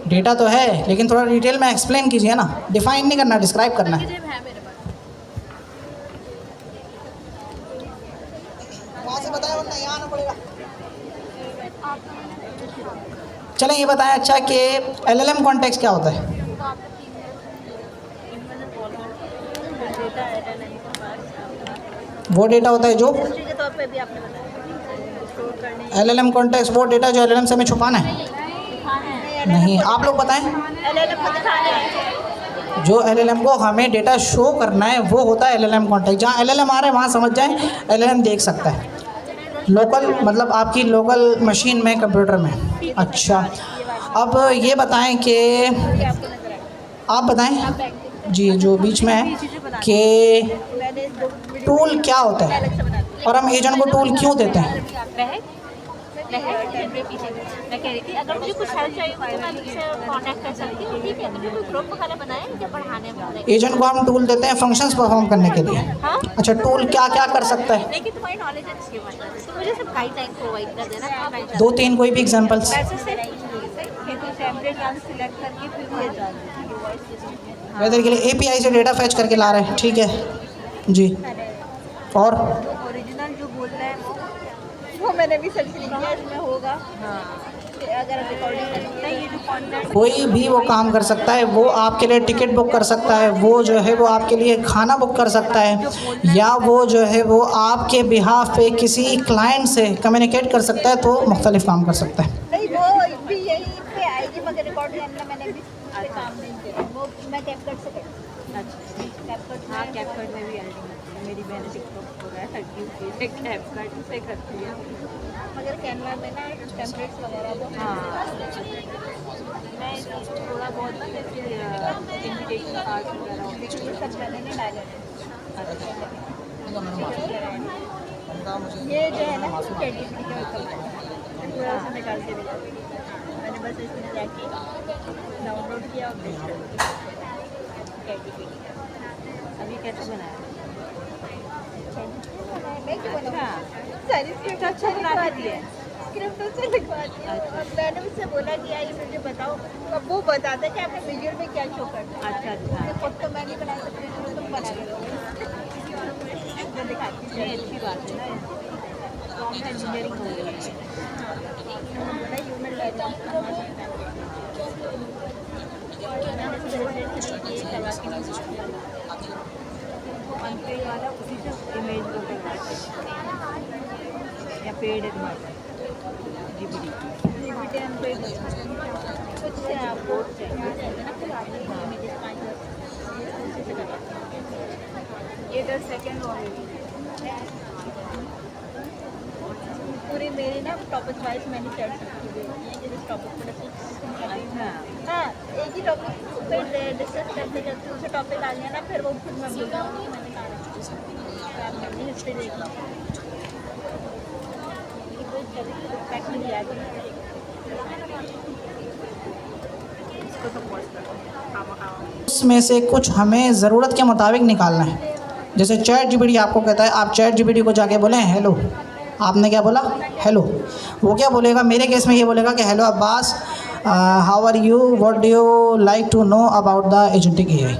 E: डेटा तो है, लेकिन थोड़ा डिटेल में एक्सप्लेन कीजिए ना, डिफाइन नहीं करना, डिस्क्राइब करना है। वहाँ से बताया वरना यहाँ आना पड़ेगा। चलें ये बताएं अच्छा कि एलएलएम कॉन्टेक्स्ट क्या होता है? वो डेटा होता है जो
C: हिस्ट्री के तौर पे भी आपने बताया स्टोर करने।
E: एलएलएम कॉन्टेक्स्ट, वो डेटा जो एलएलएम से हमें छुपाना है। नहीं, आप लोग बताएं।
C: एलएलएम को दिखाना है।
E: जो एलएलएम को हमें डेटा शो करना है वो होता है एलएलएम कॉन्टेक्स्ट। जहाँ एलएलएम आ रहा है वहाँ समझ जाएं एलएलएम देख सकता है। लोकल मतलब आपकी लोकल मशीन में, कंप्यूटर में। अच्छा, अब ये बताएं कि आप बताएं जी, जो बीच में है कि
C: मैंने दो
E: टूल क्या होता है?
C: अलग से बना दिया।
E: और हम एजेंट को टूल क्यों देते हैं?
C: मैं कह रही थी अगर मुझे कुछ हेल्प चाहिए तो मैं मुझसे कांटेक्ट कर सकती हूँ, ठीक है? तो फिर कोई ग्रुप वगैरह बनाए क्या पढ़ाने में?
E: एजेंट को हम टूल देते हैं फंक्शंस परफॉर्म करने के लिए।
C: हाँ?
E: अच्छा, टूल क्या क्या कर सकता है?
C: लेकिन तुम्हारी नॉलेज अच्छी है मतलब, तो मुझे सिर्फ गाइडलाइन प्रोवाइड कर देना कहाँ बैठ
E: दो तीन कोई भी एग्जांपल्स।
C: वैसे सिर्फ ये तो टेम्पलेट यहाँ से सिलेक्ट करके फिर ये जान दीजिए।
E: वेदर के लिए एपीआई से डेटा फैच करके ला रहे हैं, ठीक है जी। और
C: ओरिजिनल जो बोल रहे हैं वो मैंने भी सर्च किया, इसमें होगा। हाँ, अगर रिकॉर्डिंग करना है, ये जो कॉन्टेंट
E: कोई भी वो काम कर सकता है, वो आपके लिए टिकट बुक कर सकता है, वो जो है वो आपके लिए खाना बुक कर सकता है, या वो जो है वो आपके बिहाफ पे किसी क्लाइंट से कम्युनिकेट कर सकता है, तो मुख्तलिफ काम कर सकता है।
C: नहीं, वो भी यही पे आएगी, मगर रिकॉर्ड करना मैंने भी इस पे काम नहीं किया, वो मैं कैपकट से करती हूँ। अच्छा, कैपकट, हाँ कैपकट में भी आएगी। मेरी बहन टिकटॉक हो रहा है, कैपकट से करती है, मगर कैनवा में ना टेम्पलेट्स वगैरह तो हाँ मैं थोड़ा बहुत ना जैसे इन्विटेशन कार्ड वगैरह हो, लेकिन ये सब मैंने नहीं डाले हैं। ये जो है ना कैटेगरी का पूरा उसे निकाल के दिया मैंने, बस इसमें जाके डाउनलोड किया और भेज दिया कैटेगरी का। अभी कैसे बनाया? मैं क्यों बनाऊँ? सारी स्क्रिप्ट अच्छा लिखवा दी है, स्क्रिप्ट उससे लिखवा दी है। और मैंने उससे बोला कि आई मुझे बताओ, अब वो बताता है कि आपने विजुअल में क्या शो करना है। अच्छा अच्छा, खुद तो मैं नहीं बना सकती, तुम बना के दो, दिखाती है। अच्छी बात है ना, प्रॉम्प्ट इंजीनियरिंग हो गई है। बोला ह्यूमन अनपेड वाला उसी से इमेज को करवाते हैं, या पेड है तुम्हारा जीपीटी अनपेड कुछ बोर्ड चाहिए ना, फिर आगे इमेजेस 5 उसी से करवाते हैं। ये 10 सेकेंड पूरी मेरी ना टॉपिक वाइज मैंने चर्च की हुई है, जिस टॉपिक पर हाँ एक ही टॉपिक पे डिस्कस करते करते उसे टॉपिक आ गया ना, फिर वो खुद मैं भूल जाऊँगी मैंने कहा हिस्ट्री देखी इसको सपोर्ट करो।
E: उसमें से कुछ हमें ज़रूरत के मुताबिक निकालना है। जैसे चैट जीपीटी आपको कहता है, आप चैट जीपीटी को जाके बोलें हेलो, आपने क्या बोला? हेलो। वो क्या बोलेगा? मेरे केस में ये बोलेगा कि hello Abbas, how are you, what do you like to know about the agentic AI.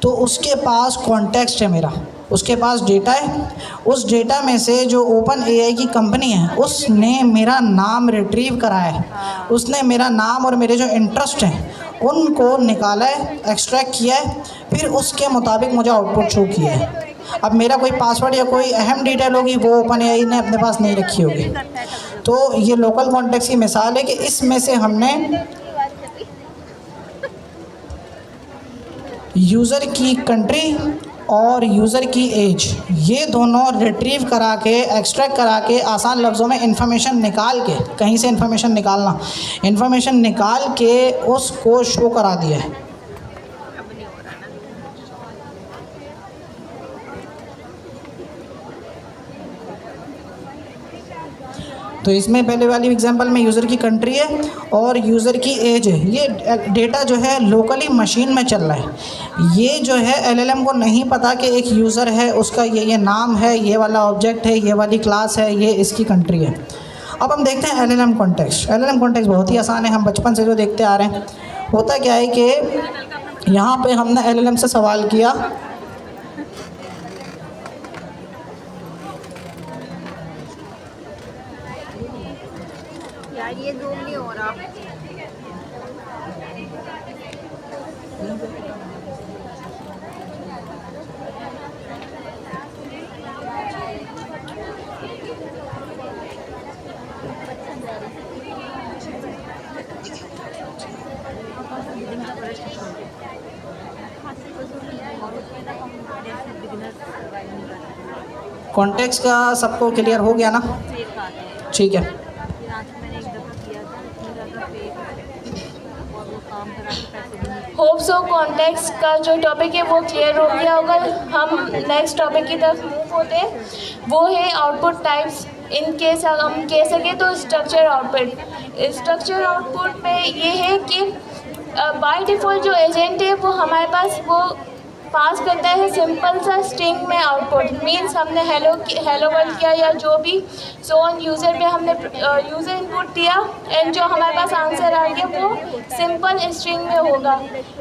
E: तो उसके पास कॉन्टेक्स्ट है मेरा, उसके पास डेटा है, उस डेटा में से जो ओपन एआई की कंपनी है उसने मेरा नाम रिट्रीव करा है, उसने मेरा नाम और मेरे जो इंटरेस्ट हैं उनको निकाला है, एक्सट्रैक्ट किया है, फिर उसके मुताबिक मुझे आउटपुट शो किया है। अब मेरा कोई पासवर्ड या कोई अहम डिटेल होगी वो ओपन एआई ने अपने पास नहीं रखी होगी। तो ये लोकल कॉन्टेक्स्ट की मिसाल है कि इसमें से हमने यूज़र की कंट्री और यूज़र की एज ये दोनों रिट्रीव करा के, एक्सट्रैक्ट करा के, आसान लफ्ज़ों में इंफॉर्मेशन निकाल के, कहीं से इंफॉर्मेशन निकालना, इंफॉर्मेशन निकाल के उसको शो करा दिया है। तो इसमें पहले वाली एग्जांपल में यूज़र की कंट्री है और यूज़र की एज है। ये डेटा जो है लोकली मशीन में चल रहा है। ये जो है एलएलएम को नहीं पता कि एक यूज़र है, उसका ये नाम है, ये वाला ऑब्जेक्ट है, ये वाली क्लास है, ये इसकी कंट्री है। अब हम देखते हैं एलएलएम कॉन्टेक्स्ट। एलएलएम कॉन्टेक्स्ट बहुत ही आसान है, हम बचपन से जो देखते आ रहे हैं। होता क्या है कि यहाँ पे हमने एलएलएम से सवाल किया,
C: यार ये जूम नहीं हो रहा।
E: कॉन्टेक्स्ट का सबको क्लियर हो गया ना? ठीक है।
C: मैंने एक दफ़ा किया था, इतनी ज़्यादा फेक वो काम करा के पैसे भी नहीं
A: होप सो कॉन्टेक्स्ट का जो टॉपिक है वो क्लियर हो गया होगा। हम नेक्स्ट टॉपिक की तरफ मूव होते हैं, वो है आउटपुट टाइप्स। इन केस हम कह सकें तो स्ट्रक्चर आउटपुट। स्ट्रक्चर आउटपुट में ये है कि बाय डिफ़ॉल्ट जो एजेंट है वो हमारे पास वो पास करता है सिंपल सा स्ट्रिंग में आउटपुट। मींस हमने हेलो वर्ल्ड किया या जो भी सो ऑन यूज़र में हमने यूज़र इनपुट दिया एंड जो हमारे पास आंसर आ गया वो सिंपल स्ट्रिंग में होगा।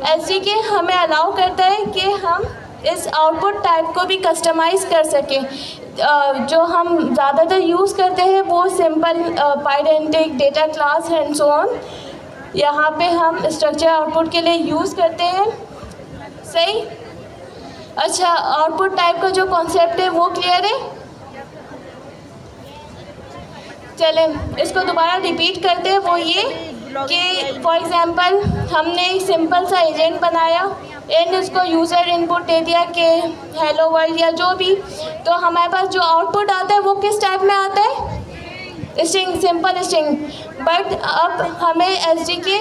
A: एसडीके हमें अलाउ करता है कि हम इस आउटपुट टाइप को भी कस्टमाइज़ कर सकें। जो हम ज़्यादातर यूज़ करते हैं वो simple Pydantic data class and so on यहाँ पे हम स्ट्रक्चर आउटपुट के लिए यूज़ करते हैं। सही। अच्छा, आउटपुट टाइप का जो कॉन्सेप्ट है वो क्लियर है। चलें इसको दोबारा रिपीट करते हैं। वो ये कि फॉर एग्जांपल हमने एक सिंपल सा एजेंट बनाया एंड उसको यूज़र इनपुट दे दिया कि हेलो वर्ल्ड या जो भी, तो हमारे पास जो आउटपुट आता है वो किस टाइप में आता है? String, simple string. बट अब हमें एसडीके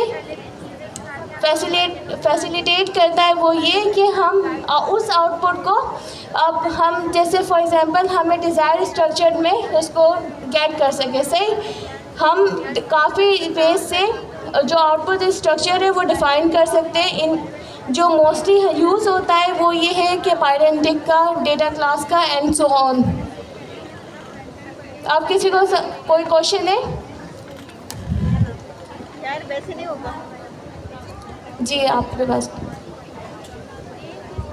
A: फैसिलिटेट करता है वो ये कि हम उस आउटपुट को अब हम जैसे फॉर एग्जांपल हमें डिज़ायर स्ट्रक्चर में उसको गेट कर सके। सही। हम काफ़ी वेज से जो आउटपुट स्ट्रक्चर है वो डिफ़ाइन कर सकते हैं। इन जो मोस्टली यूज़ होता है वो ये है कि पाइडेंटिक का, डेटा क्लास का एंड सो ऑन। आप किसी को कोई क्वेश्चन है?
C: यार वैसे नहीं होगा।
A: जी आपके पास।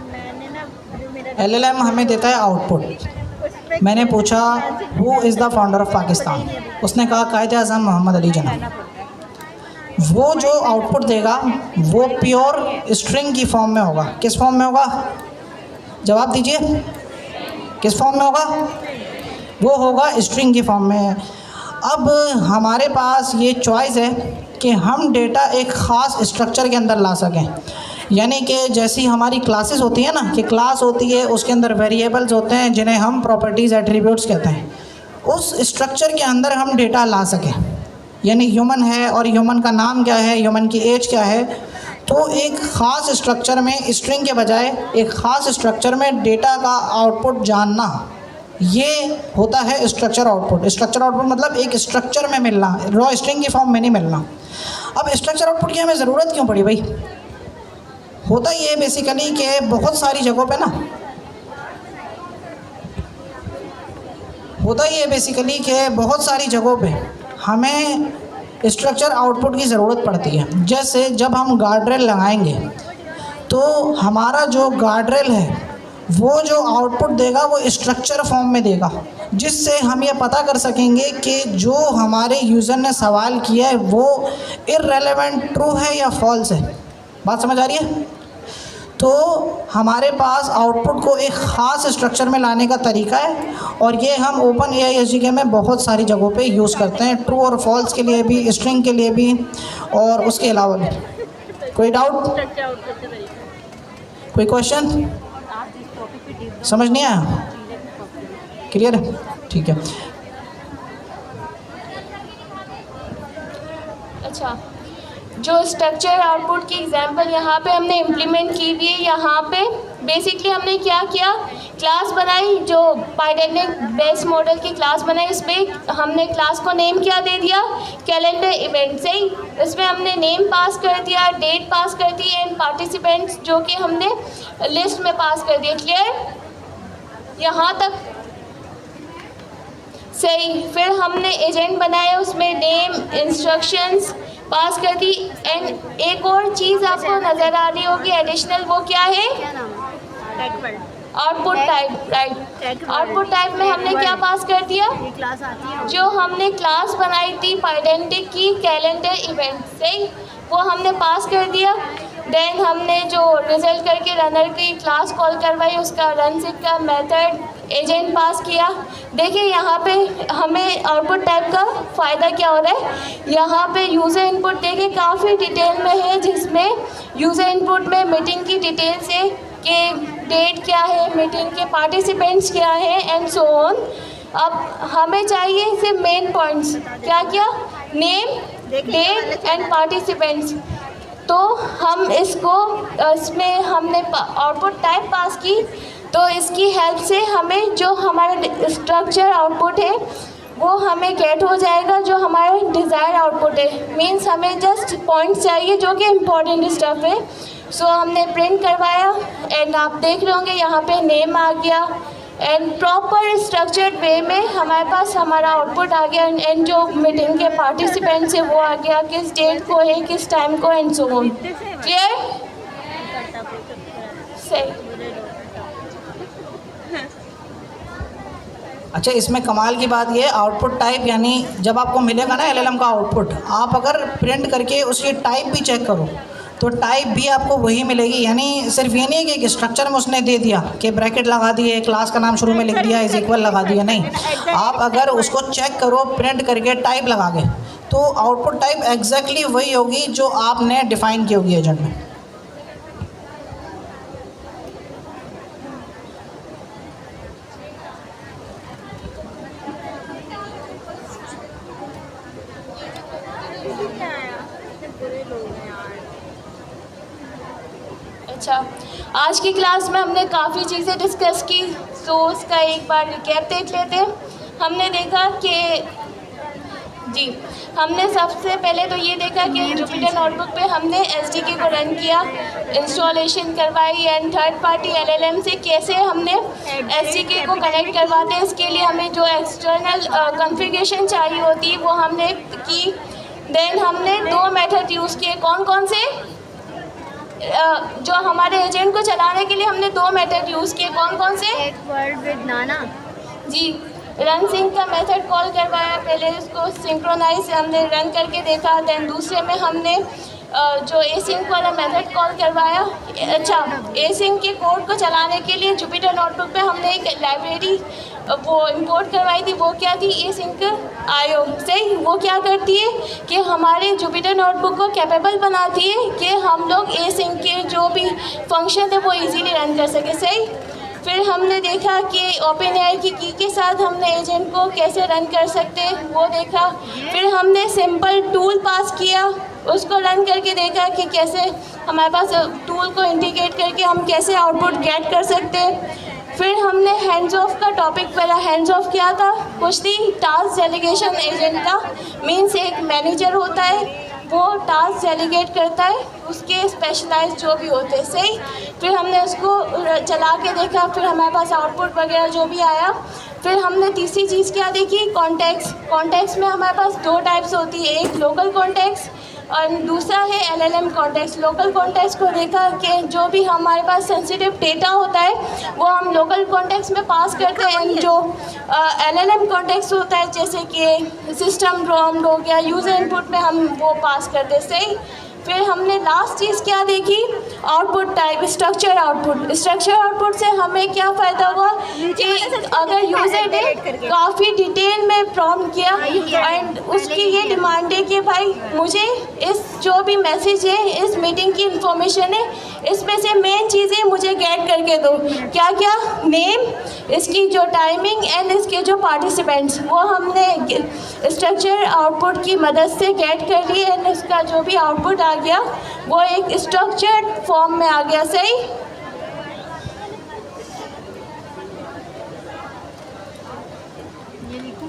C: मैंने ना जो मेरा
E: एलएलएम हमें देता है आउटपुट। मैंने पूछा who is the founder of Pakistan, उसने कहा कायदे आज़म मोहम्मद अली जिन्ना। वो जो आउटपुट देगा वो प्योर स्ट्रिंग की फॉर्म में होगा। किस फॉर्म में होगा? जवाब दीजिए, किस फॉर्म में होगा? वो होगा स्ट्रिंग की फॉर्म में। अब हमारे पास ये चॉइस है कि हम डेटा एक ख़ास स्ट्रक्चर के अंदर ला सकें। यानी कि जैसी हमारी क्लासेस होती है ना, कि क्लास होती है उसके अंदर वेरिएबल्स होते हैं जिन्हें हम प्रॉपर्टीज़ एट्रीब्यूट्स कहते हैं, उस स्ट्रक्चर के अंदर हम डेटा ला सकें। यानी ह्यूमन है और ह्यूमन का नाम क्या है, ह्यूमन की एज क्या है, तो एक ख़ास स्ट्रक्चर में स्ट्रिंग के बजाय एक ख़ास स्ट्रक्चर में डेटा का आउटपुट जानना, ये होता है स्ट्रक्चर आउटपुट। स्ट्रक्चर आउटपुट मतलब एक स्ट्रक्चर में मिलना, रॉ स्ट्रिंग की फॉर्म में नहीं मिलना। अब स्ट्रक्चर आउटपुट की हमें ज़रूरत क्यों पड़ी भाई? होता ये बेसिकली कि बहुत सारी जगहों पे ना, होता ये बेसिकली कि बहुत सारी जगहों पे हमें स्ट्रक्चर आउटपुट की ज़रूरत पड़ती है। जैसे जब हम गार्डरेल लगाएंगे तो हमारा जो गार्डरेल है वो जो आउटपुट देगा वो स्ट्रक्चर फॉर्म में देगा, जिससे हम ये पता कर सकेंगे कि जो हमारे यूज़र ने सवाल किया है वो इर्रेलेवेंट ट्रू है या फॉल्स है। बात समझ आ रही है? तो हमारे पास आउटपुट को एक ख़ास स्ट्रक्चर में लाने का तरीका है और ये हम ओपन एआई एसडीके में बहुत सारी जगहों पे यूज़ करते हैं, ट्रू और फॉल्स के लिए भी, स्ट्रिंग के लिए भी और उसके अलावा भी। कोई डाउट, कोई क्वेश्चन? समझ नहीं आया? क्लियर है? ठीक है।
A: अच्छा, जो स्ट्रक्चर आउटपुट की एग्जांपल यहाँ पे हमने इम्प्लीमेंट की हुई है। यहाँ पे बेसिकली हमने क्या किया, क्लास बनाई, जो पाइडेंटिक बेस मॉडल की क्लास बनाई। इसमें हमने क्लास को नेम क्या दे दिया, कैलेंडर इवेंट। से ही इसमें हमने नेम पास कर दिया, डेट पास कर दी एंड पार्टिसिपेंट्स जो कि हमने लिस्ट में पास कर दिए। क्लियर यहाँ तक? सही। फिर हमने एजेंट बनाया, उसमें नेम, इंस्ट्रक्शंस पास कर दी एंड एक और चीज़ आपको नज़र आ रही होगी एडिशनल, वो क्या है? Output type. Right, output type में हमने क्या पास कर दिया?
C: क्लास आती है
A: जो हमने क्लास बनाई थी पाइडेंटिक की कैलेंडर इवेंट, सही, वो हमने पास कर दिया। देन हमने जो रिजल्ट करके रनर की क्लास कॉल करवाई, उसका रन सिक का मेथड एजेंट पास किया। देखिए यहाँ पे हमें आउटपुट टाइप का फ़ायदा क्या हो रहा है। यहाँ पे यूज़र इनपुट देखिए काफ़ी डिटेल में है, जिसमें यूज़र इनपुट में मीटिंग की डिटेल्स है कि डेट क्या है, मीटिंग के पार्टिसिपेंट्स क्या है एंड सो ऑन। अब हमें चाहिए सिर्फ मेन पॉइंट्स, क्या क्या, नेम, डेट एंड पार्टिसिपेंट्स। तो हम इसमें हमने आउटपुट टाइप पास की, तो इसकी हेल्प से हमें जो हमारा स्ट्रक्चर आउटपुट है वो हमें गेट हो जाएगा, जो हमारा डिज़ायर आउटपुट है। मीन्स हमें जस्ट पॉइंट्स चाहिए जो कि इम्पोर्टेंट स्टफ है। सो हमने प्रिंट करवाया एंड आप देख रहे होंगे यहाँ पे नेम आ गया एंड प्रॉपर स्ट्रक्चर्ड वे में हमारे पास हमारा आउटपुट आ गया एंड जो मीटिंग के पार्टिसिपेंट्स है वो आ गया, किस डेट को है, किस टाइम को एंड सो ऑन। क्लियर? सही।
E: अच्छा, इसमें कमाल की बात ये आउटपुट टाइप, यानी जब आपको मिलेगा ना एलएलएम का आउटपुट, आप अगर प्रिंट करके उसकी टाइप भी चेक करो तो टाइप भी आपको वही मिलेगी। यानी सिर्फ ये नहीं है कि स्ट्रक्चर में उसने दे दिया कि ब्रैकेट लगा दिए, क्लास का नाम शुरू में लिख दिया, इज इक्वल लगा दिया, नहीं। आप अगर उसको चेक करो प्रिंट करके टाइप लगा के, तो आउटपुट टाइप एग्जैक्टली वही होगी जो आपने डिफ़ाइन की होगी एजेंट में।
A: अच्छा, आज की क्लास में हमने काफ़ी चीज़ें डिस्कस की, तो उसका एक बार रिकैप देख लेते हैं। हमने देखा कि हमने सबसे पहले तो ये देखा कि जुपिटर नोटबुक पे हमने एसडीके को रन किया, इंस्टॉलेशन करवाई एंड थर्ड पार्टी एलएलएम से कैसे हमने एसडीके को कनेक्ट करवाते हैं, इसके लिए हमें जो एक्सटर्नल कॉन्फ़िगरेशन चाहिए होती है वो हमने की। देन हमने 2 मेथड यूज़ किए, कौन कौन से? जो हमारे एजेंट को चलाने के लिए हमने 2 मेथड यूज़ किए, कौन कौन से?
C: एक word with Nana
A: ji, run sink का मेथड कॉल करवाया, पहले इसको सिंक्रोनाइज हमने रन करके देखा। देन दूसरे में हमने जो एसिंक वाला मेथड कॉल करवाया। अच्छा, एसिंक के कोड को चलाने के लिए जुपिटर नोटबुक पे हमने एक लाइब्रेरी वो इंपोर्ट करवाई थी, वो क्या थी? एसिंक आयो। सही, वो क्या करती है कि हमारे जुपिटर नोटबुक को कैपेबल बनाती है कि हम लोग एसिंक के जो भी फंक्शन है वो इजीली रन कर सके। सही। फिर हमने देखा कि ओपन एआई की के साथ हमने एजेंट को कैसे रन कर सकते हैं, वो देखा। फिर हमने सिंपल टूल पास किया, उसको रन करके देखा कि कैसे हमारे पास टूल को इंटीग्रेट करके हम कैसे आउटपुट गेट कर सकते हैं। फिर हमने हैंड्स ऑफ का टॉपिक पढ़ा। हैंड्स ऑफ क्या था? कुछ थी टास्क डेलीगेशन एजेंट का। मीन्स एक मैनेजर होता है, वो टास्क डेलीगेट करता है, उसके स्पेशलाइज जो भी होते हैं। सही। फिर हमने उसको चला के देखा, फिर हमारे पास आउटपुट वगैरह जो भी आया। फिर हमने तीसरी चीज़ क्या देखी? कॉन्टेक्स्ट। कॉन्टेक्स्ट में हमारे पास 2 टाइप्स होती है, एक लोकल कॉन्टेक्स्ट और दूसरा है एलएलएम कॉन्टेक्स्ट। लोकल कॉन्टेक्स्ट को देखा कि जो भी हमारे पास सेंसिटिव डेटा होता है वो हम लोकल कॉन्टेक्स्ट में पास करते हैं, एंड जो एलएलएम कॉन्टेक्स्ट होता है जैसे कि सिस्टम प्रॉम्प्ट हो गया, यूज़र इनपुट में हम वो पास करते हैं। सही। फिर हमने लास्ट चीज़ क्या देखी? Output type, structure output. Structure output से हमें क्या फ़ायदा हुआ कि अगर यूज़र ने काफ़ी डिटेल में प्रॉम्प्ट किया एंड उसकी ये डिमांड है कि भाई मुझे इस जो भी मैसेज है, इस मीटिंग की इंफॉर्मेशन है, इसमें से मेन चीज़ें मुझे गेट करके दो। क्या क्या? नेम, इसकी जो टाइमिंग एंड इसके जो पार्टिसिपेंट्स, वो हमने स्ट्रक्चर आउटपुट की मदद से गेट कर लिए एंड उसका जो भी आउटपुट आ गया वो एक स्ट्रक्चर्ड फॉर्म में आ गया। सही।
C: ये लिखूं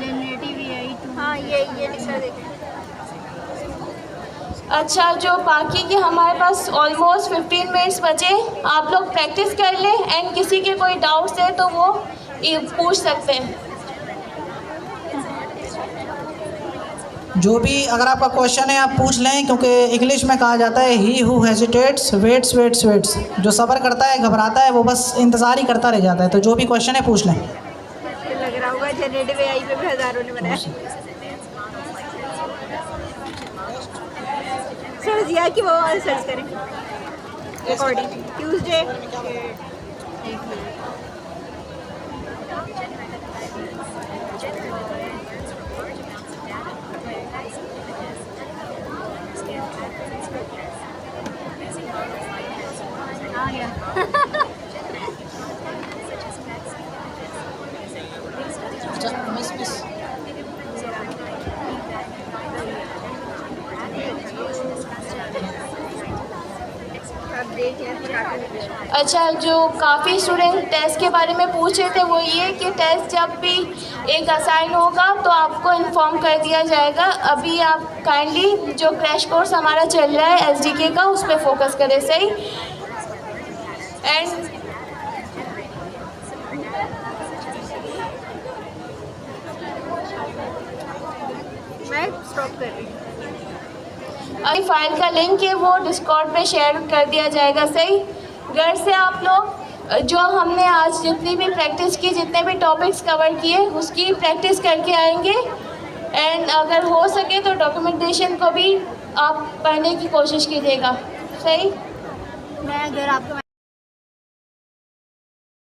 C: जनरेटिव एआई टू। हाँ, ये लिखा देखें।
A: अच्छा, जो बाकी के हमारे पास ऑलमोस्ट 15 मिनट्स बचे, आप लोग प्रैक्टिस कर लें एंड किसी के कोई डाउट्स है तो वो पूछ सकते हैं।
E: जो भी अगर आपका क्वेश्चन है आप पूछ लें, क्योंकि इंग्लिश में कहा जाता है he who hesitates waits waits waits. जो सब्र करता है, घबराता है, वो बस इंतज़ार ही करता रह जाता है। तो जो भी क्वेश्चन है पूछ लें।
C: लग रहा होगा जनरेटिव एआई पे भी हज़ारों ने बनाया। सर्च किया कि वो सर्च करें रिकॉर्डिंग ट्यूसडे। आ गया।
A: अच्छा, जो काफ़ी स्टूडेंट टेस्ट के बारे में पूछ रहे थे वो ये कि टेस्ट जब भी एक असाइन होगा तो आपको इन्फॉर्म कर दिया जाएगा। अभी आप काइंडली जो क्रैश कोर्स हमारा चल रहा है SDK का, उस पर फोकस करें, सही। एंड
G: मैं स्टॉप कर रही हूँ।
A: अभी फाइल का लिंक है वो डिस्कॉर्ड पे शेयर कर दिया जाएगा, सही। घर से आप लोग जो हमने आज जितनी भी प्रैक्टिस की, जितने भी टॉपिक्स कवर किए, उसकी प्रैक्टिस करके आएंगे। एंड अगर हो सके तो डॉक्यूमेंटेशन को भी आप पढ़ने की कोशिश कीजिएगा, सही।
C: मैं अगर आपको